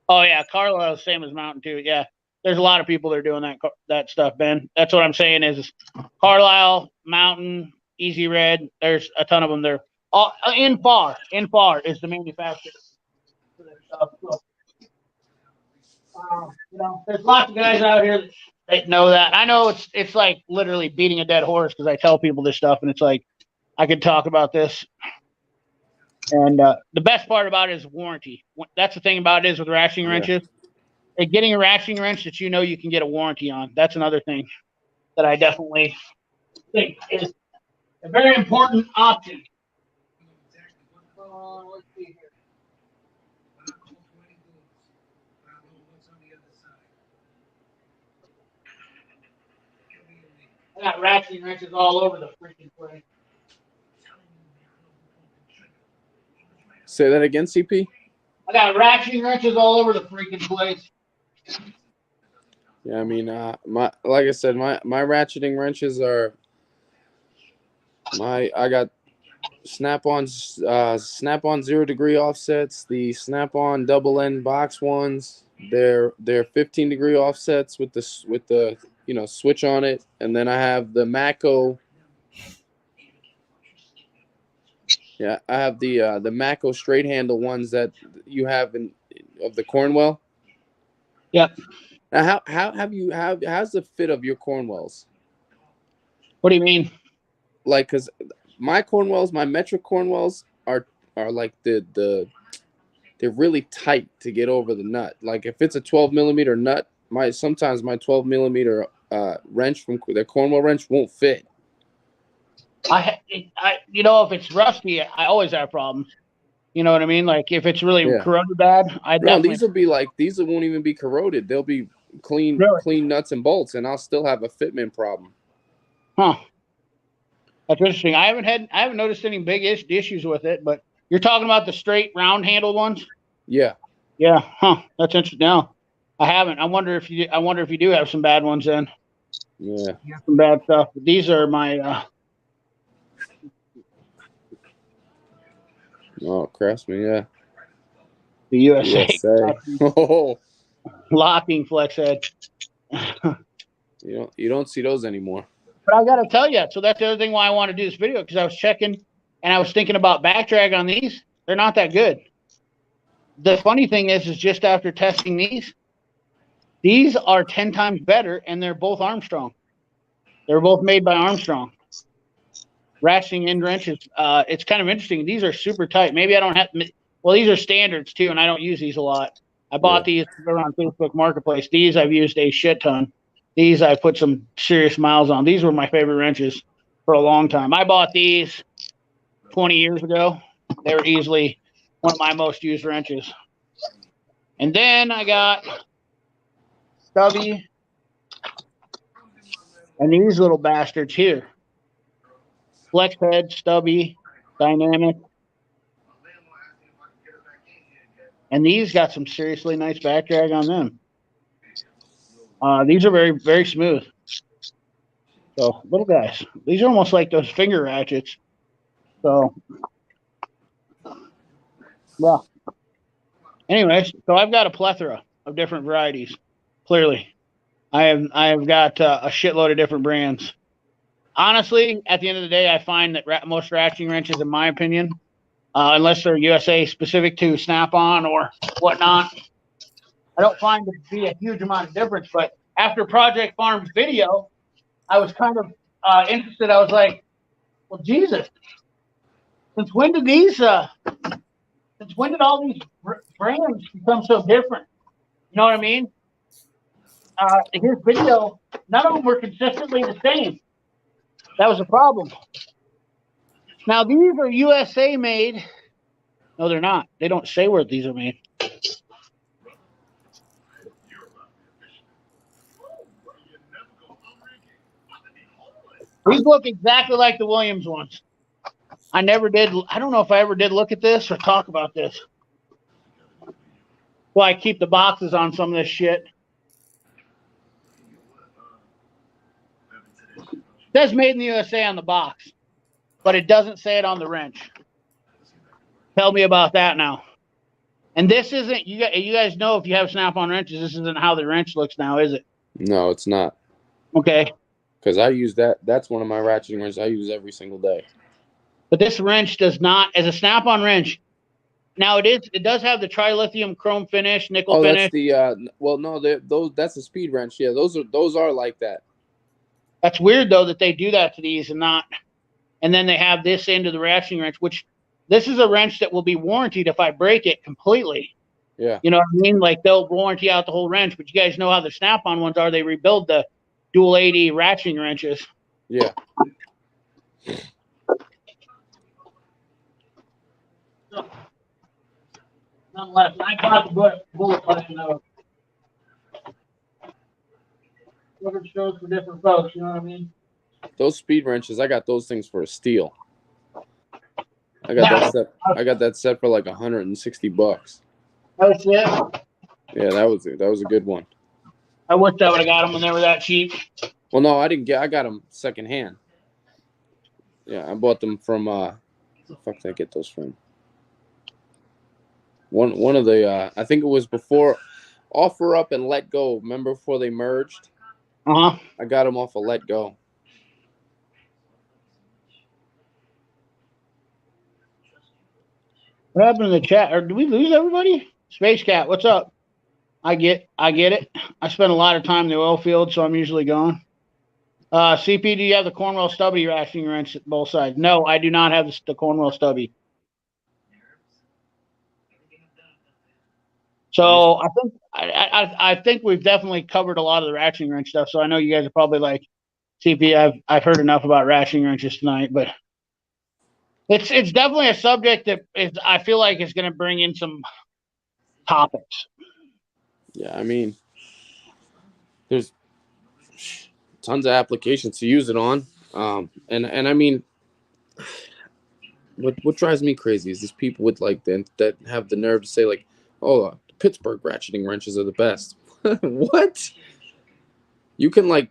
Oh yeah, Carlisle is the same as Mountain too. Yeah, there's a lot of people that are doing that stuff, Ben. That's what I'm saying is Carlisle, Mountain, Easy Red. There's a ton of them there. All in far is the manufacturer for that stuff. So, you know, there's lots of guys out here that know that. I know it's like literally beating a dead horse because I tell people this stuff, and it's like I could talk about this. And the best part about it is warranty. That's the thing about it is with ratcheting wrenches. And getting a ratcheting wrench that you know you can get a warranty on. That's another thing that I definitely think is a very important option. Let's see here. I got ratcheting wrenches all over the freaking place. Say that again, CP? I got ratcheting wrenches all over the freaking place. Yeah, I mean, like I said, my ratcheting wrenches are I got Snap-on 0 degree offsets, the Snap-on double end box ones. They're 15 degree offsets with the switch on it, and then I have the Mako. Yeah, I have the Mako straight handle ones that you have of the Cornwell. Yep. Now, how's the fit of your Cornwells? What do you mean? Like, cause my Cornwells, my metric Cornwells are like they're really tight to get over the nut. Like if it's a 12 millimeter nut, sometimes my 12 millimeter wrench from the Cornwell wrench won't fit. If it's rusty, I always have problems. You know what I mean? Like if it's really corroded bad, these won't even be corroded. They'll be clean nuts and bolts, and I'll still have a fitment problem. Huh. That's interesting. I haven't noticed any big issues with it, but you're talking about the straight round handled ones? Yeah. Yeah. Huh. That's interesting. No, I haven't. I wonder if you do have some bad ones then. Yeah. You have some bad stuff. But these are my Oh, Craftsman, yeah. The USA. Oh. Locking flex head. You don't see those anymore. But I got to tell you, so that's the other thing why I want to do this video, because I was checking and I was thinking about back drag on these. They're not that good. The funny thing is just after testing these are 10 times better, and they're both Armstrong. They're both made by Armstrong. Ratcheting end wrenches. It's kind of interesting. These are super tight. Maybe I don't have. Well, these are standards too, and I don't use these a lot. I bought these on Facebook Marketplace. These I've used a shit ton. These I put some serious miles on. These were my favorite wrenches for a long time. I bought these 20 years ago. They were easily one of my most used wrenches. And then I got Stubby. And these little bastards here, flex head, stubby, dynamic. And these got some seriously nice back drag on them. These are very, very smooth. So, little guys. These are almost like those finger ratchets. So, well. Anyways, so I've got a plethora of different varieties. Clearly, I have got a shitload of different brands. Honestly, at the end of the day, I find that most ratcheting wrenches, in my opinion, unless they're USA specific to Snap-on or whatnot, I don't find it to be a huge amount of difference. But after Project Farm's video, I was kind of interested. I was like, well, Jesus, since when did all these brands become so different? You know what I mean? His video, none of them were consistently the same. That was a problem. Now, these are USA made. No, they're not. They don't say where these are made. These look exactly like the Williams ones. I never did. I don't know if I ever did look at this or talk about this. Well, I keep the boxes on some of this shit. It says made in the USA on the box, but it doesn't say it on the wrench. Tell me about that now. And this isn't, you guys know, if you have Snap-on wrenches, this isn't how the wrench looks now, is it? No, it's not. Okay. Because I use that. That's one of my ratcheting wrenches I use every single day. But this wrench does not, as a Snap-on wrench. Now it does have the trilithium chrome finish, nickel finish. That's the well, no, that's a speed wrench. Yeah, those are like that. That's weird though that they do that to these and not, and then they have this end of the ratcheting wrench, which this is a wrench that will be warranted if I break it completely. Yeah. You know what I mean? Like they'll warranty out the whole wrench, but you guys know how the Snap-on ones are. They rebuild the dual 80 ratcheting wrenches. Yeah. So, nonetheless, I got the bullet question of different strokes for different folks. You know what I mean? Those speed wrenches, I got those things for a steal. I got that set for like $160. That's it. Yeah, that was a good one. I wish I would have got them when they were that cheap. Well, no, I got them secondhand. Yeah, I bought them from where the fuck did I get those from? One of the I think it was before Offer Up and Let Go. Remember before they merged? Uh-huh. I got them off of Let Go. What happened in the chat? Or did we lose everybody? Space Cat, what's up? I get it. I spend a lot of time in the oil field, so I'm usually gone. CP, do you have the Cornwell Stubby ratcheting wrench at both sides? No, I do not have the Cornwell Stubby. So I think we've definitely covered a lot of the ratcheting wrench stuff. So I know you guys are probably like, CP, I've heard enough about ratcheting wrenches tonight, but it's definitely a subject that I feel like is going to bring in some topics. Yeah, I mean, there's tons of applications to use it on, and I mean, what drives me crazy is these people with like that have the nerve to say like, oh, Pittsburgh ratcheting wrenches are the best. What? You can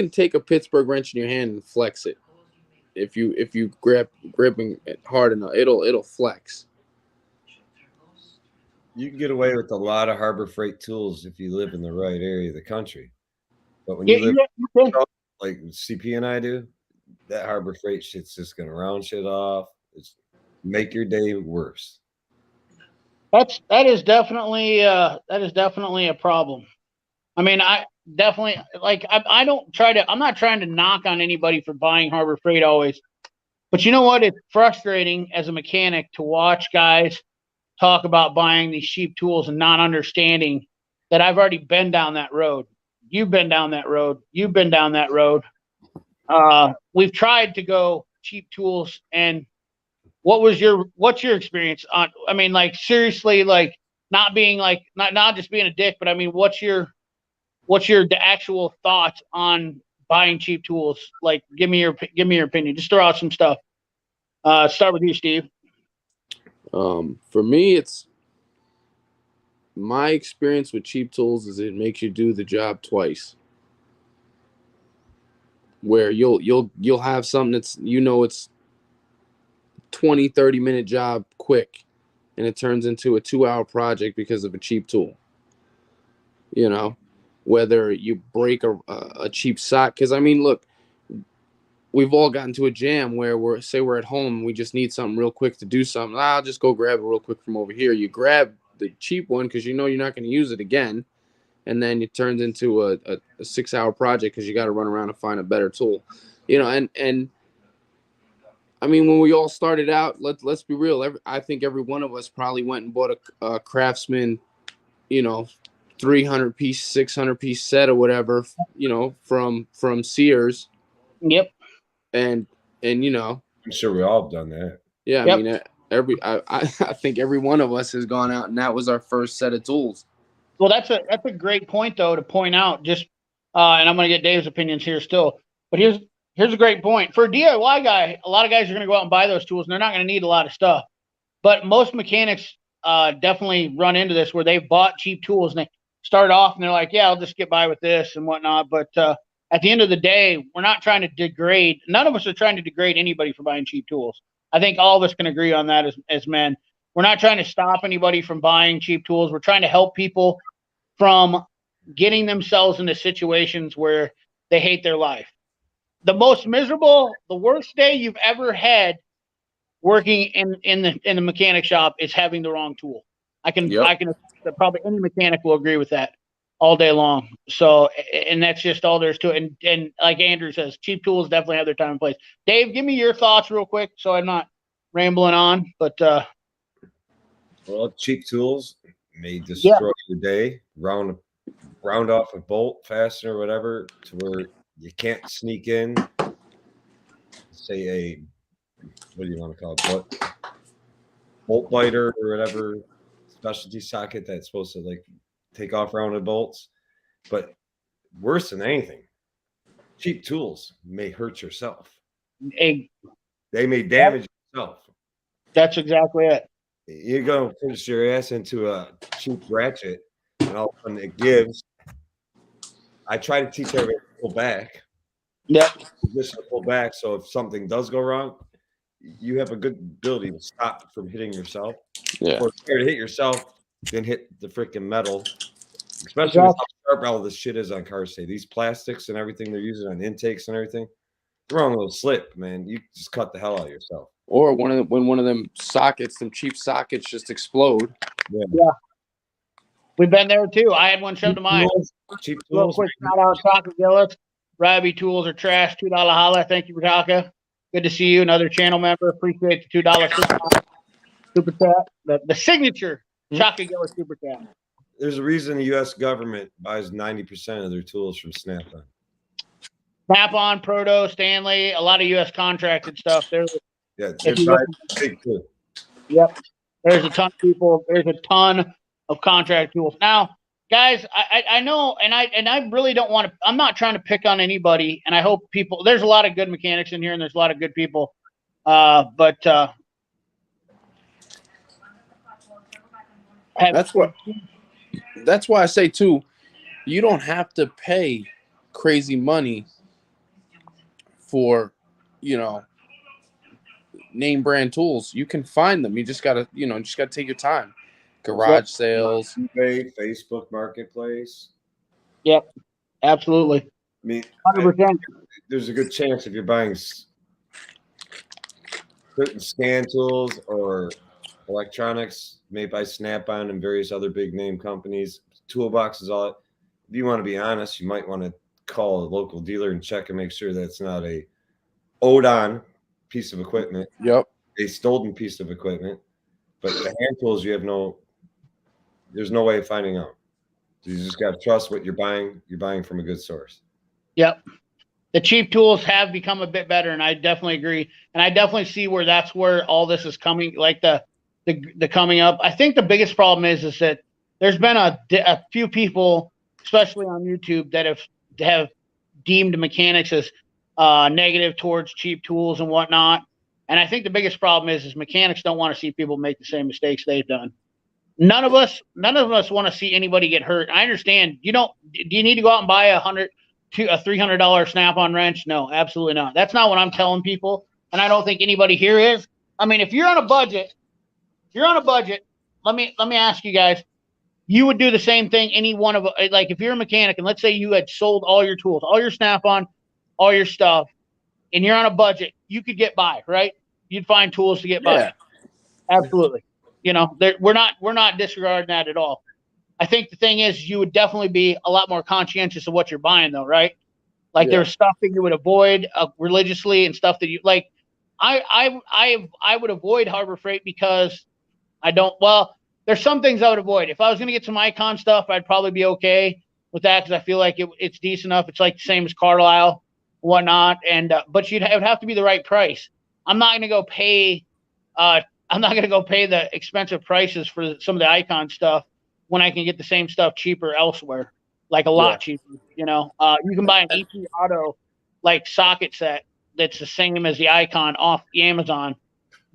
take a Pittsburgh wrench in your hand and flex it. If you gripping it hard enough, it'll flex. You can get away with a lot of Harbor Freight tools if you live in the right area of the country. But when you live like CP and I do, that Harbor Freight shit's just gonna round shit off. It's make your day worse. That is definitely a problem. I mean, I definitely I'm not trying to knock on anybody for buying Harbor Freight always. But you know what? It's frustrating as a mechanic to watch guys talk about buying these cheap tools and not understanding that I've already been down that road. You've been down that road. You've been down that road. We've tried to go cheap tools. And what's your experience on, I mean, like seriously, like not being like, not just being a dick, but I mean, what's your what's your actual thoughts on buying cheap tools? Like, give me your opinion. Just throw out some stuff. Start with you, Steve. For me, it's my experience with cheap tools is it makes you do the job twice. Where you'll have something that's it's 20-30 minute job quick, and it turns into a 2-hour project because of a cheap tool. Whether you break a cheap sock, because I mean, look, we've all gotten to a jam where we're at home and we just need something real quick to do something. I'll just go grab it real quick from over here. You grab the cheap one because you're not going to use it again, and then it turns into a 6-hour project because you got to run around and find a better tool. And I mean, when we all started out, let's be real. I think every one of us probably went and bought a Craftsman, 300-piece, 600-piece set or whatever, from Sears. Yep. And I'm sure we all have done that. Yeah, Yep. I mean, I think every one of us has gone out and that was our first set of tools. Well, that's a great point though to point out. Just and I'm going to get Dave's opinions here still, but here's a great point for a DIY guy. A lot of guys are going to go out and buy those tools, and they're not going to need a lot of stuff. But most mechanics definitely run into this where they've bought cheap tools and they start off and they're like, yeah, I'll just get by with this and whatnot. But at the end of the day, we're not trying to degrade. None of us are trying to degrade anybody for buying cheap tools. I think all of us can agree on that as men. We're not trying to stop anybody from buying cheap tools. We're trying to help people from getting themselves into situations where they hate their life. The most miserable, the worst day you've ever had working in the mechanic shop is having the wrong tool. I can probably any mechanic will agree with that all day long. So, and that's just all there is to it. And like Andrew says, cheap tools definitely have their time and place. Dave, give me your thoughts real quick so I'm not rambling on. But well, cheap tools may destroy your day. Round off a bolt, fastener, or whatever, to where you can't sneak in. Say what do you want to call it? Bolt biter or whatever specialty socket that's supposed to like take off rounded bolts. But worse than anything, cheap tools may hurt yourself. They may damage yourself. That's exactly it. You're going to push your ass into a cheap ratchet, and all of a sudden it gives. I try to teach everybody to pull back. Yep. Just to pull back, so if something does go wrong, you have a good ability to stop from hitting yourself. Yeah. Or to hit yourself, then hit the freaking metal. Especially with how sharp all this shit is on cars today. These plastics and everything they're using on intakes and everything. The wrong little slip, man. You just cut the hell out of yourself. Or when one of them sockets, them cheap sockets, just explode. Yeah. We've been there too. I had one shoved to mine. Cheap Real tools. quick shout out Taka Gillis. Rabby tools are trash. $2 holla. Thank you, Taka. Good to see you. Another channel member. Appreciate the $2 super chat. The signature Taka Gillis super chat. There's a reason the U.S. government buys 90% of their tools from Snap-on. Snap-on, Proto, Stanley, a lot of U.S. contracted stuff. They're big too. Yep. There's a ton of people. There's a ton of contract tools. Now, guys, I know, and I really don't want to. I'm not trying to pick on anybody, and I hope people. There's a lot of good mechanics in here, and there's a lot of good people. But that's why I say too, you don't have to pay crazy money for, name brand tools. You can find them. You just gotta, take your time. Garage sales, eBay, Facebook Marketplace. Yep, absolutely. I mean, 100%. There's a good chance if you're buying certain scan tools or electronics made by Snap-on and various other big name companies, toolboxes, all that. If you want to be honest, you might want to call a local dealer and check and make sure that's not a owed-on piece of equipment. Yep. A stolen piece of equipment. But the hand tools, there's no way of finding out. So you just got to trust what you're buying. You're buying from a good source. Yep. The cheap tools have become a bit better, and I definitely agree. And I definitely see where that's where all this is coming, like the coming up. I think the biggest problem is that there's been a few people especially on YouTube, that have deemed mechanics as negative towards cheap tools and whatnot. And I think the biggest problem is mechanics don't want to see people make the same mistakes they've done. None of us want to see anybody get hurt. I understand. Do you need to go out and buy a $300 Snap-on wrench? No, absolutely not. That's not what I'm telling people. And I don't think anybody here is. I mean, if you're on a budget, let me ask you guys, you would do the same thing. Any one of, like, if you're a mechanic and let's say you had sold all your tools, all your Snap-on, all your stuff, and you're on a budget, you could get by, right? You'd find tools to get by. Absolutely. We're not disregarding that at all. I think the thing is, you would definitely be a lot more conscientious of what you're buying, though, right? Like there's stuff that you would avoid religiously, and stuff that you like. I would avoid Harbor Freight because I don't. Well, there's some things I would avoid. If I was going to get some Icon stuff, I'd probably be okay with that because I feel like it's decent enough. It's like the same as Carlisle, whatnot, and but it would have to be the right price. I'm not going to go pay. I'm not going to go pay the expensive prices for some of the Icon stuff when I can get the same stuff cheaper elsewhere, like a lot cheaper. You can buy an EP Auto like socket set that's the same as the Icon off the Amazon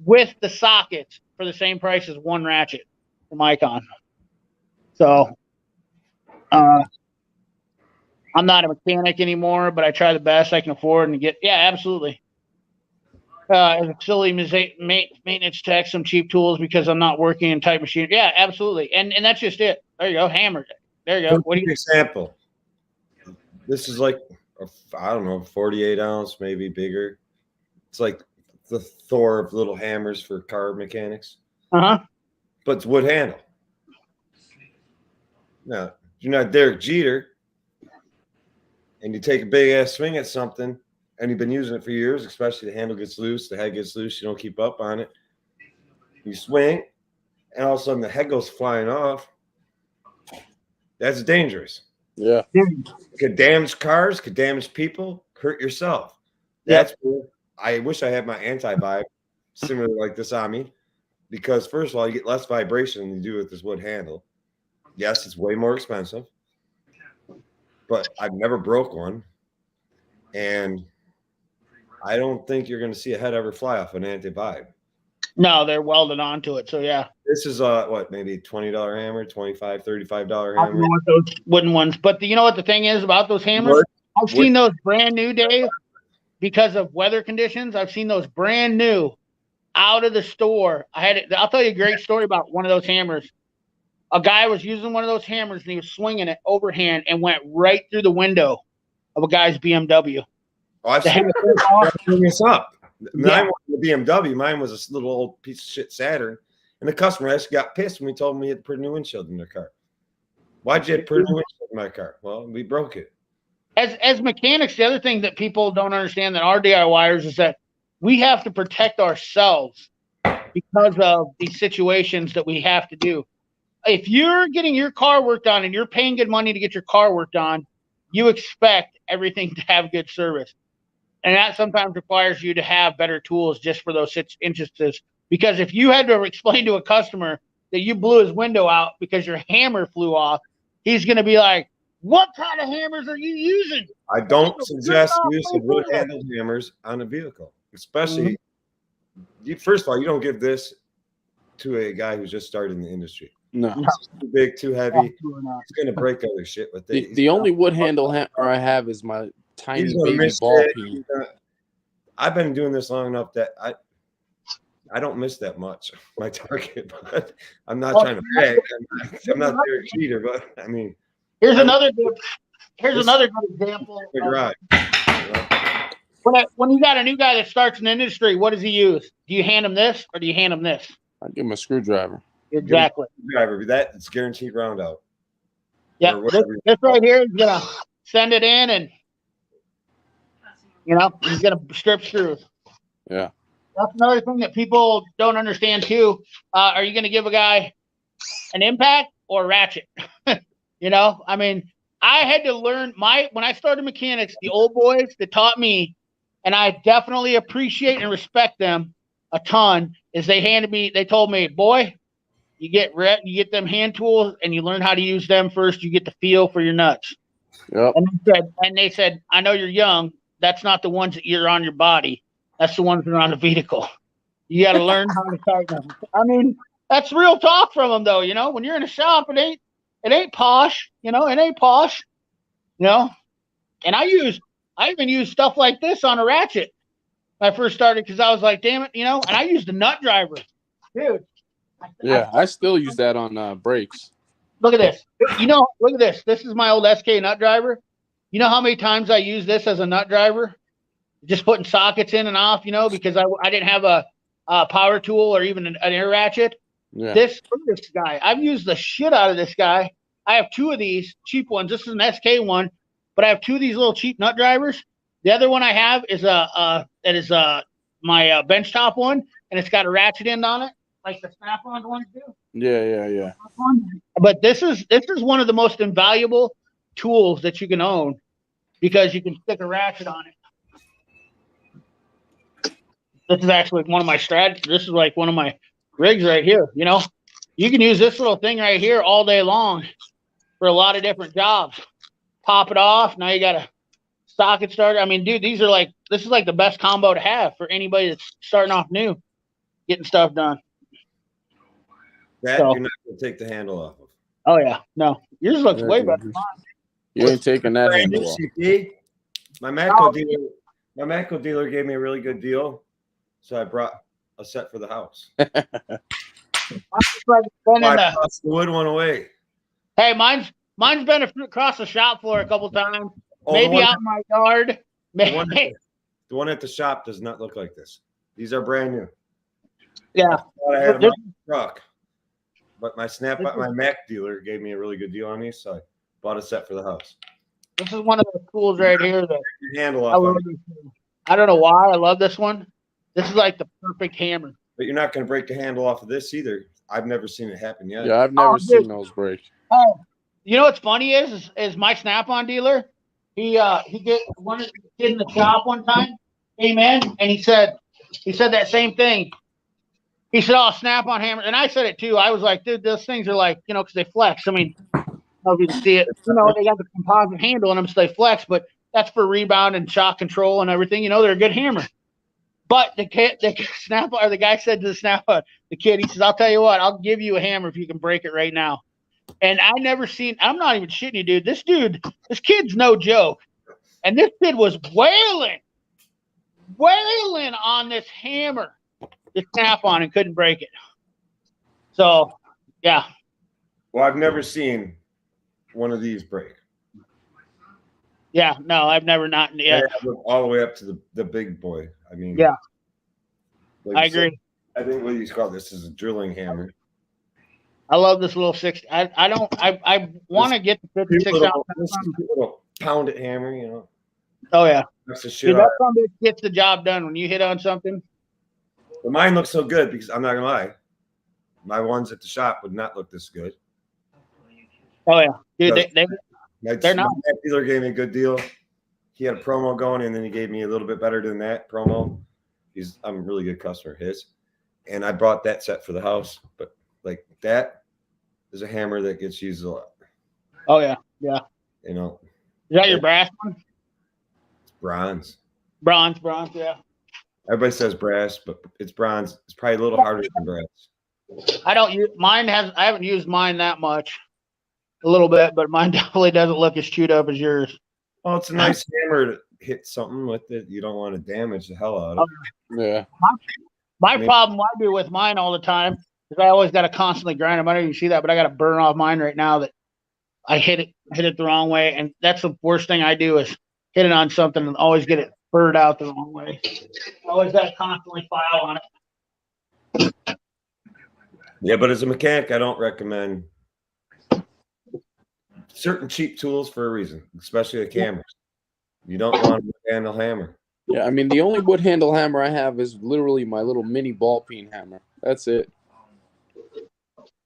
with the sockets for the same price as one ratchet from Icon. So I'm not a mechanic anymore, but I try the best I can afford and get. Yeah, absolutely. As a facility maintenance tech, some cheap tools because I'm not working in tight machine. Yeah, absolutely. And that's just it. There you go. Hammered it. There you go. What do you example? This is like, I don't know, 48 ounce, maybe bigger. It's like the Thor of little hammers for car mechanics. But it's wood handle. Now, you're not Derek Jeter and you take a big ass swing at something and you've been using it for years, especially the handle gets loose, the head gets loose, you don't keep up on it. You swing, and all of a sudden the head goes flying off. That's dangerous. Yeah. Could damage cars, could damage people, hurt yourself. That's where I wish I had my anti-vibe similar like this on me, because first of all, you get less vibration than you do with this wood handle. Yes, it's way more expensive, but I've never broke one. And I don't think you're going to see a head ever fly off an anti-vibe. No, they're welded onto it. So, yeah. This is, maybe $20 hammer, $25, $35 hammer. I want those wooden ones. But you know what the thing is about those hammers? I've seen those brand new, Dave, because of weather conditions. I've seen those brand new out of the store. I'll tell you a great story about one of those hammers. A guy was using one of those hammers, and he was swinging it overhand and went right through the window of a guy's BMW. Oh, I've seen this up. Mine wasn't a BMW. Mine was a little old piece of shit Saturn. And the customer actually got pissed when we told him he had to put a new windshield in their car. Why'd you have to put a new windshield in my car? Well, we broke it. As mechanics, the other thing that people don't understand that are DIYers is that we have to protect ourselves because of these situations that we have to do. If you're getting your car worked on and you're paying good money to get your car worked on, you expect everything to have good service. And that sometimes requires you to have better tools just for those instances. Because if you had to explain to a customer that you blew his window out because your hammer flew off, he's going to be like, what kind of hammers are you using? I don't suggest using wood-handled hammers on a vehicle, especially, first of all, you don't give this to a guy who's just started in the industry. No. It's too big, too heavy. It's going to break other shit with it. The only wood handle I have is my tiny baby ball peen. I've been doing this long enough that I don't miss that much my target, but I'm not trying to brag. I'm not Derek Jeter, but I mean, here's another good example. When you got a new guy that starts in the industry, what does he use? Do you hand him this or do you hand him this? I give him a screwdriver. Exactly. Screwdriver. That's guaranteed round out. Yeah, this right here is gonna send it in, and he's gonna strip screws. Yeah. That's another thing that people don't understand too. Are you going to give a guy an impact or a ratchet? I mean, I had to learn when I started mechanics, the old boys that taught me, and I definitely appreciate and respect them a ton, is they told me, boy, you get them hand tools, and you learn how to use them first. You get the feel for your nuts. Yep. And they said, I know you're young. That's not the ones that you're on your body. That's the ones that are on the vehicle. You got to learn how to tighten them. I mean, that's real talk from them, though. You know, when you're in a shop, it ain't posh. You know, it ain't posh. You know, and I even use stuff like this on a ratchet when I first started, because I was like, damn it, you know. And I used a nut driver, dude. Yeah, I still use that on brakes. Look at this. You know, look at this. This is my old SK nut driver. You know how many times I use this as a nut driver? Just putting sockets in and off, you know, because I didn't have a power tool or even an air ratchet. Yeah. This guy, I've used the shit out of this guy. I have 2 of these cheap ones. This is an SK one, but I have 2 of these little cheap nut drivers. The other one I have is my benchtop one, and it's got a ratchet end on it, like the snap-on ones do. Yeah. But this is one of the most invaluable tools that you can own, because you can stick a ratchet on it. This is actually one of my strategies. This is like one of my rigs right here. You know, you can use this little thing right here all day long for a lot of different jobs. Pop it off. Now you got a socket starter. I mean, dude, this is like the best combo to have for anybody that's starting off new, getting stuff done. That So, you're not going to take the handle off of. oh yeah, no, yours looks Yeah, way dude. better than mine. You ain't taking that handle off. My Matco dealer gave me a really good deal, so I brought a set for the house. Mine's like been in I the- tossed the wood one away. Hey, mine's been across the shop floor a couple times. Oh, Maybe out in my yard. the one at the shop does not look like this. These are brand new. Yeah. I thought I had them on the truck, but my Mac dealer gave me a really good deal on these, so I bought a set for the house. This is one of the tools right here that Your handle I off, love. I don't know why I love this one. This is like the perfect hammer. but you're not going to break the handle off of this either. I've never seen it happen yet. Yeah, I've never seen those break. Oh, you know what's funny is my Snap-on dealer. He did one of the kid in the shop one time came in and he said that same thing. He said, "Oh, Snap-on hammer," and I said it too. I was like, "Dude, those things are like, you know, because they flex. I mean, I don't know if you can see it. You know, they got the composite handle on them, so they flex. But that's for rebound and shock control and everything. You know, they're a good hammer." But the guy said to the Snap-on, the kid, he says, "I'll tell you what, I'll give you a hammer if you can break it right now." And I'm not even shitting you, dude. This kid's no joke. And this kid was wailing on this hammer, this Snap-on, and couldn't break it. So, yeah. Well, I've never seen one of these break. Yeah, no, I've never not yet. All the way up to the big boy. I mean, Yeah. like I agree. I think what you call this is a drilling hammer. I love this little 60. I want to get the 56 ounce. Little pound it hammer, you know. Oh yeah. That's the Dude, shit. that something gets the job done when you hit on something. But mine looks so good because I'm not gonna lie. My ones at the shop would not look this good. Oh yeah. Dude, My they're not. my dealer gave me a good deal. He had a promo going, and then he gave me a little bit better than that promo. I'm a really good customer of his. And I brought that set for the house. But like that is a hammer that gets used a lot. Oh yeah. Yeah. You know. Is that your brass one? It's bronze. Bronze, yeah. Everybody says brass, but it's bronze. It's probably a little harder than brass. I don't use mine. I haven't used mine that much. A little bit, but mine definitely doesn't look as chewed up as yours. Well, it's a nice hammer to hit something with it. You don't want to damage the hell out of it. Yeah. My problem I do with mine all the time is I always got to constantly grind them. I don't even see that, but I got to burn off mine right now that I hit it the wrong way, and that's the worst thing I do is hit it on something and always get it burred out the wrong way. I always got to constantly file on it. Yeah, but as a mechanic, I don't recommend certain cheap tools for a reason, especially the cameras. You don't want a handle hammer. Yeah, I mean, the only wood handle hammer I have is literally my little mini ball peen hammer. That's it.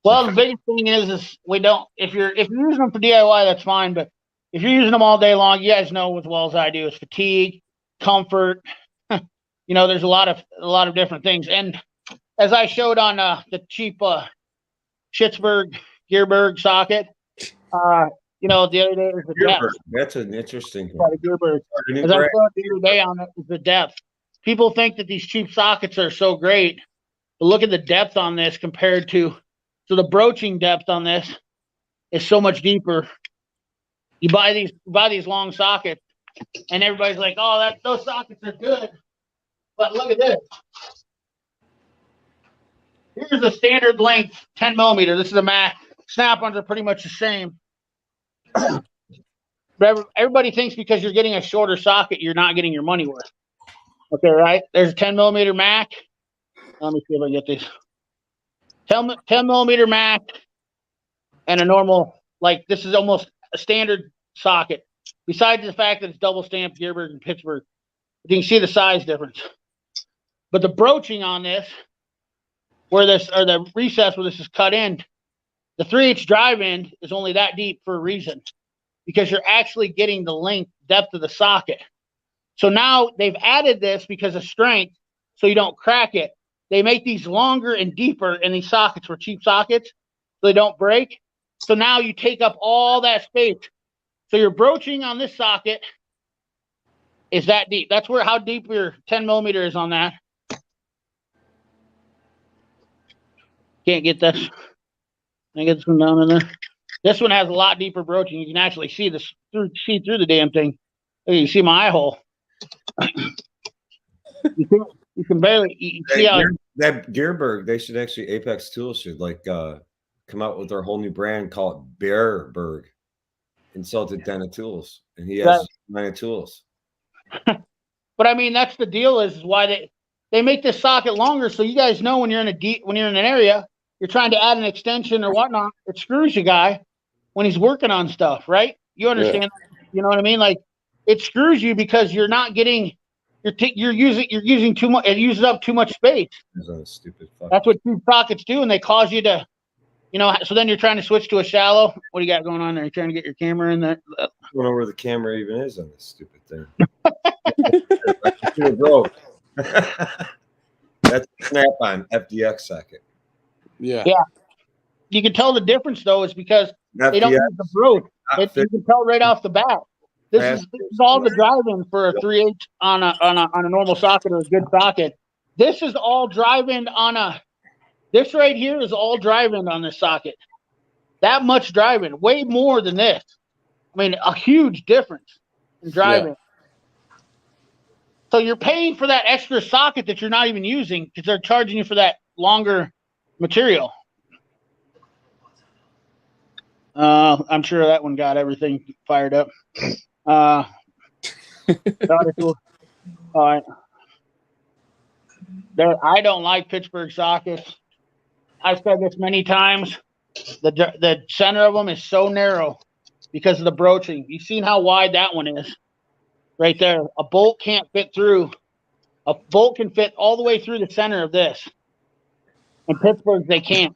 Well, the biggest thing is we don't. If you're using them for DIY, that's fine. But if you're using them all day long, you guys know as well as I do is fatigue, comfort. You know, there's a lot of different things. And as I showed on the cheap Gearberg socket. The other day was the depth. That's an interesting By one. the Gearberg. As I saw the other day on it, is the depth. People think that these cheap sockets are so great, but look at the depth on this compared to, so the broaching depth on this is so much deeper. You buy these long sockets, and everybody's like, "Oh, those sockets are good," but look at this. Here's a standard length 10 millimeter. This is a Mac. Snap-ons are pretty much the same. But everybody thinks because you're getting a shorter socket, you're not getting your money worth. Okay, right? There's a 10 millimeter Mac. Let me see if I get this. 10 millimeter Mac and a normal, like this is almost a standard socket. Besides the fact that it's double stamped Gearberg and Pittsburgh, you can see the size difference. But the broaching on this, where this, or the recess where this is cut in, the 3/8 drive end is only that deep for a reason, because you're actually getting the length, depth of the socket. So now they've added this because of strength, so you don't crack it. They make these longer and deeper in these sockets for cheap sockets, so they don't break. So now you take up all that space. So your broaching on this socket is that deep. That's how deep your 10 millimeter is on that. Can't get this. I get this one down in there. This one has a lot deeper broaching. You can actually see this through the damn thing. You see my eye hole. You can barely see how that Gearberg. They should actually, Apex Tools should come out with their whole new brand, call it Bearberg, and sell it to Dana Tools, and he has Dana Tools. But I mean, that's the deal. Is why they make this socket longer, so you guys know when you're in an area, you're trying to add an extension or whatnot, it screws your guy when he's working on stuff, right? You understand? Yeah. You know what I mean? Like, it screws you because you're not getting, you're using too much. It uses up too much space. That's what cheap sockets do, and they cause you to, So then you're trying to switch to a shallow. What do you got going on there? You're trying to get your camera in there. I don't know where the camera even is on this stupid thing. That's a snap-on FDX socket. Yeah. You can tell the difference though is because they don't use the broach. You can tell right off the bat. This is all the drive-in for a 3/8 on a normal socket or a good socket. This is all drive-in this right here is all drive-in on this socket. That much drive-in, way more than this. I mean, a huge difference in drive-in. Yeah. So you're paying for that extra socket that you're not even using because they're charging you for that longer material. I'm sure that one got everything fired up. All right. I don't like Pittsburgh sockets. I've said this many times. The center of them is so narrow because of the broaching. You've seen how wide that one is. Right there. A bolt can't fit through. A bolt can fit all the way through the center of this. In Pittsburgh, they can't.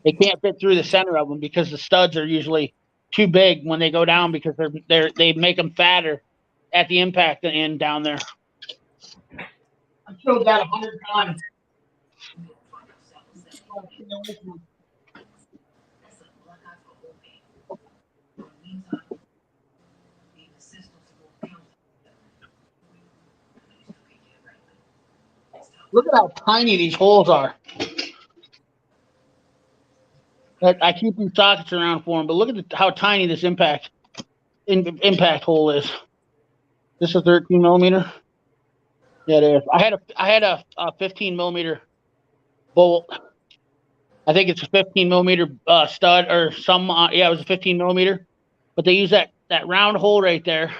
They can't fit through the center of them because the studs are usually too big when they go down because they make them fatter at the impact end down there. I've showed that 100 times. Look at how tiny these holes are. I keep these sockets around for them, but look at how tiny this impact hole is. This is a 13 millimeter. Yeah, it is. I had a 15 millimeter bolt. I think it's a 15 millimeter stud or some. Yeah, it was a 15 millimeter, but they use that round hole right there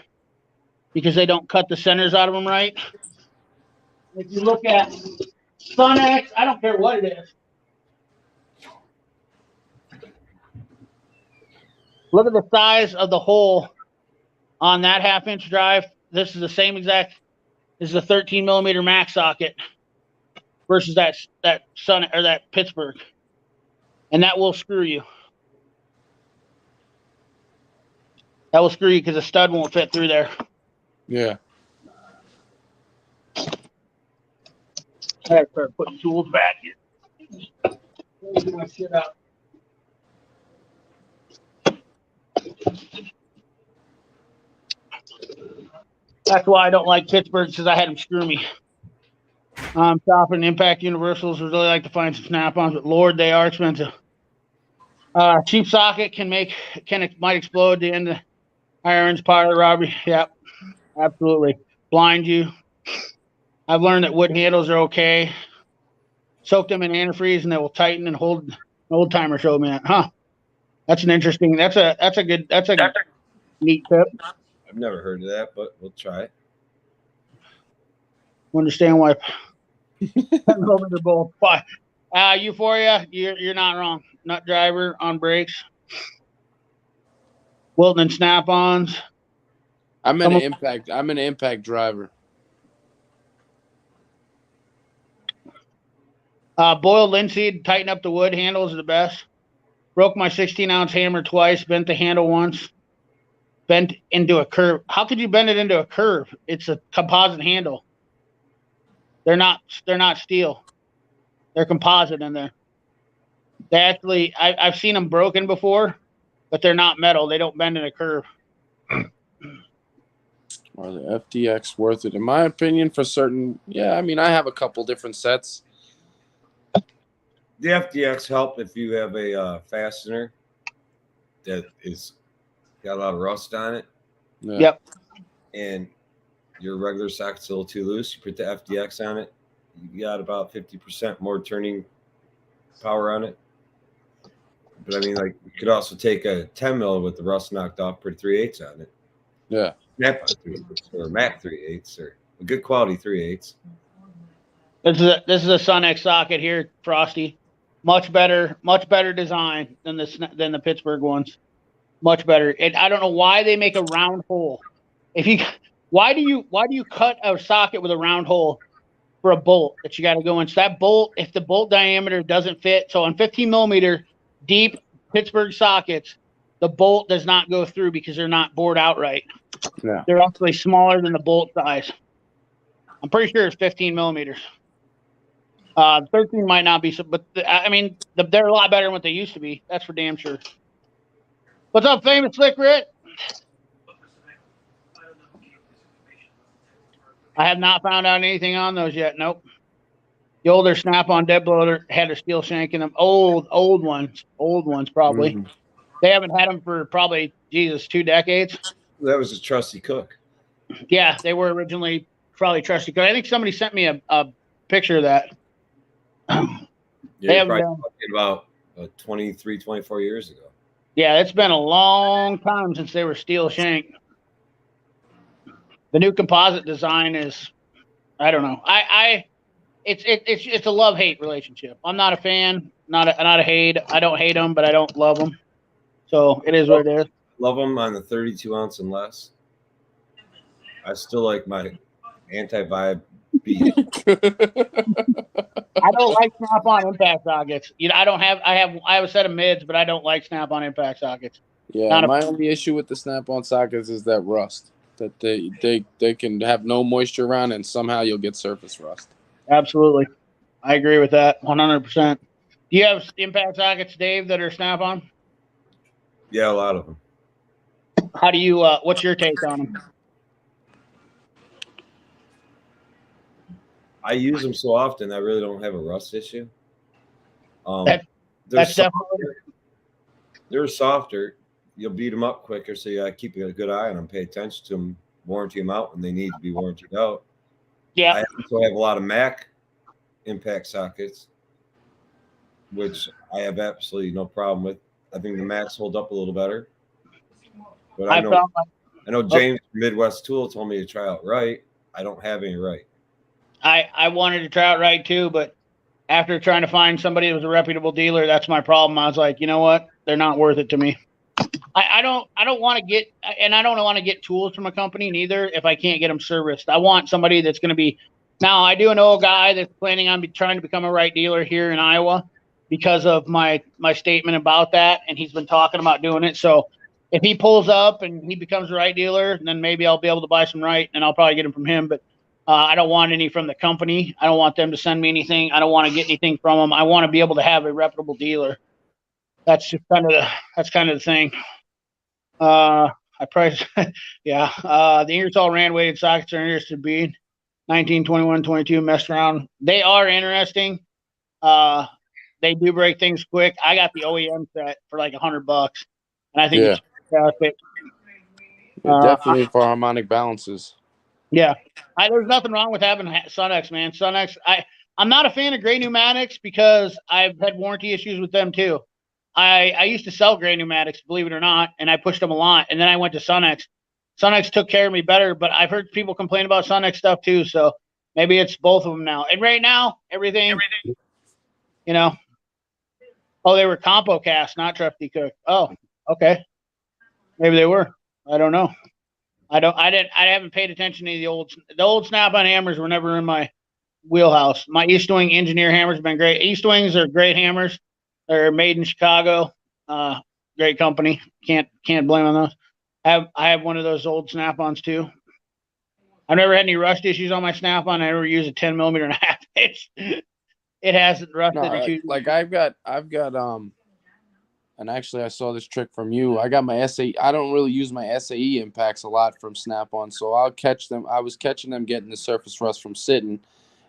because they don't cut the centers out of them right. If you look at Sun-X, I don't care what it is. Look at the size of the hole on that 1/2-inch drive. This is the same exact. This is a 13 millimeter Max socket versus that Sun or that Pittsburgh, and that will screw you. That will screw you because the stud won't fit through there. Yeah. I gotta start putting tools back here. Get my shit up. That's why I don't like Pittsburgh, because I had them screw me. Shopping Impact Universals would really like to find some snap-ons, but Lord, they are expensive. Cheap socket might explode the end of irons, part of the robbery. Yep, absolutely. Blind you. I've learned that wood handles are okay. Soak them in antifreeze and they will tighten and hold. An old timer showed me that. Huh. That's an interesting. That's a neat tip. I've never heard of that, but we'll try it. Understand why. They're both. Euphoria, you're not wrong. Nut driver on brakes. Wilton and snap-ons. I'm an impact driver. Boiled linseed, tighten up the wood handles are the best. Broke my 16-ounce hammer twice, bent the handle once. Bent into a curve. How could you bend it into a curve? It's a composite handle. They're not steel. They're composite in there. They actually, I've seen them broken before, but they're not metal. They don't bend in a curve. Are the FDX worth it? In my opinion, for certain, yeah. I mean, I have a couple different sets. The FDX help if you have a fastener that is got a lot of rust on it. Yeah. Yep. And your regular socket's a little too loose. You put the FDX on it, you got about 50% more turning power on it. But I mean, like, you could also take a 10 mil with the rust knocked off, put 3/8 on it. Yeah. Snap on 3/8 or Mac 3/8 or a good quality 3/8. This is a Sunex socket here, Frosty. Much better design than the Pittsburgh ones. Much better. And I don't know why they make a round hole. Why do you cut a socket with a round hole for a bolt that you got to go in? So that bolt, if the bolt diameter doesn't fit, so on 15 millimeter deep Pittsburgh sockets, the bolt does not go through because they're not bored out right. Yeah. They're actually smaller than the bolt size. I'm pretty sure it's 15 millimeters. 13 might not be, but I mean, they're a lot better than what they used to be. That's for damn sure. What's up, famous Slick Rit? I have not found out anything on those yet. Nope. The older Snap-on dead blower had a steel shank in them. Old ones probably. Mhm. They haven't had them for probably 2 decades. That was a trusty cook. Yeah, they were originally probably trusty cook. I think somebody sent me a picture of that. You're probably talking about 23, 24 years ago. Yeah, it's been a long time since they were steel shank. The new composite design is, I don't know. It's a love-hate relationship. I'm not a fan, not a hate. I don't hate them, but I don't love them. So it is what it is. Love them on the 32 ounce and less. I still like my anti-vibe beat. I don't like Snap-on impact sockets. I have a set of mids, but I don't like Snap-on impact sockets. Yeah, my only issue with the Snap-on sockets is that rust. That they can have no moisture around, and somehow you'll get surface rust. Absolutely. I agree with that 100%. Do you have impact sockets, Dave, that are Snap-on? Yeah, a lot of them. How do you, what's your take on them? I use them so often, I really don't have a rust issue. That's definitely. They're softer. You'll beat them up quicker, so you got to keep a good eye on them, pay attention to them, warranty them out when they need to be warranted out. Yeah. I also have a lot of Mac impact sockets, which I have absolutely no problem with. I think the Macs hold up a little better. But I know James from Midwest Tool told me to try out Right. I don't have any Right. I wanted to try out Right too, but after trying to find somebody that was a reputable dealer, that's my problem. I was like, you know what? They're not worth it to me. I don't want to get, and I don't want to get tools from a company neither if I can't get them serviced. I want somebody that's going to be. Now, I do know a guy that's planning on trying to become a Right dealer here in Iowa because of my statement about that, and he's been talking about doing it. So if he pulls up and he becomes a Right dealer, then maybe I'll be able to buy some Right, and I'll probably get them from him. But I don't want any from the company. I don't want them to send me anything. I don't want to get anything from them. I want to be able to have a reputable dealer. That's just kind of the thing. I price, yeah. The Ingersoll Rand weighted sockets are interested being 19, 21, 22 messed around. They are interesting. They do break things quick. I got the OEM set for like $100, and I think it's perfect. Definitely for harmonic balances. Yeah, there's nothing wrong with having Sunex, man. Sunex. I'm not a fan of gray pneumatics because I've had warranty issues with them too. I used to sell gray pneumatics, believe it or not, and I pushed them a lot. And then I went to Sunex. Sunex took care of me better, but I've heard people complain about Sunex stuff too. So maybe it's both of them now. And right now, everything, you know. Oh, they were Compo cast, not Trusty Cook. Oh, okay. Maybe they were. I don't know. I haven't paid attention to the old snap-on hammers were never in my wheelhouse. My East Wing engineer hammers have been great. East Wings are great hammers. They're made in Chicago. Great company. Can't blame on those. I have one of those old snap-ons too. I've never had any rust issues on my snap-on. I never use a 10 millimeter and a half. It hasn't rusted. No, like I've got and actually I saw this trick from you. I got my SAE. I don't really use my SAE impacts a lot from Snap-on, so I'll catch them. I was catching them getting the surface rust from sitting,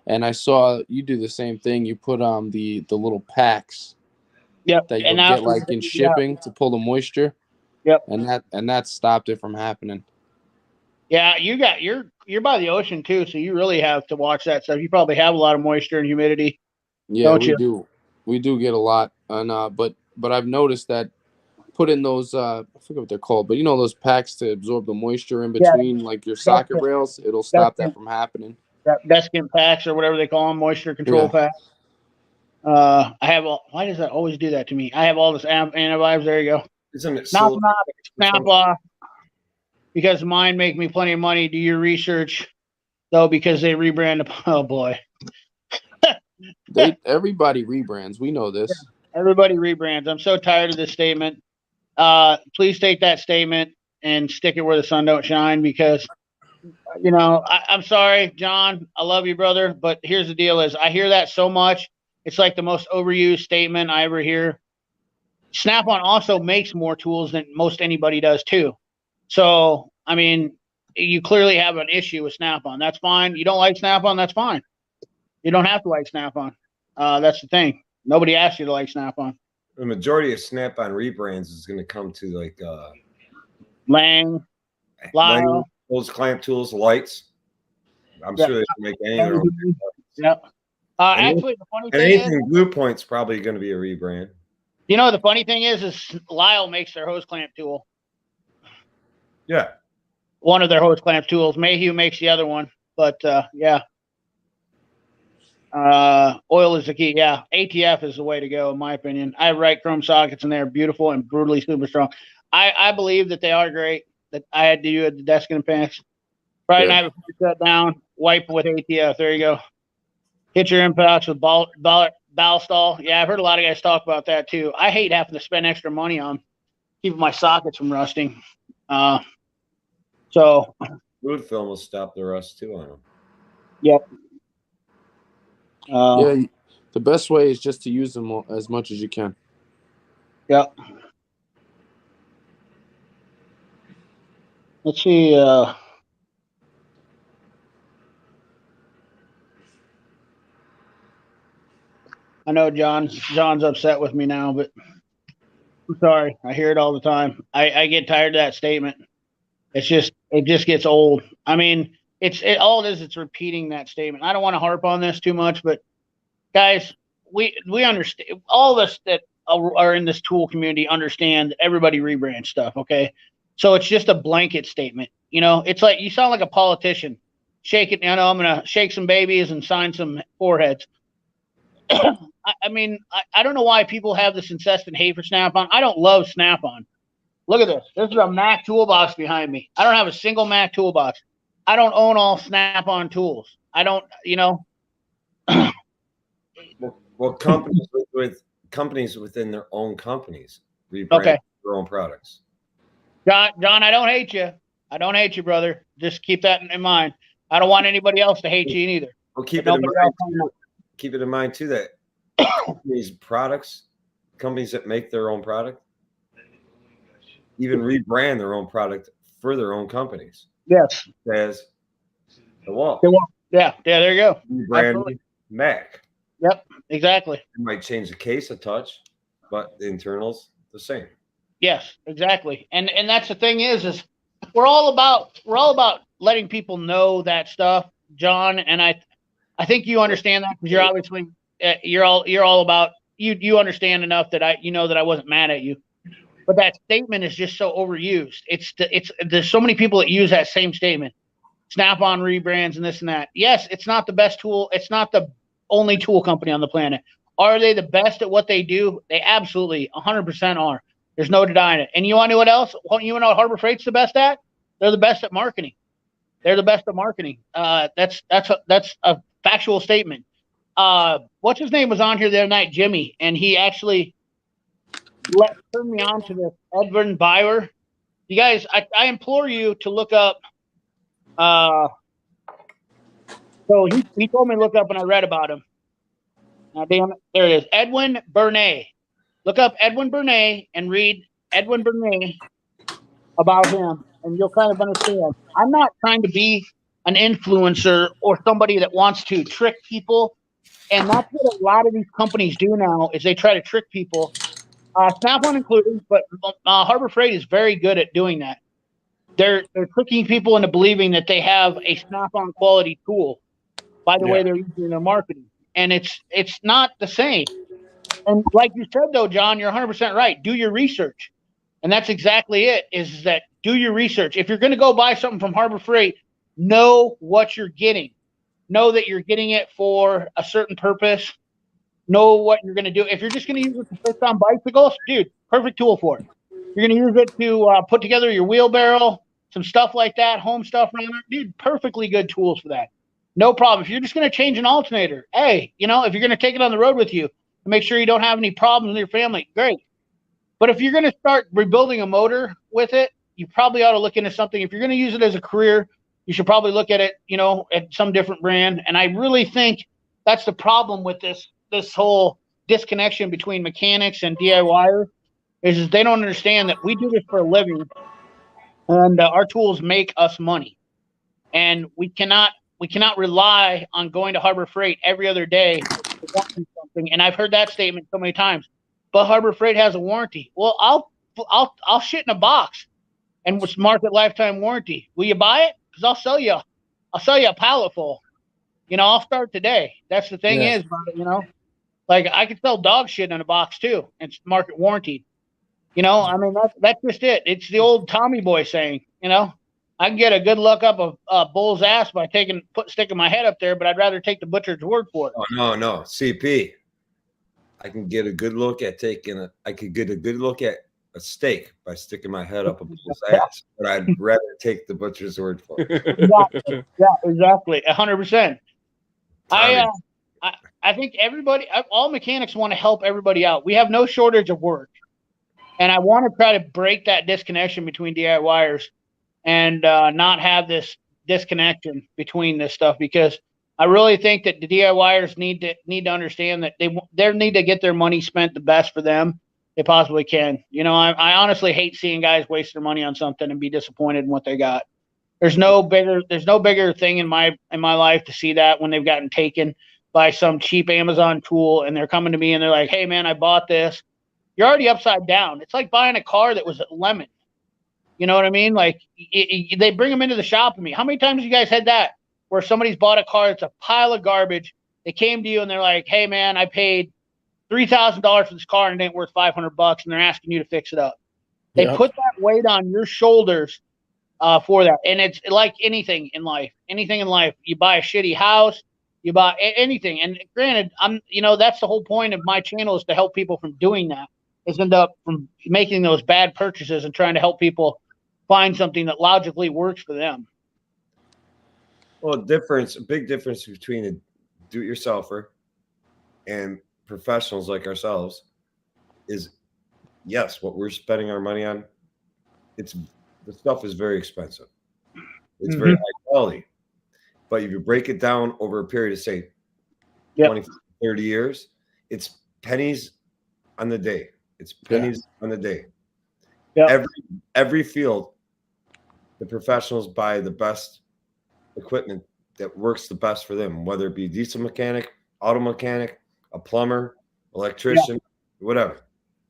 and I saw you do the same thing. You put the little packs. Yep. That you get like in shipping to pull the moisture. Yep. And that stopped it from happening. Yeah, you're by the ocean too, so you really have to watch that stuff. You probably have a lot of moisture and humidity. Yeah, we do. We do get a lot, and but I've noticed that putting those I forget what they're called, but you know those packs to absorb the moisture in between like your socket rails, it'll stop that from happening. Deskin packs or whatever they call them, moisture control packs. I have why does that always do that to me? I have all this antivibes. There you go. Isn't it Snap off because mine make me plenty of money. Do your research though, because they rebrand. Oh boy. Everybody rebrands. We know this. Yeah, everybody rebrands. I'm so tired of this statement. Please take that statement and stick it where the sun don't shine, because I'm sorry, John. I love you, brother. But here's the deal: is I hear that so much. It's like the most overused statement I ever hear. Snap-on also makes more tools than most anybody does too. So, I mean, you clearly have an issue with Snap-on. That's fine. You don't like Snap-on, that's fine. You don't have to like Snap-on. That's the thing. Nobody asked you to like Snap-on. The majority of Snap-on rebrands is going to come to like Lang, Lyle, those clamp tools, lights. I'm sure they can make any of their own. Yep. Actually, the funny thing anything Blue Point's probably going to be a rebrand. The funny thing is Lyle makes their hose clamp tool. Yeah. One of their hose clamp tools. Mayhew makes the other one. But, yeah. Oil is the key. Yeah. ATF is the way to go, in my opinion. I have right chrome sockets, and they're beautiful and brutally super strong. I believe that they are great. That I had to do at the desk and pants. Friday night before you shut down, wipe with ATF. There you go. Hit your impacts with Ballstall. Yeah, I've heard a lot of guys talk about that too. I hate having to spend extra money on keeping my sockets from rusting. So Fluid film will stop the rust too on them. Yep. Yeah, the best way is just to use them as much as you can. Yep. Let's see. I know John's upset with me now, but I'm sorry. I hear it all the time. I get tired of that statement. It just gets old. I mean, all it is, it's repeating that statement. I don't want to harp on this too much, but guys, we understand. All of us that are in this tool community understand that everybody rebrands stuff. Okay. So it's just a blanket statement. It's like you sound like a politician. Shake it. I'm going to shake some babies and sign some foreheads. I mean, I don't know why people have this incessant hate for Snap-on. I don't love Snap-on. Look at this. This is a Mac toolbox behind me. I don't have a single Mac toolbox. I don't own all Snap-on tools. I don't, Well, companies within their own companies rebrand their own products. John, I don't hate you. I don't hate you, brother. Just keep that in mind. I don't want anybody else to hate you either. Well, keep But it in nobody mind. else knows. Keep it in mind too that these products, companies that make their own product, even rebrand their own product for their own companies. Yes. As the wall. Yeah, there you go. Rebranding Mac. Yep, exactly. It might change the case a touch, but the internals the same. Yes, exactly. And that's the thing is we're all about letting people know that stuff, John. And I think you understand that because you're obviously you're all about you understand enough that I wasn't mad at you. But that statement is just so overused. There's so many people that use that same statement. Snap-on rebrands and this and that. Yes, it's not the best tool. It's not the only tool company on the planet. Are they the best at what they do? They absolutely 100% are. There's no denying it. And you want to know what else? You want to know what Harbor Freight's the best at? They're the best at marketing. They're the best at marketing. That's a factual statement. What's his name was on here the other night, Jimmy, and he actually turned me on to this Edwin Bauer. You guys, I implore you to look up. So he told me to look up, and I read about him. Now, damn it, there it is. Edwin Bernay. Look up Edwin Bernay and read Edwin Bernay about him, and you'll kind of understand. I'm not trying to be an influencer or somebody that wants to trick people, and that's what a lot of these companies do now is they try to trick people. Snap-on included, but Harbor Freight is very good at doing that. They're tricking people into believing that they have a Snap-on quality tool by the way they're using their marketing, and it's not the same. And like you said, though, John, you're 100% right. Do your research, and that's exactly it. Is that do your research. If you're going to go buy something from Harbor Freight, know what you're getting. Know that you're getting it for a certain purpose. Know what you're going to do. If you're just going to use it to fix on bicycles, dude, perfect tool for it. You're going to use it to put together your wheelbarrow, some stuff like that, home stuff around there, dude, perfectly good tools for that. No problem. If you're just going to change an alternator, hey, if you're going to take it on the road with you, make sure you don't have any problems with your family, great. But if you're going to start rebuilding a motor with it, you probably ought to look into something. If you're going to use it as a career, you should probably look at it, at some different brand. And I really think that's the problem with this whole disconnection between mechanics and DIYers is they don't understand that we do this for a living, and our tools make us money, and we cannot rely on going to Harbor Freight every other day to want something. And I've heard that statement so many times. But Harbor Freight has a warranty. Well, I'll shit in a box, and with market lifetime warranty. Will you buy it? Because I'll sell you a pallet full. I'll start today. That's the thing is about it. Like I could sell dog shit in a box too. It's market warranty. I mean that's just it. It's the old Tommy Boy saying. I can get a good look up a bull's ass by sticking my head up there, but I'd rather take the butcher's word for it. Oh, no, CP. I can get a good look at a steak by sticking my head up a bull's ass, but I'd rather take the butcher's word for it. Yeah, exactly, 100%. I think all mechanics want to help everybody out. We have no shortage of work, and I want to try to break that disconnection between DIYers and not have this disconnection between this stuff, because I really think that the DIYers need to understand that they need to get their money spent the best for them they possibly can. I honestly hate seeing guys waste their money on something and be disappointed in what they got. There's no bigger thing in my life to see that when they've gotten taken by some cheap Amazon tool and they're coming to me and they're like, hey man, I bought this. You're already upside down. It's like buying a car that was a lemon. You know what I mean? Like they bring them into the shop with me. How many times have you guys had that where somebody's bought a car that's a pile of garbage? They came to you and they're like, hey man, I paid $3,000 for this car and it ain't worth $500, and they're asking you to fix it up. They put that weight on your shoulders for that. And it's like anything in life. You buy a shitty house, you buy anything. And granted, that's the whole point of my channel, is to help people from doing that, is end up from making those bad purchases and trying to help people find something that logically works for them. Well, a big difference between a do-it-yourselfer and professionals like ourselves is, yes, what we're spending our money on, the stuff is very expensive. It's very high quality. But if you break it down over a period of, say, Yep. 20, 30 years, it's pennies on the day. It's pennies on the day. Yep. Every field, the professionals buy the best equipment that works the best for them, whether it be diesel mechanic, auto mechanic, a plumber, electrician, whatever.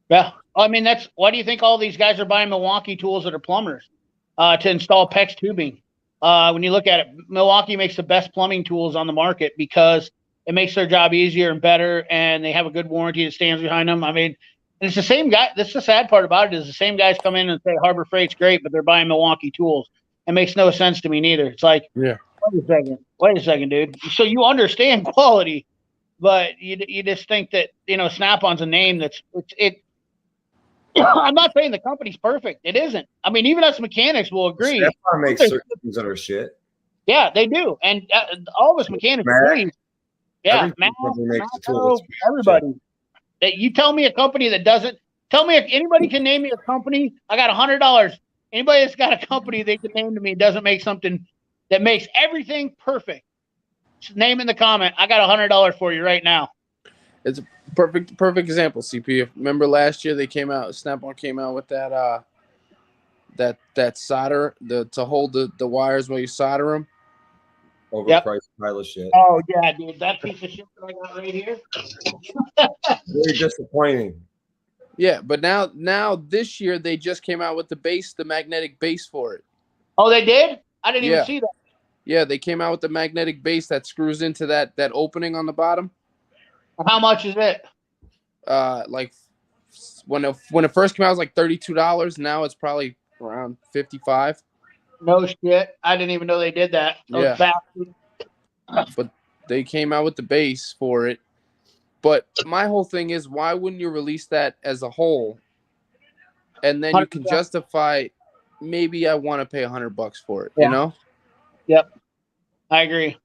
Yeah. I mean, that's why do you think all these guys are buying Milwaukee tools that are plumbers to install PEX tubing? When you look at it, Milwaukee makes the best plumbing tools on the market because it makes their job easier and better, and they have a good warranty that stands behind them. I mean, and it's the same guy. That's the sad part about it is the same guys come in and say Harbor Freight's great, but they're buying Milwaukee tools. It makes no sense to me neither. It's like, wait a second, dude. So you understand quality, but you just think that Snap-on's a name that's it. I'm not saying the company's perfect. It isn't. I mean, even us mechanics will agree. Snap-on makes certain things that are shit. Yeah, they do, and all of us mechanics agree. Yeah, Matt, everybody. That you tell me a company that doesn't tell me if anybody can name me a company. I got $100. Anybody that's got a company they can name to me doesn't make something that makes everything perfect. Just name in the comment. I got $100 for you right now. It's a perfect example, CP. Remember last year Snap-on came out with that that solder to hold the wires while you solder them. Overpriced pile of shit. Oh yeah, dude, that piece of shit that I got right here. Very disappointing. Yeah, but now this year they just came out with the magnetic base for it. Oh, they did? I didn't even see that. Yeah, they came out with the magnetic base that screws into that opening on the bottom. How much is it? Like when it first came out, it was like $32. Now it's probably around $55. No shit. I didn't even know they did that. Those bastards. But they came out with the base for it. But my whole thing is, why wouldn't you release that as a whole? And then you can justify, maybe I want to pay $100 for it, you know? Yep. I agree.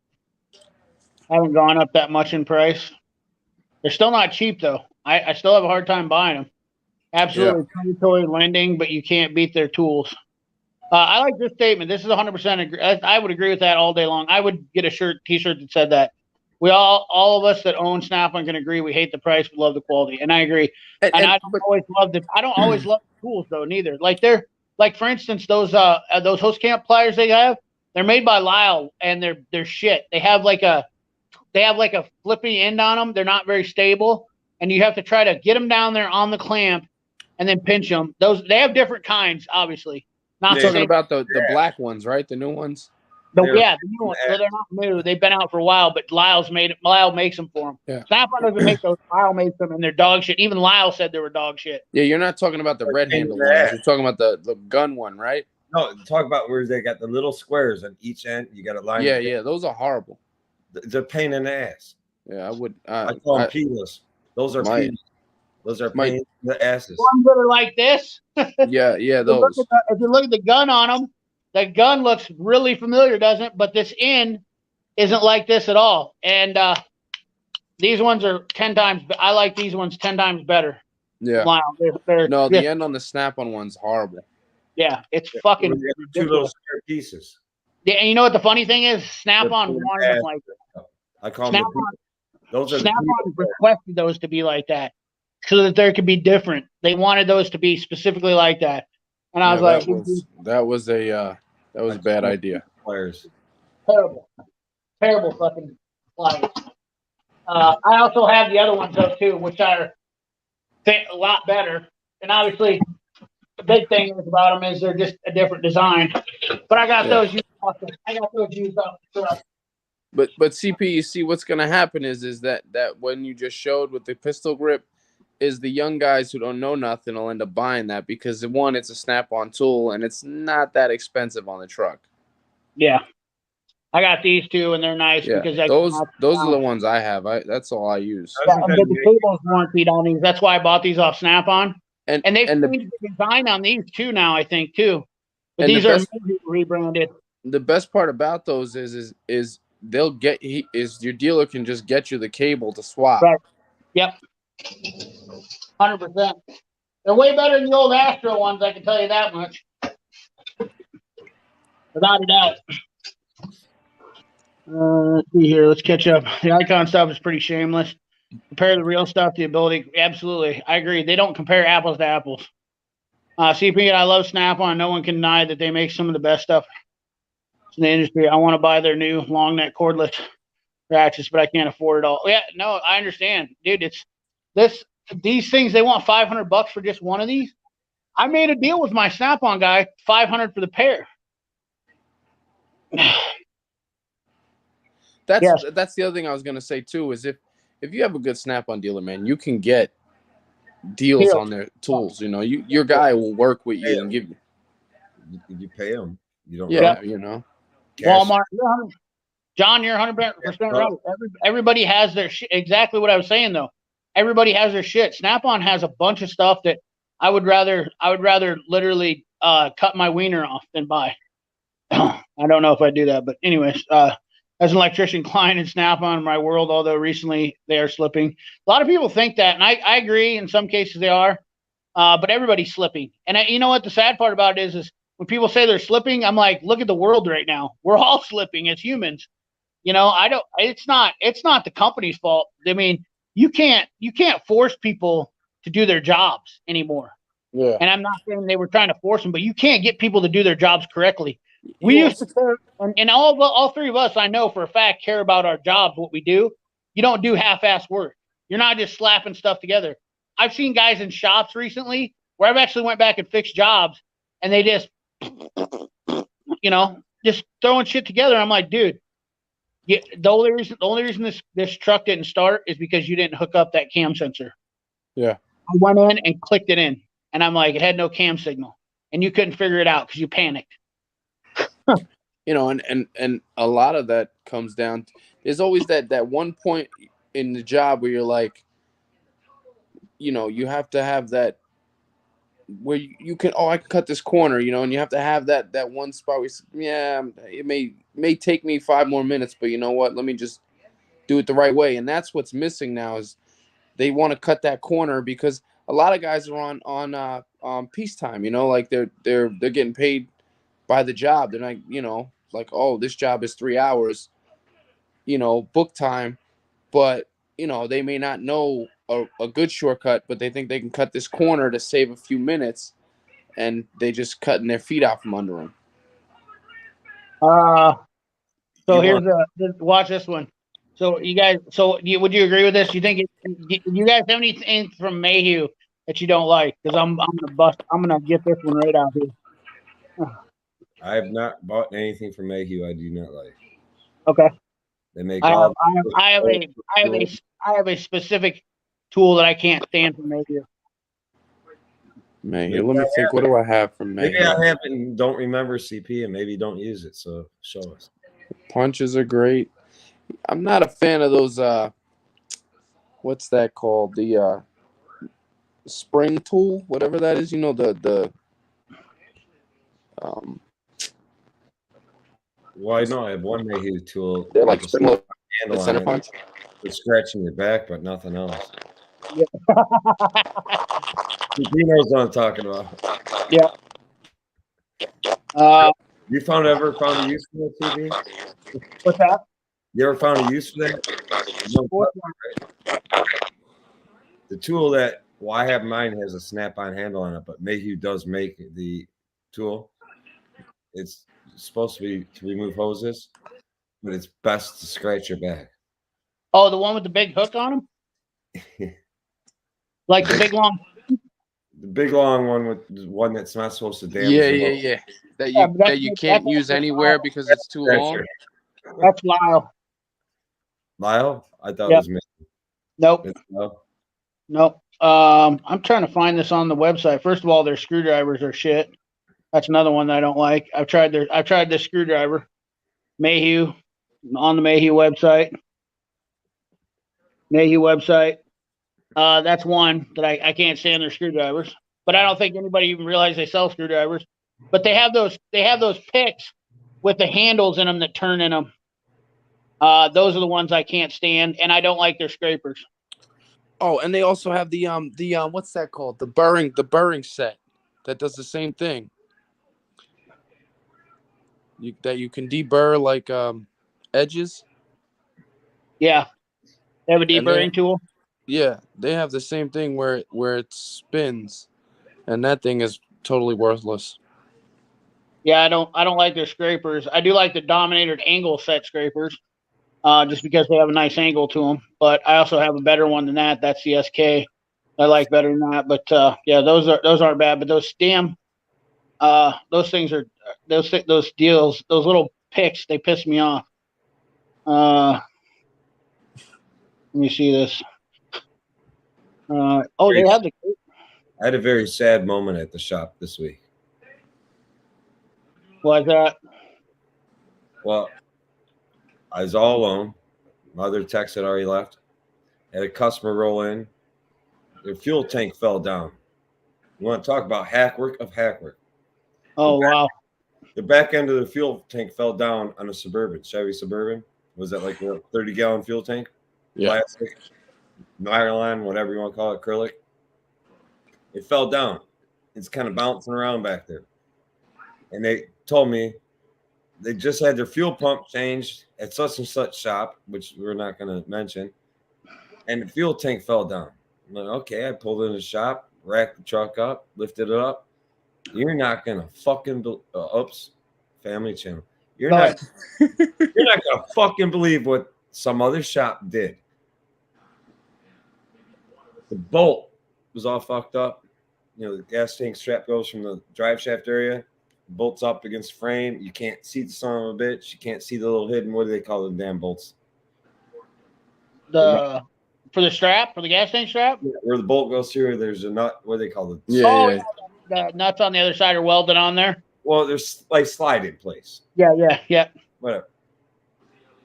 I haven't gone up that much in price. They're still not cheap, though. I still have a hard time buying them. Absolutely predatory lending, but you can't beat their tools. I like this statement. This is 100% agree. I would agree with that all day long. I would get a t-shirt that said that. We all of us that own Snap-on can agree. We hate the price, but love the quality, and I agree. And I don't always love the tools though, neither. Like for instance, those host camp pliers they have, they're made by Lyle, and they're shit. They have like a flippy end on them. They're not very stable, and you have to try to get them down there on the clamp, and then pinch them. They have different kinds, obviously. Not talking about the black ones, right? The new ones. The new ones. So they're not new. They've been out for a while, but Lyle makes them for them. Yeah. Snap-on doesn't make those. Lyle makes them, and they're dog shit. Even Lyle said they were dog shit. Yeah, you're not talking about the red handle ones. You're talking about the gun one, right? No, talk about where they got the little squares on each end. You got a line. Yeah, those are horrible. They're pain in the ass. Yeah, I would. I call them peelers. Those are peelers. Those are pain in the asses. Ones that are like this. Yeah, those. If you look at the gun on them, that gun looks really familiar, doesn't it? But this end isn't like this at all. And these ones are 10 times. I like these ones 10 times better. Yeah. Wow, the end on the Snap-on one's horrible. Yeah, it's fucking two little square pieces. Yeah, and you know what the funny thing is? Snap-on wanted them like that. I call them Snap-on requested those to be like that, so that there could be different. They wanted those to be specifically like that, and I was like, that was a bad idea. Players, terrible fucking players. I also have the other ones though too, which are a lot better. And obviously, the big thing about them is they're just a different design. But I got those used up. But CP, you see what's going to happen is that when you just showed with the pistol grip, is the young guys who don't know nothing will end up buying that because one, it's a Snap-on tool and it's not that expensive on the truck. Yeah, I got these two and they're nice because those are the ones I have. That's all I use. But the cable's warranted on these. That's why I bought these off Snap-on. And they've changed the design on these too now, I think too. But these are rebranded. The best part about those is your dealer can just get you the cable to swap. Right. Yep. 100%. They're way better than the old Astro ones, I can tell you that much. Without a doubt. Let's see here. Let's catch up. The icon stuff is pretty shameless. Compare the real stuff, the ability. Absolutely. I agree. They don't compare apples to apples. CP and I love Snap-on. No one can deny that they make some of the best stuff in the industry. I want to buy their new long neck cordless ratchets, but I can't afford it all. Yeah, no, I understand, dude. It's these things. They want $500 for just one of these. I made a deal with my Snap-on guy, $500 for the pair. That's the other thing I was gonna say too. Is if you have a good Snap-on dealer, man, you can get deals on their tools. You know, your guy will work with you and give you. You pay them. You don't. Yeah, you know. Cash. Walmart. John, you're 100% right. Everybody has their shit. Exactly what I was saying though. Everybody has their shit. Snap-on has a bunch of stuff that I would rather literally cut my wiener off than buy. I don't know if I do that, but anyways, as an electrician, Klein and Snap-on in my world, although recently they are slipping. A lot of people think that, and I agree. In some cases they are, but everybody's slipping. And you know what the sad part about it is when people say they're slipping, I'm like, look at the world right now. We're all slipping as humans. You know, it's not the company's fault. I mean, you can't force people to do their jobs anymore. Yeah. And I'm not saying they were trying to force them, but you can't get people to do their jobs correctly. We used to care, and all three of us, I know for a fact, care about our jobs, what we do. You don't do half-ass work. You're not just slapping stuff together. I've seen guys in shops recently where I've actually went back and fixed jobs, and they just, just throwing shit together. I'm like, dude, the only reason this truck didn't start is because you didn't hook up that cam sensor. Yeah. I went in and clicked it in, and I'm like, it had no cam signal, and you couldn't figure it out because you panicked. You know, and a lot of that comes down. There's always that one point in the job where you're like, you know, you have to have that where you can, I can cut this corner, you know, and you have to have that one spot where it may take me 5 more minutes, but you know what? Let me just do it the right way. And that's what's missing now is they want to cut that corner because a lot of guys are on peacetime, you know, like they're getting paid by the job. They're not, you know, like, oh, this job is 3 hours, you know, book time, but you know, they may not know a good shortcut, but they think they can cut this corner to save a few minutes, and they just cutting their feet out from under them. Watch this one. So you guys, would you agree with this? You think you guys have anything from Mayhew that you don't like? Because I'm gonna get this one right out here. I have not bought anything from Mayhew I do not like. Okay. They make I have a specific tool that I can't stand from Mayhew. Mayhew. Let me think. What do I have from Mayhew? Maybe I have it and don't remember CP and maybe don't use it. So show us. Punches are great. I'm not a fan of those. What's that called? The spring tool, whatever that is. You know Well, I know I have one Mayhew tool. They're like spring handle center on punch. It's scratching your back, but nothing else. Yeah. He knows what I'm talking about. Yeah. You ever found a use for that, TV? What's that? You ever found a use for that? The tool that, I have mine has a snap-on handle on it, but Mayhew does make the tool. It's supposed to be to remove hoses, but it's best to scratch your back. Oh, the one with the big hook on him? Like the big long. The big long one with the one that's not supposed to damage. Yeah. That you can't use anywhere because it's too long. That's Lyle. Lyle? I thought it was me. Nope. Nope. I'm trying to find this on the website. First of all, their screwdrivers are shit. That's another one that I don't like. I've tried this screwdriver. Mayhew, on the Mayhew website. That's one that I can't stand their screwdrivers. But I don't think anybody even realizes they sell screwdrivers. But they have those picks with the handles in them that turn in them. Those are the ones I can't stand, and I don't like their scrapers. Oh, and they also have the what's that called? The burring set that does the same thing. You can deburr like edges. Yeah. They have a And they, deburring tool. yeah, they have the same thing where it spins, and that thing is totally worthless. Yeah, I don't like their scrapers. I do like the Dominator angle set scrapers, just because they have a nice angle to them. But I also have a better one than that. That's the SK. I like better than that. But yeah, those aren't bad. But those those things are those deals, those little picks, they piss me off. Let me see this. They have the. I had a very sad moment at the shop this week. Why's that? Well, I was all alone. My other techs had already left. Had a customer roll in. Their fuel tank fell down. You want to talk about hack work of hack work? Oh, wow. The back end of the fuel tank fell down on a Suburban, Chevy Suburban. Was that like a 30-gallon fuel tank? Yeah. Plastic, nylon, whatever you want to call it, acrylic. It fell down. It's kind of bouncing around back there. And they told me they just had their fuel pump changed at such and such shop, which we're not going to mention. And the fuel tank fell down. I'm like, okay, I pulled in the shop, racked the truck up, lifted it up. You're not going to fucking, oops, Family Channel. You're not gonna fucking believe what some other shop did. The bolt was all fucked up. You know, the gas tank strap goes from the drive shaft area, bolts up against the frame. You can't see the son of a bitch. You can't see the little hidden, what do they call the damn bolts? For the strap, for the gas tank strap? Where the bolt goes through, there's a nut, what do they call it? Yeah. The nuts on the other side are welded on there. Well, there's like slide in place. Yeah. Whatever.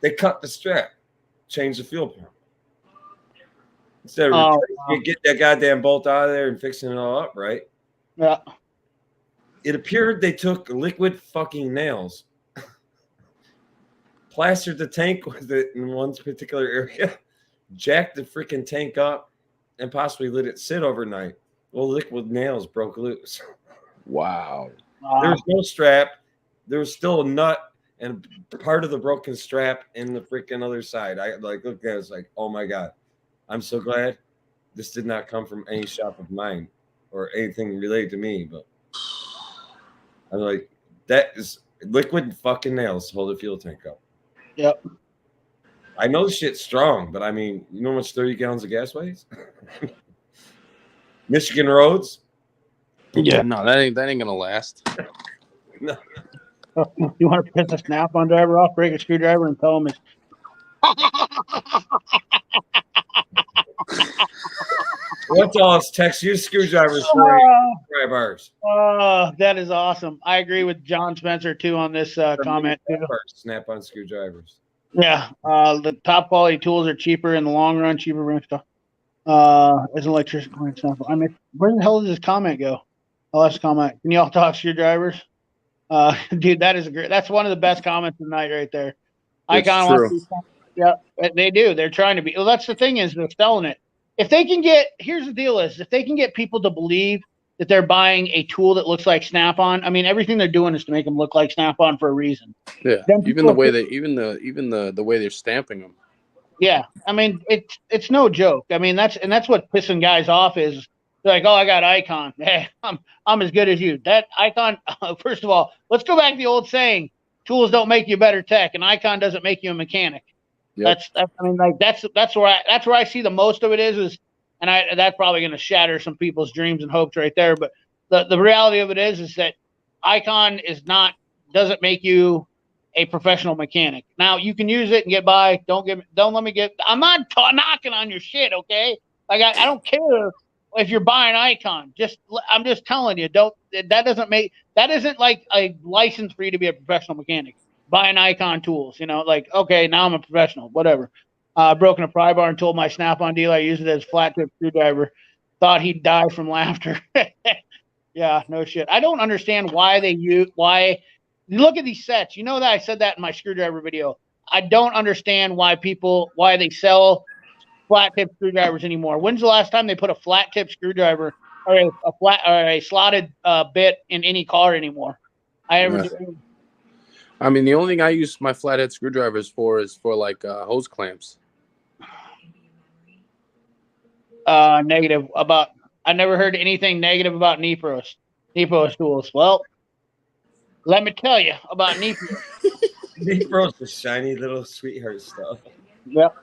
They cut the strap, change the fuel pump. Instead of get that goddamn bolt out of there and fixing it all up, right? Yeah. It appeared they took liquid fucking nails, plastered the tank with it in one particular area, jacked the freaking tank up, and possibly let it sit overnight. Well, liquid nails broke loose. Wow. There was no strap. There was still a nut and part of the broken strap in the freaking other side. I like looked at it, I was like, oh my God. I'm so glad this did not come from any shop of mine or anything related to me. But I'm like, that is liquid fucking nails to hold the fuel tank up. Yep. I know shit's strong, but I mean, you know how much 30 gallons of gas weighs? Michigan roads? Yeah, no, that ain't gonna last. No. You want to piss a snap-on driver off, break a screwdriver, and tell him it's. What's all us text? Use screwdrivers for pry bars. That is awesome. I agree with John Spencer too on this comment too. Snap-on screwdrivers. Yeah, the top quality tools are cheaper in the long run. Cheaper rim stuff. As an electrician, I mean, where the hell does this comment go? Oh, last comment. Can y'all talk screwdrivers? Dude, that is great. That's one of the best comments of the night right there. Icon wants to, yeah, they do. They're trying to be. Well, that's the thing is they're selling it. If they can get, here's the deal is if they can get people to believe that they're buying a tool that looks like Snap-on, I mean, everything they're doing is to make them look like Snap-on for a reason. Yeah, even the way the way they're stamping them. Yeah, I mean, it's no joke. I mean, that's what pissing guys off is. They're like, oh, I got Icon. Hey, I'm as good as you. That Icon. First of all, let's go back to the old saying: tools don't make you a better tech, and Icon doesn't make you a mechanic. Yep. I mean, like that's where I see the most of it is, and that's probably going to shatter some people's dreams and hopes right there. But the reality of it is that Icon doesn't make you a professional mechanic. Now you can use it and get by. Don't let me get. I'm not knocking on your shit, okay? Like I don't care if you're buying Icon. I'm just telling you, that isn't like a license for you to be a professional mechanic. Buying Icon tools, like, okay, now I'm a professional, whatever. Broken a pry bar and told my Snap-on dealer I used it as flat tip screwdriver. Thought he'd die from laughter. Yeah, no shit. I don't understand why you look at these sets. You know that I said that in my screwdriver video. I don't understand why they sell flat tip screwdrivers anymore. When's the last time they put a flat tip screwdriver or a slotted bit in any car anymore? I mean, the only thing I use my flathead screwdrivers for is for like hose clamps. Negative about. I never heard anything negative about Nepros tools. Well, let me tell you about Nepros. Nepro's the shiny little sweetheart stuff. Yep,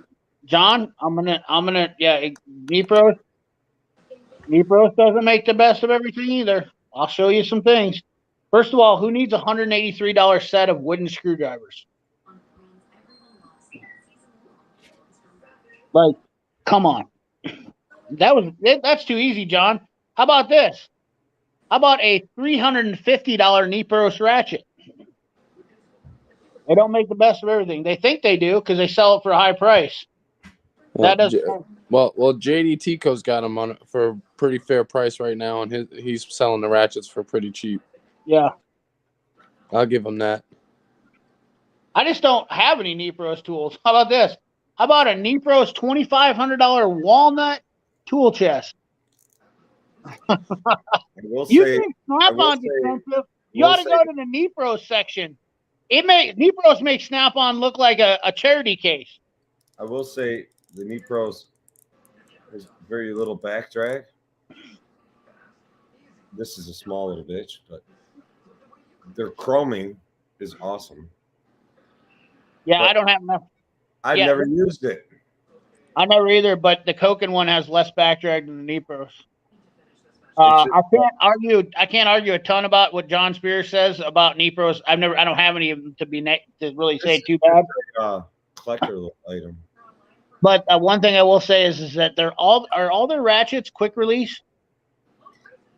John, I'm gonna. Yeah, Nepros doesn't make the best of everything either. I'll show you some things. First of all, who needs a $183 set of wooden screwdrivers? Like, come on. That's too easy, John. How about this? How about a $350 Nepros ratchet? They don't make the best of everything. They think they do because they sell it for a high price. Well, That doesn't. well, JD Tico's got them on for a pretty fair price right now, and he's selling the ratchets for pretty cheap. Yeah. I'll give him that. I just don't have any Nepros tools. How about this? How about a Nepros $2,500 walnut tool chest? I will You say, think Snap-on's expensive? You ought to go to the Nepros section. Nepros make Snap-on look like a charity case. I will say the Nepros has very little back drag. This is a small little bitch, but their chroming is awesome. Yeah, But I don't have enough. I've never used it. I never either, but the Koken one has less back drag than the Nepros. I can't argue a ton about what John Spears says about Nepros. I don't have any of them to really say too bad. Collector item. But one thing I will say is that are all their ratchets quick release.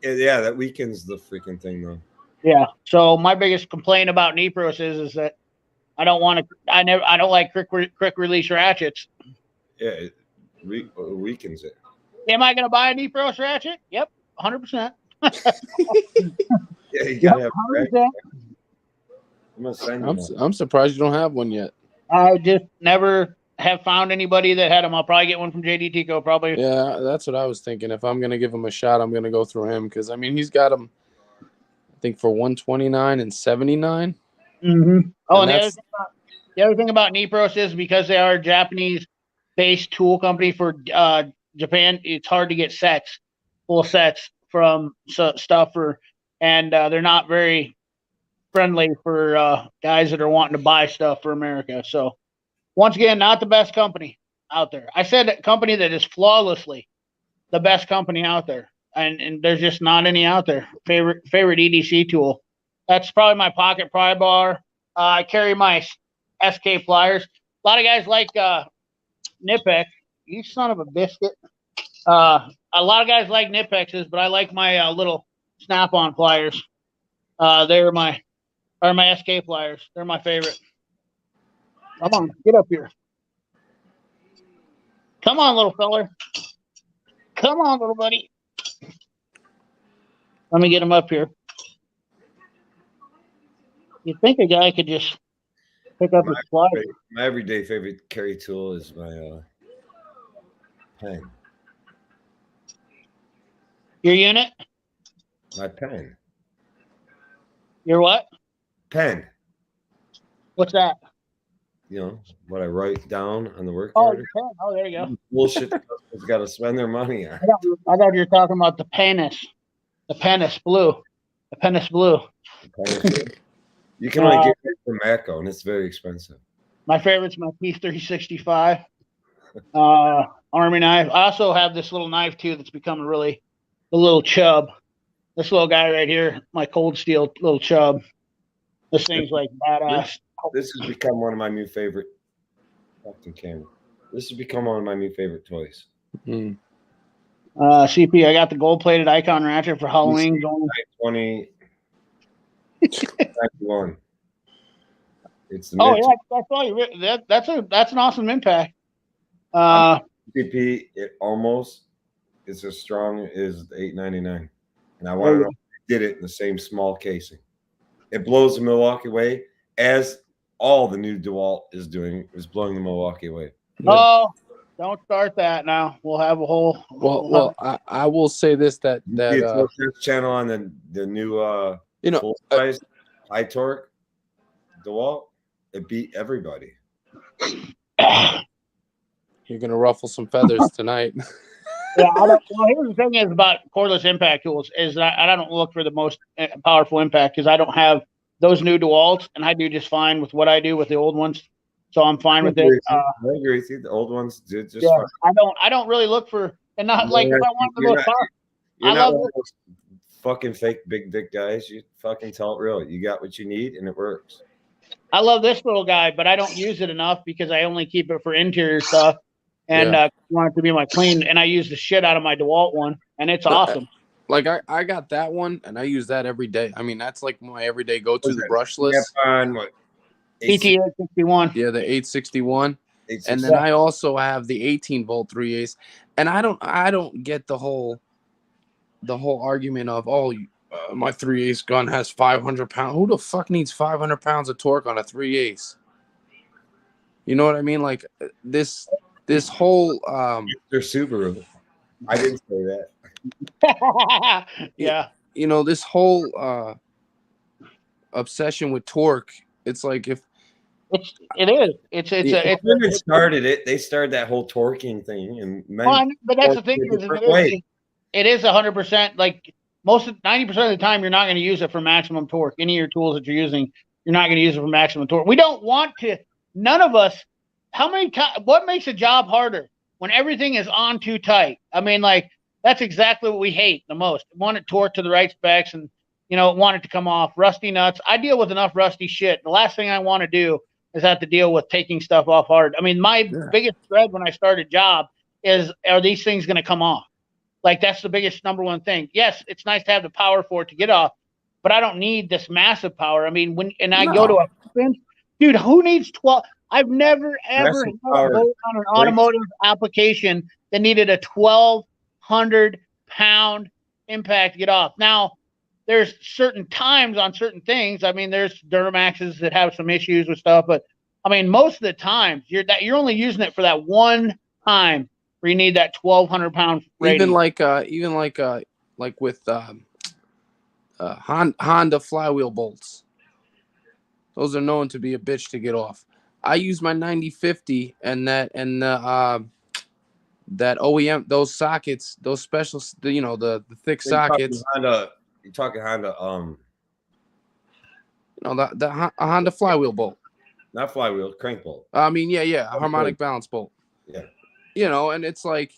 Yeah, that weakens the freaking thing though. Yeah. So my biggest complaint about Nepros is that I don't like quick release ratchets. Yeah, it weakens it. Am I going to buy a Nepros ratchet? Yep, 100%. Yeah, you gotta have. 100%. I'm gonna send you one. I'm surprised you don't have one yet. I just never have found anybody that had them. I'll probably get one from JD Tico. Probably. Yeah, that's what I was thinking. If I'm gonna give him a shot, I'm gonna go through him because I mean he's got them. I think for $129 and $79. Mm-hmm. Oh, and the other thing about Nepros is because they are a Japanese-based tool company for Japan, it's hard to get full sets from stuff and they're not very friendly for guys that are wanting to buy stuff for America. So once again, not the best company out there. I said a company that is flawlessly the best company out there, and there's just not any out there. Favorite EDC tool. That's probably my pocket pry bar. I carry my SK pliers. A lot of guys like Nipex. You son of a biscuit. A lot of guys like Nipexes, but I like my little Snap-on pliers. They're my SK pliers. They're my favorite. Come on, get up here. Come on, little feller. Come on, little buddy. Let me get him up here. You'd think a guy could just pick up his pliers. My everyday favorite carry tool is my pen. Your unit? My pen. Your what? Pen. What's that? You know what I write down on the work Oh, order. your pen. Oh, there you go. Bullshit. Customers got to spend their money on. I thought you were talking about the penis. The penis blue. The penis blue. You can only get it from Matco, and it's very expensive. My favorite's my P365 Army knife. I also have this little knife too that's becoming really a little chub. This little guy right here, my Cold Steel little chub. This thing's like badass. This has become one of my new favorite. This has become one of my new favorite toys. Mm. CP, I got the gold-plated Icon ratchet for Halloween. 2091. It's the Yeah, that's all you. That's an awesome impact. CP, it almost is as strong as the 899, and I want to know if they did it in the same small casing. It blows the Milwaukee away, as all the new DeWalt is doing, is blowing the Milwaukee away. Yeah. Oh, don't start that now. We'll have a whole. Well, I will say this that channel on the new you know full size high torque. DeWalt, it beat everybody. You're gonna ruffle some feathers tonight. Yeah, well, here's the thing is about cordless impact tools is that I don't look for the most powerful impact because I don't have those new DeWalts, and I do just fine with what I do with the old ones. So I'm fine with it. I agree with you. The old ones did just yeah, fine. I don't really look for, and not like if I want the most powerful. You're I not love one of those fucking fake big dick guys. You fucking tell it real. You got what you need, and it works. I love this little guy, but I don't use it enough because I only keep it for interior stuff. And want it to be my clean, and I use the shit out of my DeWalt one, and it's awesome. Like I got that one, and I use that every day. I mean, that's like my everyday go-to, the brushless. On what? PT861. Yeah, the 861. And then I also have the 18-volt 3/8. And I don't get the whole argument of my 3/8 gun has 500 pounds. Who the fuck needs 500 pounds of torque on a 3/8? You know what I mean? Like this whole They're Subaru. I didn't say that. Yeah. You know, this whole obsession with torque. It's like if women started it. They started that whole torquing thing, and men. But that's the thing it is 100%. Like 90% of the time, you're not going to use it for maximum torque. Any of your tools that you're using, you're not going to use it for maximum torque. We don't want to. None of us. How many times? What makes a job harder when everything is on too tight? I mean, like that's exactly what we hate the most. Want it torqued to the right specs, and want it to come off. Rusty nuts. I deal with enough rusty shit. The last thing I want to do is have to deal with taking stuff off hard. I mean, my biggest dread when I start a job is, are these things going to come off? Like that's the biggest number one thing. Yes, it's nice to have the power for it to get off, but I don't need this massive power. I mean, I go to a dude, who needs 12? I've never ever had on an automotive application that needed a 1,200-pound impact to get off. Now, there's certain times on certain things. I mean, there's Duramaxes that have some issues with stuff, but I mean, most of the times you're only using it for that one time where you need that 1,200-pound rating. Even like with Honda flywheel bolts. Those are known to be a bitch to get off. I use my 9050 and that OEM, those sockets, those special, the thick sockets. You're talking Honda. The Honda flywheel bolt. Not flywheel, crank bolt. I mean, a harmonic balance bolt. Yeah. And it's like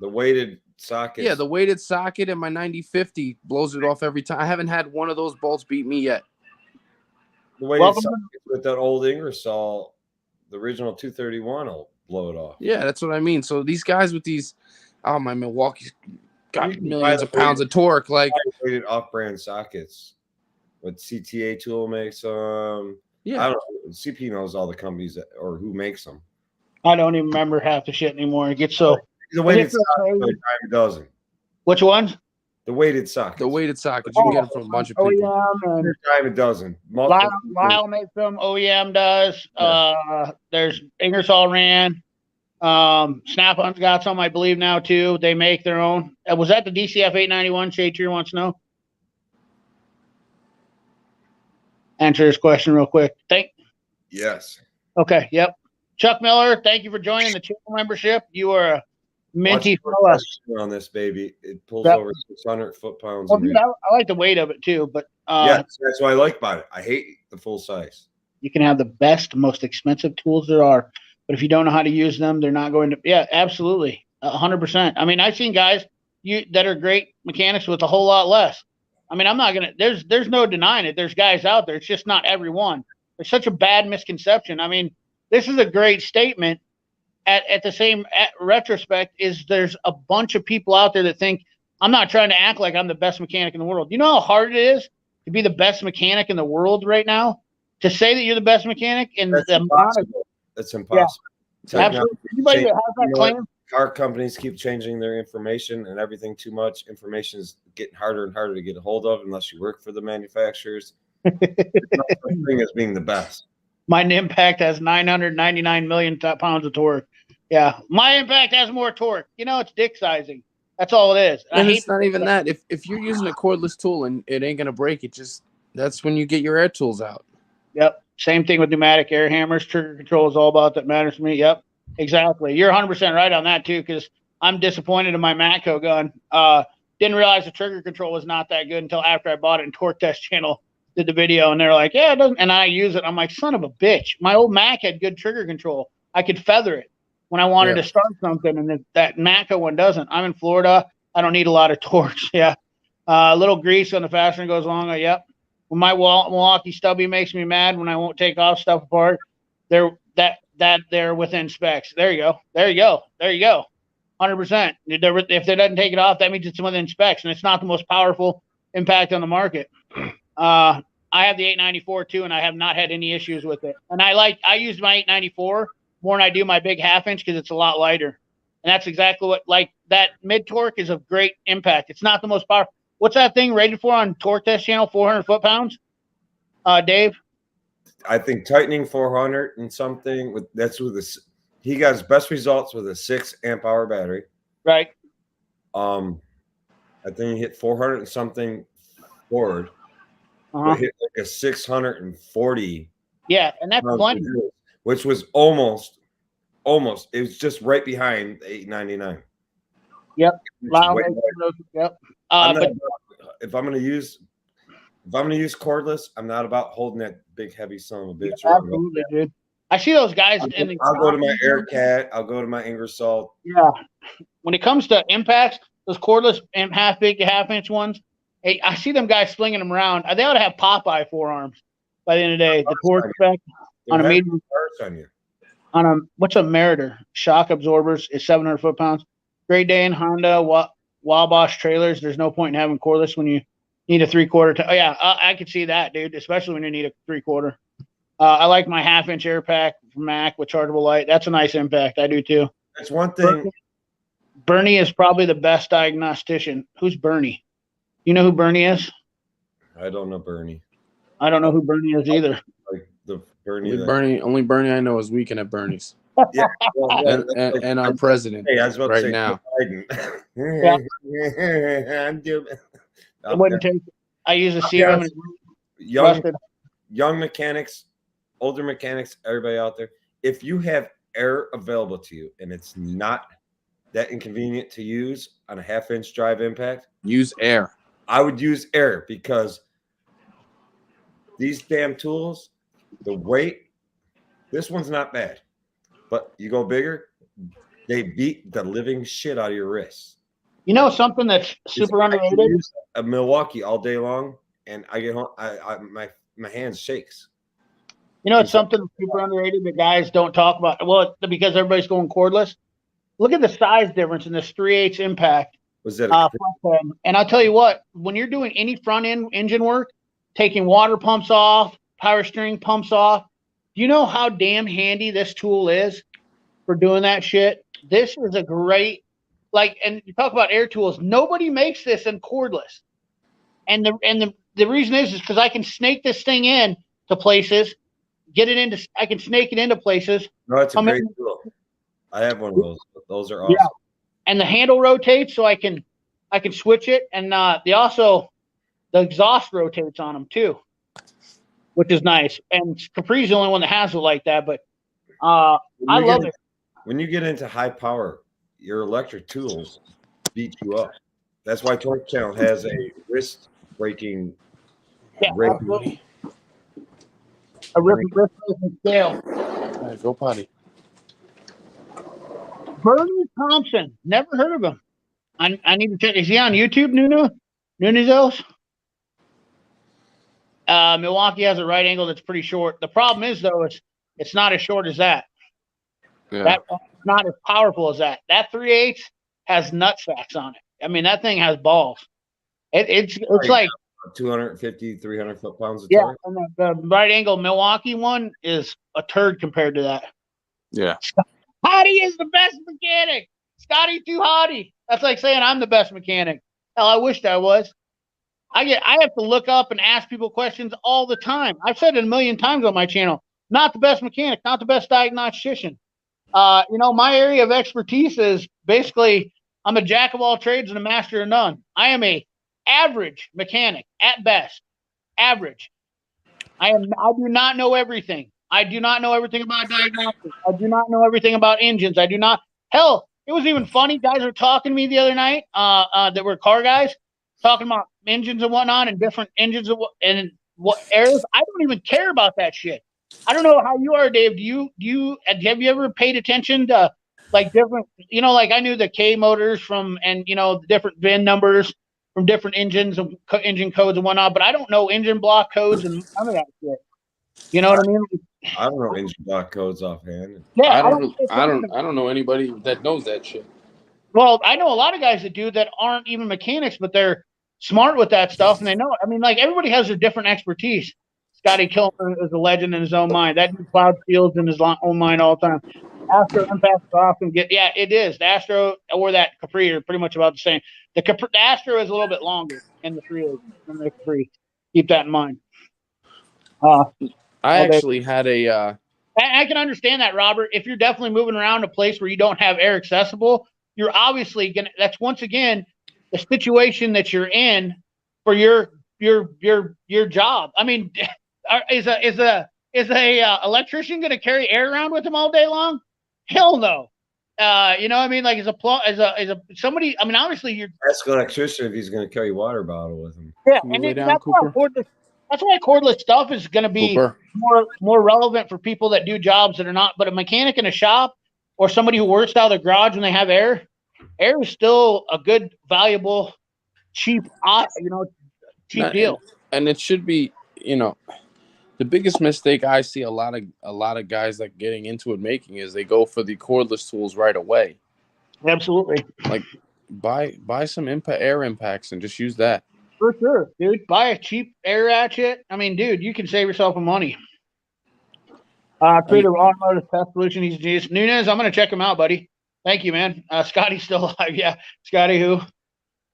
the weighted socket. Yeah, the weighted socket in my 9050 blows it off every time. I haven't had one of those bolts beat me yet. The weighted socket with that old Ingersoll, the original 231 will blow it off. Yeah, that's what I mean. So these guys with these, my Milwaukee's got millions of pounds of torque. Like weighted off-brand sockets. What CTA tool makes them. Yeah. I don't know. CP knows all the companies or who makes them. I don't even remember half the shit anymore. It gets so. The weighted socket, a dime a dozen. Which ones? The weighted sockets. The weighted sockets. You can get them from a bunch of people. OEM and a dime a dozen. Lyle makes them. OEM does. Yeah. There's Ingersoll Rand. Snap-on's got some, I believe, now too. They make their own. Was that the DCF 891? Shay Tier wants to know. Answer his question real quick. Yes. Okay. Yep. Chuck Miller, thank you for joining the channel membership. You are a minty fella on this baby. It pulls over 600 foot-pounds. Well, dude, I like the weight of it too, but that's what I like about it. I hate the full size. You can have the best, most expensive tools there are, but if you don't know how to use them, they're not going to. Yeah, absolutely, 100%. I mean, I've seen guys that are great mechanics with a whole lot less. I mean, I'm not gonna. There's no denying it. There's guys out there. It's just not everyone. There's such a bad misconception. I mean, this is a great statement. At the same retrospect, is there's a bunch of people out there that think I'm not trying to act like I'm the best mechanic in the world. You know how hard it is to be the best mechanic in the world right now? To say that you're the best mechanic in That's impossible. That's impossible. Yeah. Absolutely. Anybody that has that claim. Car companies keep changing their information and everything too much. Information is getting harder and harder to get a hold of unless you work for the manufacturers. There's no such thing as being the best. My impact has 999 million pounds of torque. Yeah, my impact has more torque. It's dick sizing. That's all it is. And it's not even that. If you're using a cordless tool and it ain't gonna break, that's when you get your air tools out. Yep. Same thing with pneumatic air hammers. Trigger control is all about that matters to me. Yep. Exactly. You're 100% right on that too, because I'm disappointed in my Matco gun. Didn't realize the trigger control was not that good until after I bought it, and Torque Test Channel did the video, and they're like, yeah, it doesn't. And I use it. I'm like, son of a bitch. My old Mac had good trigger control. I could feather it when I wanted to start something, and that Matco one doesn't. I'm in Florida. I don't need a lot of torques. Yeah. A little grease on the fastener goes along. Yep. When my Milwaukee stubby makes me mad when I won't take off stuff apart, they're within specs. There you go. 100%. If they doesn't take it off, that means it's within specs, and it's not the most powerful impact on the market. I have the 894 too, and I have not had any issues with it. And I use my 894 more than I do my big half-inch because it's a lot lighter. And that's exactly what, like, that mid-torque is of great impact. It's not the most powerful. What's that thing rated for on Torque Test Channel? 400 foot-pounds? Dave? I think tightening 400 and something. He got his best results with a 6 amp hour battery. Right. I think he hit 400 and something forward. Uh-huh. Hit like a 640. Yeah, and that's plenty. Which was almost. It was just right behind the 899. Yep. Yep. If I'm gonna use cordless, I'm not about holding that big heavy son of a bitch. Yeah, absolutely, dude. I see those guys. I'll go to my Aircat. I'll go to my Ingersoll. Yeah. When it comes to impacts, those cordless and half-inch ones, hey, I see them guys slinging them around. They ought to have Popeye forearms by the end of the day. The torque effect on a medium. What's a Meritor? Shock absorbers is 700 foot-pounds. Great Dane, Honda, Wabash trailers. There's no point in having cordless when you need a 3/4. I could see that, dude, especially when you need a 3/4. I like my half-inch air pack from Mac with chargeable light. That's a nice impact. I do too. That's one thing. Bernie is probably the best diagnostician. Who's Bernie? You know who Bernie is? I don't know Bernie. I don't know who Bernie is either. Like the Bernie. Only Bernie I know is Weekend at Bernie's. Yeah, and our president right now. I use a serum. Young mechanics, older mechanics, everybody out there. If you have air available to you and it's not that inconvenient to use on a half-inch drive impact, use air. I would use air because these damn tools, the weight, this one's not bad. But you go bigger, they beat the living shit out of your wrists. You know something that's super underrated? A Milwaukee all day long, and I get home, my hands shakes. You know, it's something that's super underrated that guys don't talk about. Well, because everybody's going cordless. Look at the size difference in this 3/8 impact. Was that? And I'll tell you what, when you're doing any front end engine work, taking water pumps off, power steering pumps off, do you know how damn handy this tool is for doing that shit? This is a great, and you talk about air tools. Nobody makes this in cordless. And the reason is because I can snake this thing in to places, I can snake it into places. No, it's a great tool. I have one of those. Those are awesome. Yeah. And the handle rotates, so I can switch it. And the exhaust rotates on them too, which is nice. And Capri's the only one that has it like that. But I love it. When you get into high power, your electric tools beat you up. That's why Torque Channel has a wrist breaking. Yeah, absolutely. A wrist breaking scale. All right, go potty. Bernie Thompson. Never heard of him. I need to check. Is he on YouTube, Nunezos? Milwaukee has a right angle that's pretty short. The problem is, though, it's not as short as that. Yeah. That's not as powerful as that. That 3/8 has nut sacks on it. I mean, that thing has balls. It's like 250, 300 foot-pounds of torque. And the right angle Milwaukee one is a turd compared to that. Yeah. Hottie is the best mechanic. Scotty too hottie. That's like saying I'm the best mechanic. Hell, I wished I was. I have to look up and ask people questions all the time. I've said it a million times on my channel. Not the best mechanic, not the best diagnostician. My area of expertise is basically I'm a jack of all trades and a master of none. I am a average mechanic at best. Average. I do not know everything. I do not know everything about diagnostics. I do not know everything about engines. I do not. Hell, it was even funny. Guys were talking to me the other night. That were car guys talking about engines and whatnot and different engines and what airs. I don't even care about that shit. I don't know how you are, Dave. Have you ever paid attention to like different? Like I knew the K motors from and the different VIN numbers from different engines and engine codes and whatnot, but I don't know engine block codes and none of that shit. You know what I mean? I don't know engine block codes offhand. Yeah, I don't know anybody that knows that shit. Well, I know a lot of guys that do that aren't even mechanics, but they're smart with that stuff and they know it. I mean, like everybody has their different expertise. Scotty Kilmer is a legend in his own mind. That dude plowed fields in his own mind all the time. Astro impacts off and it is. The Astro or that Capri are pretty much about the same. The Astro is a little bit longer in the 380 than the Capri. Keep that in mind. I actually had a. I can understand that, Robert. If you're definitely moving around a place where you don't have air accessible, you're obviously gonna. That's once again the situation that you're in for your job. I mean, is a electrician gonna carry air around with him all day long? Hell no. You know what I mean? Like as a somebody. I mean, obviously you're. Ask an electrician if he's going to carry a water bottle with him. Yeah, Can you and lay down, that's Cooper? why cordless stuff is going to be Cooper. more relevant for people that do jobs that are not. But a mechanic in a shop or somebody who works out of the garage when they have air is still a good, valuable, cheap deal. And it should be, the biggest mistake I see a lot of guys like getting into it making is they go for the cordless tools right away. Absolutely. Like buy some air impacts and just use that. For sure, dude. Buy a cheap air ratchet. I mean, dude, you can save yourself some money. Creative automotive test solution. He's genius. Nunez, I'm gonna check him out, buddy. Thank you, man. Scotty's still alive. Yeah, Scotty who?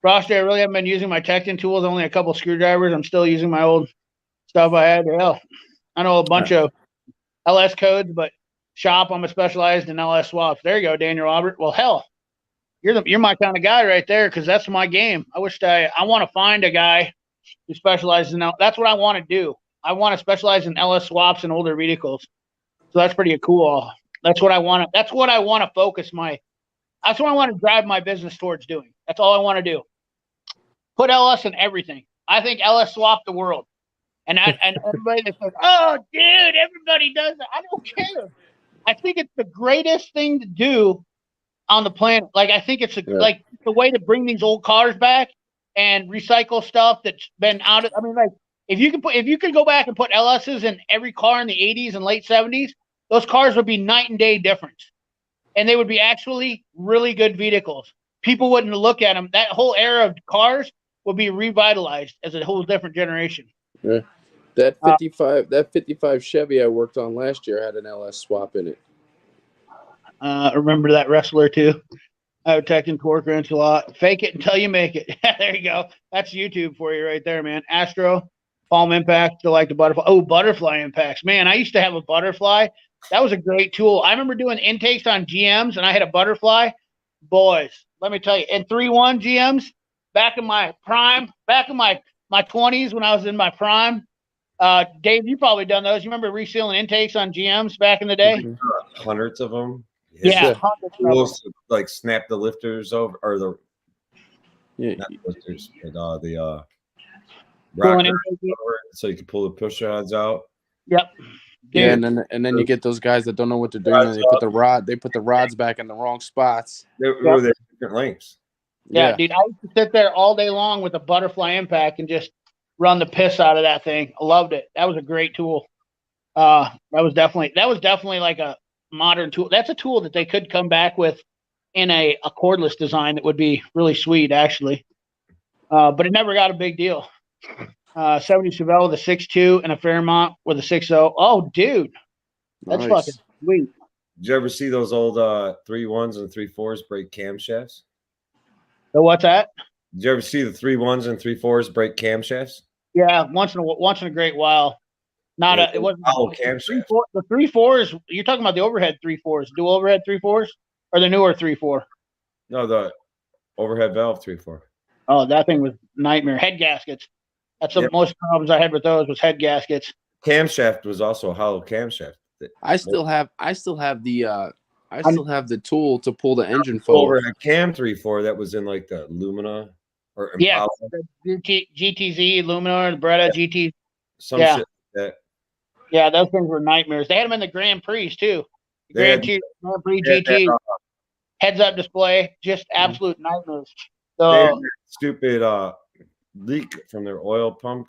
Frosty, I really haven't been using my Tecton tools, only a couple screwdrivers. I'm still using my old stuff I had. Hell, I know a bunch of LS codes, but shop, I'm specialized in LS swaps. There you go, Daniel Robert. Well, hell, you're my kind of guy right there because that's my game. I want to find a guy who specializes in that's what I want to do. I want to specialize in LS swaps and older vehicles. So that's pretty cool. That's what I want to. That's what I want to focus That's what I want to drive my business towards doing. That's all I want to do. Put LS in everything. I think LS swapped the world. And everybody that says, "Oh, dude, everybody does it." I don't care. I think it's the greatest thing to do on the planet. Like I think it's like the way to bring these old cars back and recycle stuff that's been out of. I mean, like if you could go back and put LSs in every car in the 80s and late 70s, those cars would be night and day difference, and they would be actually really good vehicles. People wouldn't look at them. That whole era of cars will be revitalized as a whole different generation. Yeah. That 55 Chevy I worked on last year had an LS swap in it. Remember that wrestler too? I would Tecton torque wrench a lot. Fake it until you make it. There you go. That's YouTube for you right there, man. Astro, palm impact, still like the butterfly. Oh, butterfly impacts. Man, I used to have a butterfly. That was a great tool. I remember doing intakes on GMs and I had a butterfly. Boys, let me tell you, in 3.1 GMs, back in my prime, back in my 20s when I was in my prime. Dave, you probably done those. You remember resealing intakes on GMs back in the day? Hundreds of them. Yeah. Tools to, like snap the lifters over, or not the lifters, but the rocker over, so you can pull the push rods out. Yep. Dude. Yeah, and then you get those guys that don't know what they're doing. And they put the rods back in the wrong spots. They're different lengths. Yeah, dude, I used to sit there all day long with a butterfly impact and just run the piss out of that thing. I loved it. That was a great tool. That was definitely like a modern tool. That's a tool that they could come back with in a cordless design that would be really sweet, actually. But it never got a big deal. 70 Chevelle with a 6.2 and a Fairmont with a 6.0. Oh, dude, that's fucking sweet. Did you ever see those old 3.1s and 3.4s break camshafts? So what's that? Did you ever see the 3.1s and 3.4s break camshafts? Yeah, once in a great while. It wasn't camshaft. The 3.4s. You're talking about the overhead 3.4s, dual overhead 3.4s, or the newer 3.4? No, the overhead valve 3.4. Oh, that thing was nightmare. Head gaskets. That's the most problems I had with those was head gaskets. camshaft was also a hollow camshaft. I still have the tool to pull the engine Over forward. a Cam 3.4 that was in like the Lumina or Yeah, Impala, the GTZ, Luminar, the Beretta GT. some Yeah. shit like that. Yeah, those things were nightmares. They had them in the Grand Prix too. The They had- Grand Prix they had GT that, heads-up display, just absolute nightmares. they had So, that stupid leak from their oil pump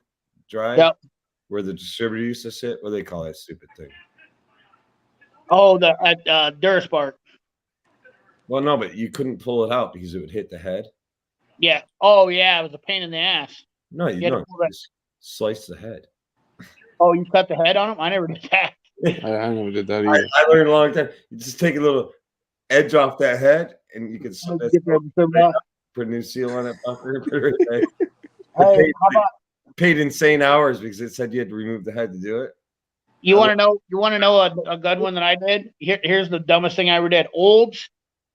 drive yep. where the distributor used to sit. What do they call that stupid thing? Oh, the Duraspark. Well, no, but you couldn't pull it out because it would hit the head. Yeah. Oh, yeah. It was a pain in the ass. No, You had to you pull that- just slice the head. Oh, you cut the head on them? I never did that. I never did that I either. learned a long time. You just take a little edge off that head, and you can put a new seal on it. Hey, Paid, how about paid insane hours because it said you had to remove the head to do it. you want to know? You want to know a good one that I did? Here's the dumbest thing I ever did. Olds.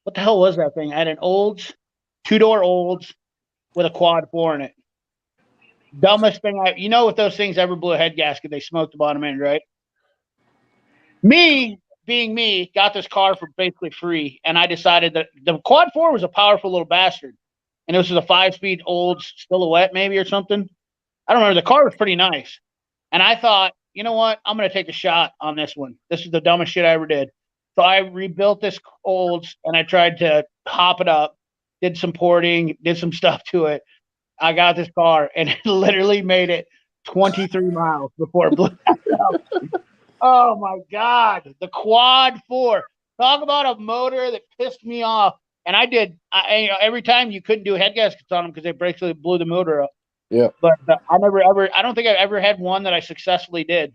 What the hell was that thing? I had an Olds, 2-door Olds with a quad 4 in it. Dumbest thing if those things ever blew a head gasket, they smoked the bottom end, right? Me, being me, got this car for basically free, and I decided that the quad 4 was a powerful little bastard, and it was just a 5-speed Olds Silhouette maybe or something. I don't remember. The car was pretty nice, and I thought, you know what? I'm going to take a shot on this one. This is the dumbest shit I ever did. So I rebuilt this Olds, and I tried to hop it up, did some porting, did some stuff to it. I got this car, and it literally made it 23 miles before it blew out. Oh, my God. The quad 4. Talk about a motor that pissed me off. And every time you couldn't do head gaskets on them because they basically blew the motor up. Yeah. But I don't think I've ever had one that I successfully did.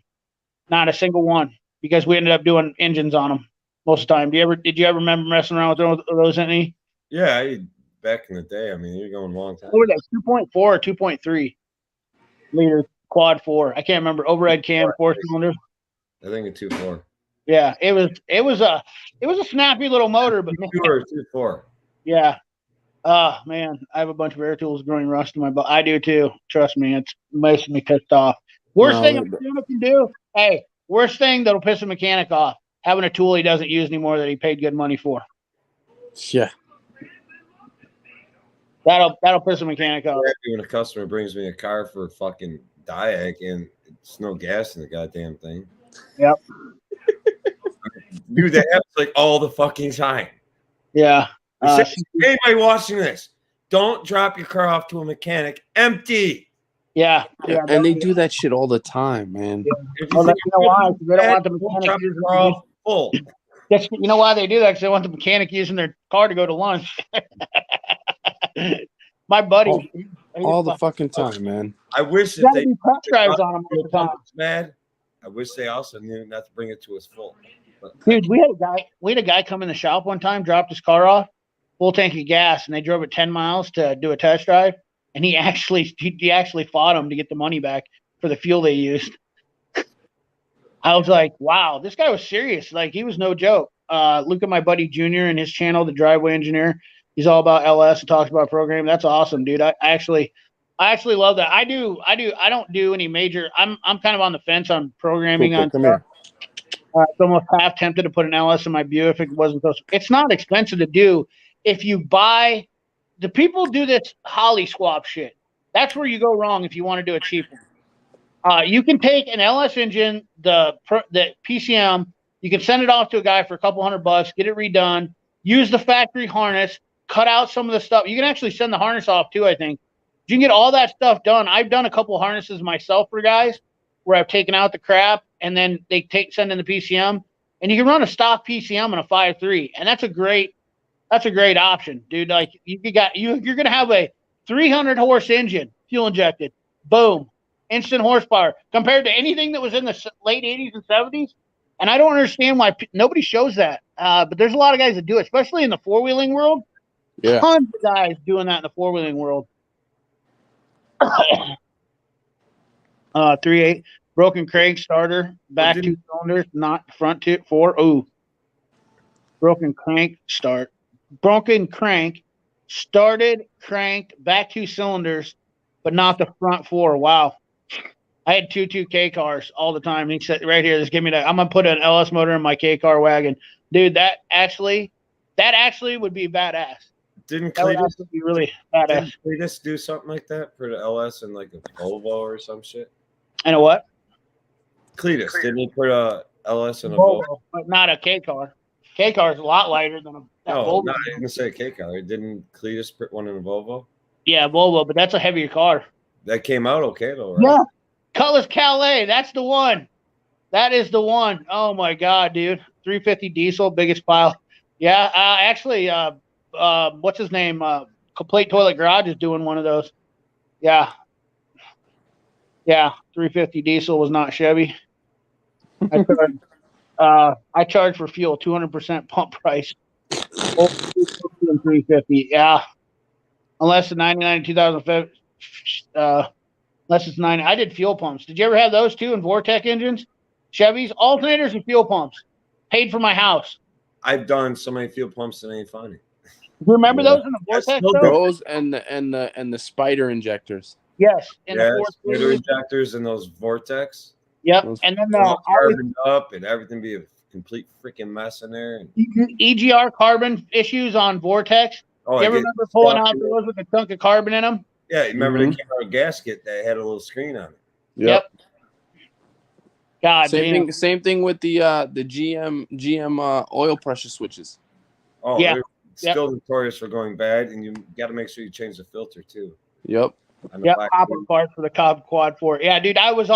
Not a single one, because we ended up doing engines on them most of the time. Did you ever remember messing around with those any? Yeah, back in the day. I mean, you're going a long time. What were they, 2.4 or 2.3 liter quad 4? I can't remember. Overhead cam, 4-cylinder. I think a 2.4. Yeah, it was a snappy little motor, but 2.2 or 2.4. yeah. Oh man, I have a bunch of air tools growing rust in my butt. I do too. Trust me, it's making me pissed off. Worst thing a mechanic can do. Hey, worst thing that'll piss a mechanic off: having a tool he doesn't use anymore that he paid good money for. Yeah. That'll piss a mechanic off. When a customer brings me a car for fucking Diag and it's no gas in the goddamn thing. Yep. Dude, that happens like all the fucking time. Yeah. Anybody watching this, don't drop your car off to a mechanic empty. Yeah. And they do that shit all the time, man. If Well, think you know why? They don't want the don't mechanic drop your using car off full. You know why they do that? Because they want the mechanic using their car to go to lunch. My buddy, All the fucking time, man. I wish that gotta they do test drives on them all the time. mad. I wish they also knew not to bring it to us full. But Dude, we had a guy come in the shop one time, dropped his car off, full tank of gas, and they drove it 10 miles to do a test drive. And he actually fought him to get the money back for the fuel they used. I was like, wow, this guy was serious. Like, he was no joke. Look at my buddy Junior and his channel, The Driveway Engineer. He's all about LS and talks about programming. That's awesome, dude. I actually love that. I don't do any major. I'm kind of on the fence on programming. Come here. It's almost half tempted to put an LS in my Buick if it wasn't so. It's not expensive to do if you buy. The people do this Holly swap shit. That's where you go wrong if you want to do it cheaper. You can take an LS engine, the PCM. You can send it off to a guy for a couple $100, get it redone. Use the factory harness. Cut out some of the stuff. You can actually send the harness off too, I think. You can get all that stuff done. I've done a couple harnesses myself for guys where I've taken out the crap and then they send in the PCM, and you can run a stock PCM on a 5.3, and that's a great option, dude. Like you're gonna have a 300 horse engine, fuel injected, boom, instant horsepower compared to anything that was in the late 80s and 70s. And I don't understand why nobody shows that. But there's a lot of guys that do it, especially in the four-wheeling world. Yeah. Tons of guys doing that in the four-wheeling world. 3.8 broken crank starter, back 2 cylinders, not front 4. Ooh, broken crank started, cranked, back 2 cylinders, but not the front 4. Wow. I had two K cars all the time. He said, "Right here, just give me that. I'm gonna put an LS motor in my K car wagon, dude. That actually would be badass. Didn't That would Cletus, actually be really badass. didn't Cletus do something like that for the LS and like a Volvo or some shit? And a what? Cletus, didn't he put a LS and a Volvo? Volvo, but not a K car. K car is a lot lighter than that No, Volvo. not I didn't say a K car. Didn't Cletus put one in a Volvo? Yeah, Volvo, but that's a heavier car. That came out okay though, right? Yeah, Cutlass Calais. That's the one. That is the one. Oh my god, dude! 350 diesel, biggest pile. Yeah, actually, what's his name? Complete Toilet Garage is doing one of those. Yeah, 350 diesel was not Chevy. I charge for fuel 200% pump price. 350. Yeah, unless the 99 2005. Unless it's 90. I did fuel pumps. Did you ever have those too in Vortec engines? Chevys, alternators, and fuel pumps. Paid for my house. I've done so many fuel pumps that ain't funny. Do you remember those in the That's Vortec? still Though? Those and the spider injectors. Yes, in Yeah, the fourth spider series. injectors and those Vortex. Yep, Those- and then All carboned up and everything be a complete freaking mess in there. And, EGR carbon issues on Vortex. oh, You I ever get remember pulling stuck out in those with a chunk of carbon in them? Yeah, you remember Mhm. they came out a gasket that had a little screen on it. Yep. God damn. Same thing with the GM oil pressure switches. Oh, Yeah. they're still notorious for going bad, and you got to make sure you change the filter too. Yep. On the Yep, black hopper one. part for the Cobb Quad 4. Yeah, dude, I was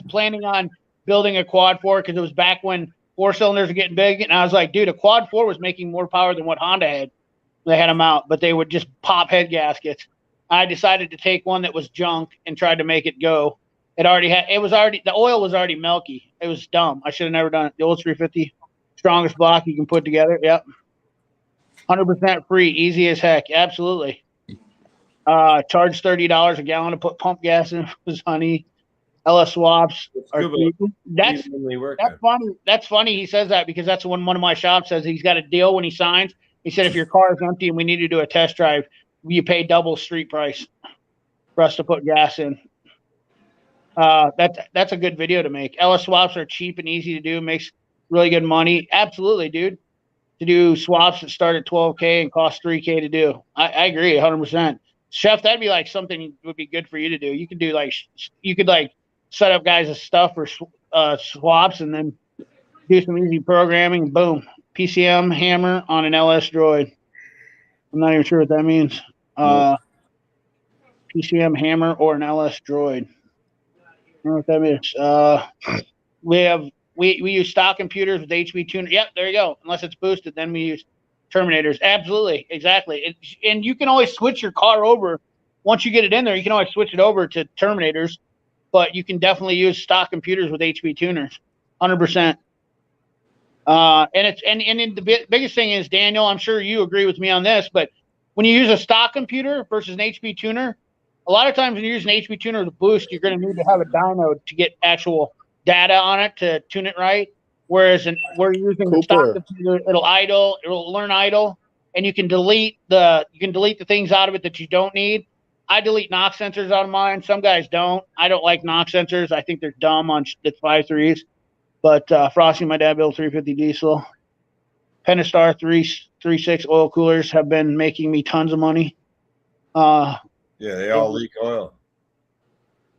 planning on building a Quad 4 because it was back when 4 cylinders were getting big, and I was like, dude, a Quad 4 was making more power than what Honda had. They had them out, but they would just pop head gaskets. I decided to take one that was junk and tried to make it go. The oil was already milky. It was dumb. I should have never done it. The old 350, strongest block you can put together. Yep. 100% free, easy as heck. Absolutely. Charge $30 a gallon to put pump gas in. Was honey. LS swaps are Scuba, cheap. That's funny. That's funny. He says that because that's when one of my shops says he's got a deal when he signs. He said if your car is empty and we need to do a test drive, you pay double street price for us to put gas in. That's a good video to make. LS swaps are cheap and easy to do. Makes really good money. Absolutely, dude. To do swaps that start at $12K and cost $3K to do. I agree 100%. Chef, that'd be like something that would be good for you to do. You could do set up guys' stuff for swaps and then do some easy programming. Boom. PCM hammer on an LS droid. I'm not even sure what that means. PCM hammer or an LS droid. I don't know what that means. We use stock computers with HB tuner. Yep, there you go. Unless it's boosted, then we use Terminators. Absolutely, exactly. And you can always switch your car over once you get it in there. You can always switch it over to Terminators, but you can definitely use stock computers with HB tuners, 100%. And the biggest thing is, Daniel, I'm sure you agree with me on this, but when you use a stock computer versus an HB tuner, a lot of times when you're using an HB tuner with a boost, you're going to need to have a dyno to get actual data on it to tune it right. Whereas we're using the stock computer, it'll idle, it'll learn idle, and you can delete the things out of it that you don't need. I delete knock sensors out of mine. Some guys don't. I don't like knock sensors. I think they're dumb on the 5.3s. But Frosty, my dad built 350 diesel. Pentastar 3.6 oil coolers have been making me tons of money. Yeah, they all leak oil.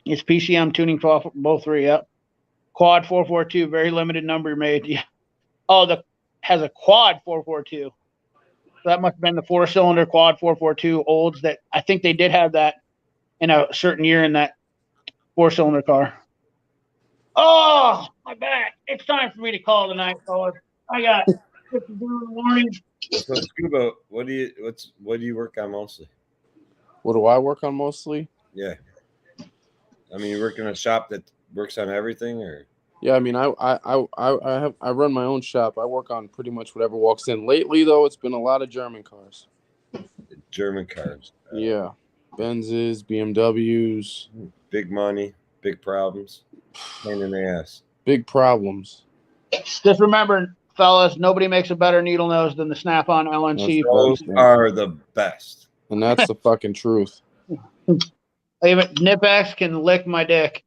It's PCM tuning for both three. Yep. Quad 442, very limited number made. Yeah. Oh, has a quad 442. So that must have been the 4-cylinder quad 442 olds that I think they did have that in a certain year in that 4-cylinder car. Oh, my back. It's time for me to call tonight, fellas. I got shit to do in the morning. So Scuba, what do you work on mostly? What do I work on mostly? Yeah. I mean, you work in a shop that works on everything, or? Yeah, I mean, I run my own shop. I work on pretty much whatever walks in. Lately, though, it's been a lot of German cars. German cars. Yeah, Benzes, BMWs. Big money, big problems, pain in the ass. Big problems. Just remember, fellas, nobody makes a better needle nose than the Snap-on LNC. Those are the best. And that's the fucking truth. Even Nipex can lick my dick.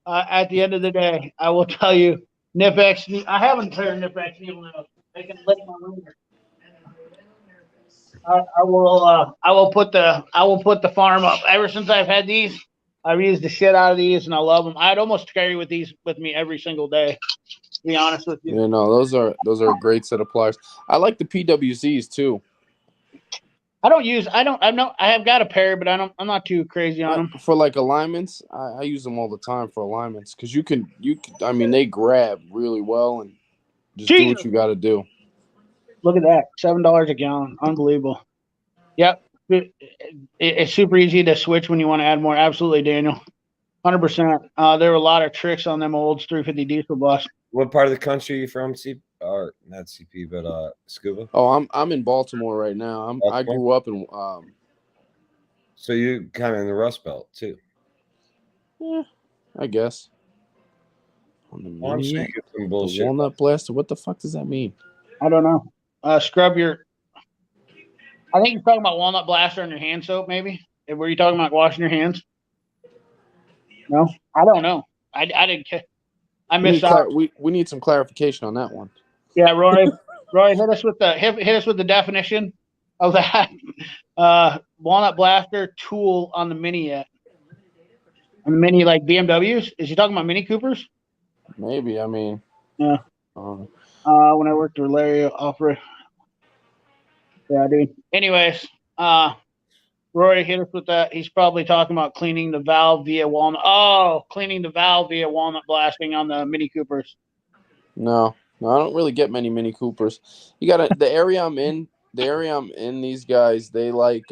At the end of the day, I will tell you, Nipex. I haven't tried Nipex needle now. They can lick my wiener. I will. I will put the farm up. Ever since I've had these, I've used the shit out of these, and I love them. I'd almost carry with these with me every single day. To be honest with you. Yeah, no, those are a great set of pliers. I like the PWCs too. I have got a pair, but I'm not too crazy on them. For like alignments, I use them all the time for alignments because you can. I mean, they grab really well and just do what you got to do. Look at that, $7 a gallon, unbelievable. Yep, it's super easy to switch when you want to add more. Absolutely, Daniel, 100%. There were a lot of tricks on them old 350 diesel bus. What part of the country are you from? Or not CP, but Scuba? Oh, I'm in Baltimore right now. I grew up in. So you kind of in the Rust Belt too. Yeah, I guess. On the I'm mini, sure you get some bullshit. the walnut blaster. What the fuck does that mean? I don't know. Scrub your. I think you're talking about walnut blaster on your hand soap, maybe. Were you talking about washing your hands? No, I don't know. I didn't. I missed out. We need some clarification on that one. Yeah, Roy, hit us with the definition of that walnut blaster tool on the mini yet. On the mini, like BMWs. Is he talking about Mini Coopers? Maybe. I mean. Yeah. When I worked with Larry Offred. Yeah, dude. Anyways, Roy hit us with that. He's probably talking about cleaning the valve via walnut. Oh, cleaning the valve via walnut blasting on the Mini Coopers. No, I don't really get many Mini Coopers. You got the area I'm in. The area I'm in, these guys, they like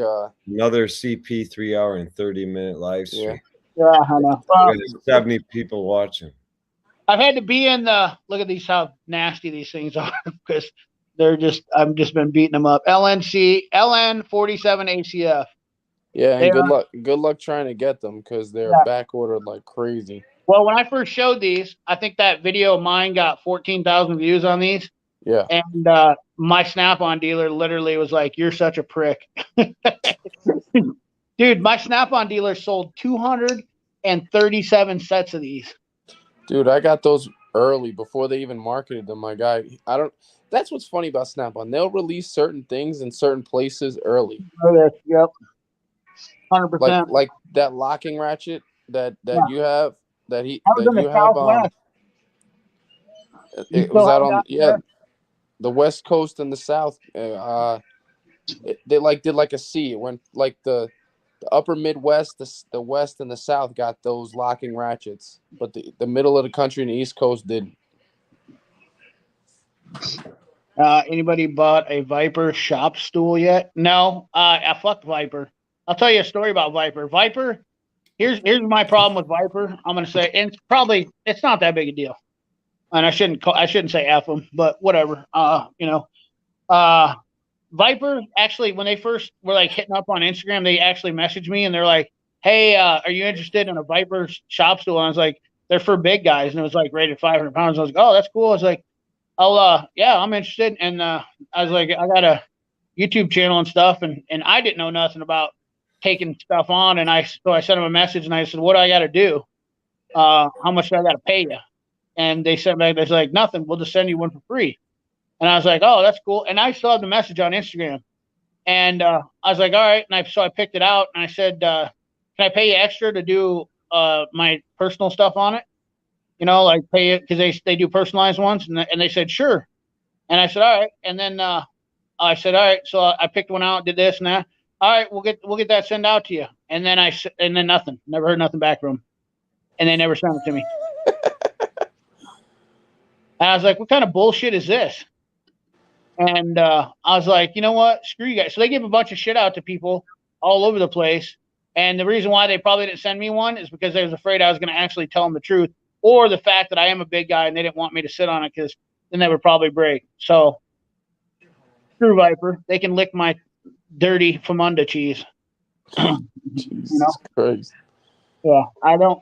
another CP 3 hour and 30-minute live stream. Yeah, I know. 70 people watching. I've had to be in the look at these how nasty these things are because I've just been beating them up. LN 47 ACF. Yeah, and good luck trying to get them because they're back ordered like crazy. Well, when I first showed these, I think that video of mine got 14,000 views on these. Yeah. And my Snap-on dealer literally was like, "You're such a prick." Dude, my Snap-on dealer sold 237 sets of these. Dude, I got those early before they even marketed them. My guy, that's what's funny about Snap-on. They'll release certain things in certain places early. Yep. 100%. Like that locking ratchet that you have you have. It was out on the West Coast and the South. They did like a C. It went like the upper Midwest, the West and the South got those locking ratchets, but the middle of the country and the East Coast didn't. Anybody bought a Viper shop stool yet? No. I fucked Viper. I'll tell you a story about Viper. Viper. Here's my problem with Viper. I'm gonna say, and it's not that big a deal, and I shouldn't say F them, but whatever. Viper actually, when they first were like hitting up on Instagram, they actually messaged me and they're like, "Hey, are you interested in a Viper shop stool?" And I was like, "They're for big guys," and it was like rated 500 pounds. I was like, "Oh, that's cool." I was like, yeah, I'm interested. And I was like, I got a YouTube channel and stuff, and I didn't know nothing about taking stuff on, and so I sent them a message and I said, "What do I got to do? How much do I got to pay you?" And they sent back, they're like, "Nothing. We'll just send you one for free." And I was like, "Oh, that's cool." And I saw the message on Instagram, and I was like, "All right." And I picked it out, and I said, "Can I pay you extra to do my personal stuff on it? You know, like pay it because they do personalized ones." And they said, "Sure." And I said, "All right." And then I said, "All right." So I picked one out, did this and that. All right, we'll get that sent out to you. And then nothing. Never heard nothing back from them, and they never sent it to me. And I was like, "What kind of bullshit is this?" And I was like, "You know what? Screw you guys." So they give a bunch of shit out to people all over the place. And the reason why they probably didn't send me one is because they was afraid I was going to actually tell them the truth, or the fact that I am a big guy and they didn't want me to sit on it because then they would probably break. So screw Viper. They can lick my dirty Famunda cheese. Jesus Christ. Yeah, I don't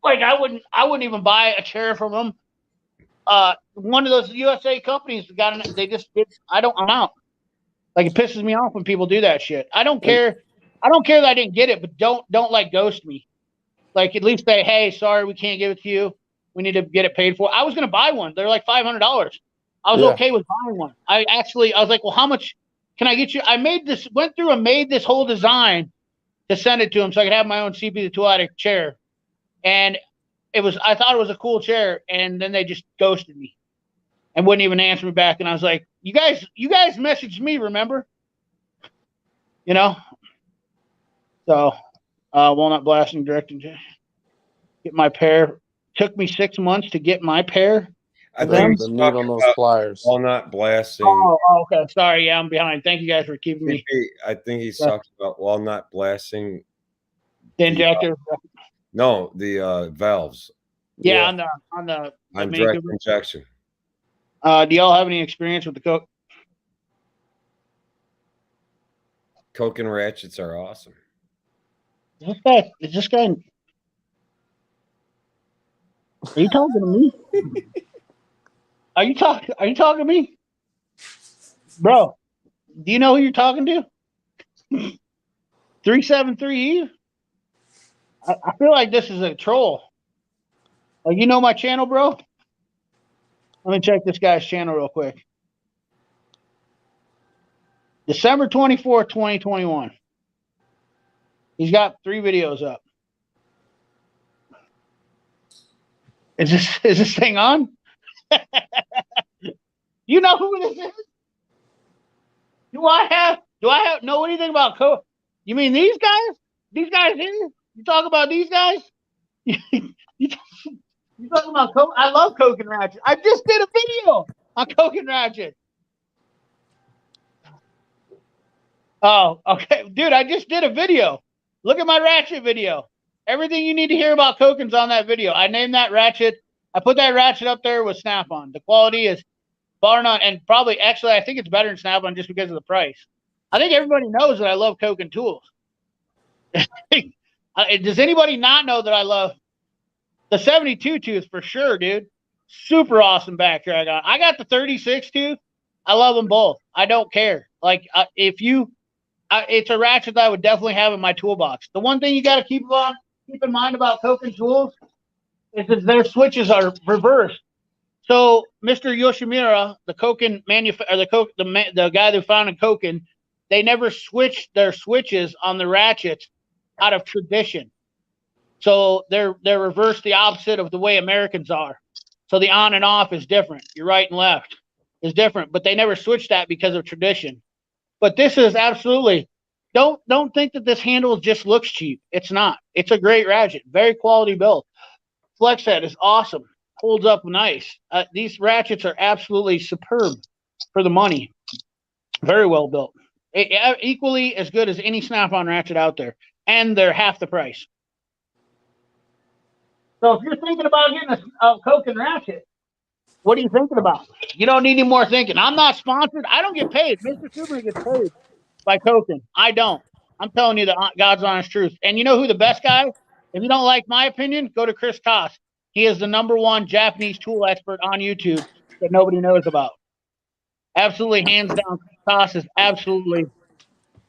like. I wouldn't even buy a chair from them. One of those USA companies got it. They just did. I'm out. Like, it pisses me off when people do that shit. I don't care. I don't care that I didn't get it, but don't like ghost me. Like, at least say, hey, sorry, we can't give it to you. We need to get it paid for. I was gonna buy one. They're like $500. I was okay with buying one. I was like, well, how much can I get you? I went through and made this whole design to send it to him so I could have my own CP the Tool Addict chair. And I thought it was a cool chair, and then they just ghosted me and wouldn't even answer me back. And I was like, you guys messaged me, remember? You know? So, walnut blasting directing to get my pair. Took me 6 months to get my pair. I The think need on those pliers. walnut blasting. Oh, okay. Sorry, yeah, I'm behind. Thank you guys for keeping me. I think he's talking about walnut blasting. The injector. No, the valves Yeah, on the direct injection. Do y'all have any experience with the Coke? Coke and ratchets are awesome. Is this guy? Are you talking to me? Are you talking to me? Bro, do you know who you're talking to? 373 I feel like this is a troll. Like, you know my channel, bro? Let me check this guy's channel real quick. December 24th, 2021. He's got 3 videos up. Is this thing on? You know who this is? Do I know anything about Coke? You mean these guys? These guys here? You talk about these guys? You talking about Coke? I love Coke and Ratchet. I just did a video on Coke and Ratchet. Oh, okay. Dude, I just did a video. Look at my Ratchet video. Everything you need to hear about Coken's on that video. I named that Ratchet. I put that Ratchet up there with Snap-on. The quality is bar none, and probably, actually, I think it's better than Snap-on just because of the price. I think everybody knows that I love Coken tools. Does anybody not know that I love the 72 tooth for sure, dude? Super awesome back here. I got the 36 tooth. I love them both. I don't care. Like, it's a ratchet that I would definitely have in my toolbox. The one thing you got to keep in mind about Coken tools is that their switches are reversed. So Mr. Yoshimura, the Coken the guy that founded Coken, they never switched their switches on the ratchets out of tradition. So they're reversed the opposite of the way Americans are. So the on and off is different. Your right and left is different, but they never switched that because of tradition. But this is absolutely, don't think that this handle just looks cheap. It's not. It's a great ratchet, very quality build. Flex head is awesome, holds up nice. These ratchets are absolutely superb for the money. Very well built. Equally as good as any Snap-on ratchet out there, and they're half the price. So if you're thinking about getting a Coken ratchet, what are you thinking about? You don't need any more thinking. I'm not sponsored. I don't get paid. Mr. Subaru gets paid by Coken. I don't. I'm telling you the God's honest truth. And you know who the best guy? If you don't like my opinion, go to Chris Koss. He is the #1 Japanese tool expert on YouTube that nobody knows about. Absolutely, hands down, Chris Koss is absolutely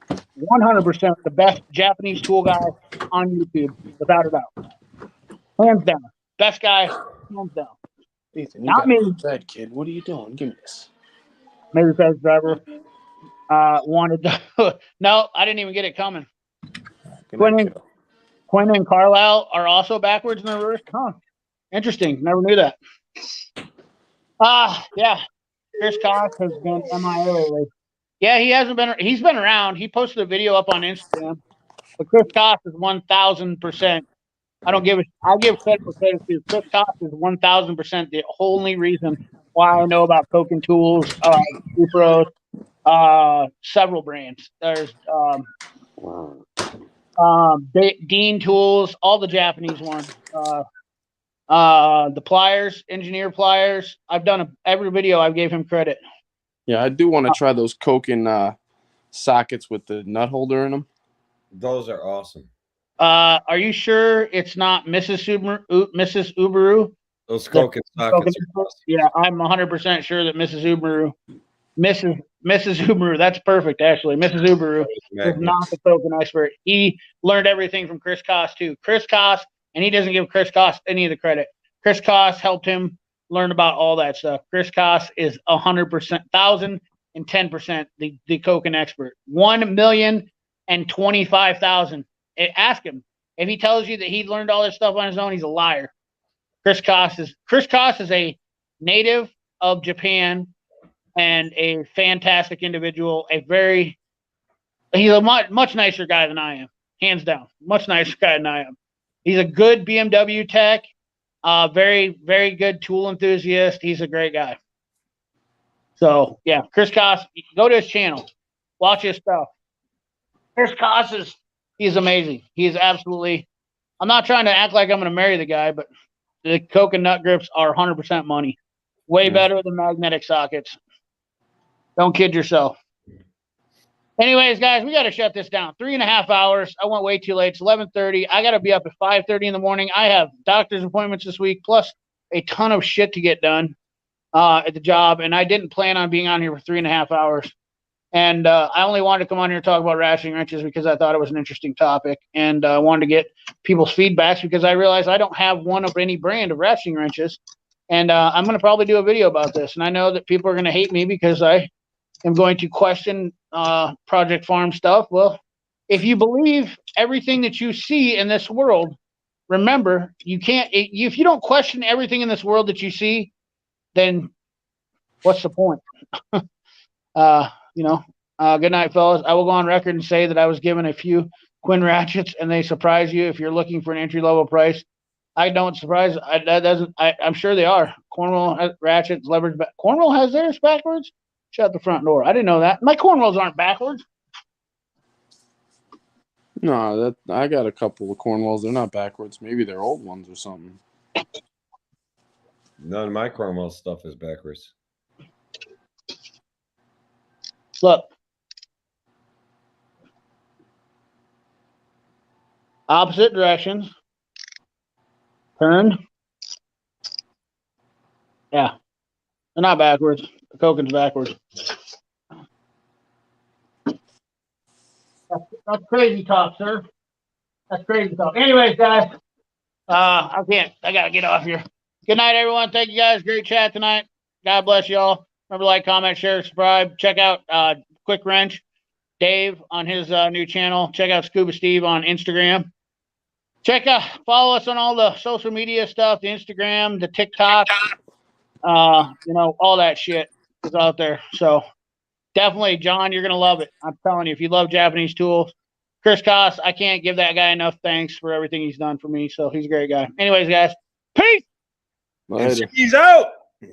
100% the best Japanese tool guy on YouTube, without a doubt. Hands down. Best guy, hands down. Ethan, Not me. Bed, kid. What are you doing? Give me this. Maybe Fed's driver wanted to. No, I didn't even get it coming. Quinn and Carlisle are also backwards in the reverse. Huh. Interesting. Never knew that. Yeah. Chris Cox has been MIA lately. Yeah, he hasn't been. He's been around. He posted a video up on Instagram. But Chris Cox is 1,000%. I give credit for credit to Chris Cox is 1,000% the only reason why I know about Coken tools, Pros, several brands. There's Dean Tools, all the Japanese ones. The pliers, engineer pliers. I've done every video. I gave him credit. Yeah, I do want to try those Coken sockets with the nut holder in them. Those are awesome. Are you sure it's not Mrs. Uberu? Those Coken sockets are awesome. Yeah, I'm 100% sure that Mrs. Uberu Mrs. Uberu. That's perfect, actually. Mrs. Uberu is not the token expert. He learned everything from Chris Koss, too. Chris Koss, and he doesn't give Chris Koss any of the credit. Chris Koss helped him learn about all that stuff. Chris Koss is 100%, 1,010% the token expert. 1,025,000. Ask him. If he tells you that he learned all this stuff on his own, he's a liar. Chris Koss is a native of Japan and a fantastic individual. He's a much nicer guy than I am, hands down. Much nicer guy than I am. He's a good BMW tech, very, very good tool enthusiast. He's a great guy. So, yeah, Chris Koss, go to his channel. Watch his stuff. Chris Koss he's amazing. He's absolutely – I'm not trying to act like I'm going to marry the guy, but the coconut grips are 100% money. Way better than magnetic sockets. Don't kid yourself. Anyways, guys, we got to shut this down. 3.5 hours. I went way too late. It's 11:30. I got to be up at 5:30 in the morning. I have doctor's appointments this week, plus a ton of shit to get done at the job, and I didn't plan on being on here for 3.5 hours. And I only wanted to come on here and talk about ratcheting wrenches because I thought it was an interesting topic, and I wanted to get people's feedbacks because I realized I don't have one of any brand of ratcheting wrenches, and I'm going to probably do a video about this. And I know that people are going to hate me because I am going to question Project Farm stuff. Well, if you believe everything that you see in this world, remember, you can't. If you don't question everything in this world that you see, then what's the point? Good night, fellas. I will go on record and say that I was given a few Quinn ratchets, and they surprise you if you're looking for an entry-level price. I don't surprise. I'm sure they are. Cornwall has ratchets, leverage back. Cornwall has theirs backwards. Shut the front door. I didn't know that. My Cornwalls aren't backwards. No, I got a couple of Cornwalls. They're not backwards. Maybe they're old ones or something. None of my Cornwall stuff is backwards. Look. Opposite directions. Turn. Yeah. They're not backwards. The Koken's backwards. That's crazy talk, sir. That's crazy talk. Anyways, guys, I got to get off here. Good night, everyone. Thank you, guys. Great chat tonight. God bless y'all. Remember, like, comment, share, subscribe. Check out Quick Wrench Dave on his new channel. Check out Scuba Steve on Instagram. Follow us on all the social media stuff, the Instagram, the TikTok, all that shit is out there. So definitely, John, you're going to love it. I'm telling you, if you love Japanese tools, Chris Koss, I can't give that guy enough thanks for everything he's done for me. So he's a great guy. Anyways, guys, peace. Later. He's out.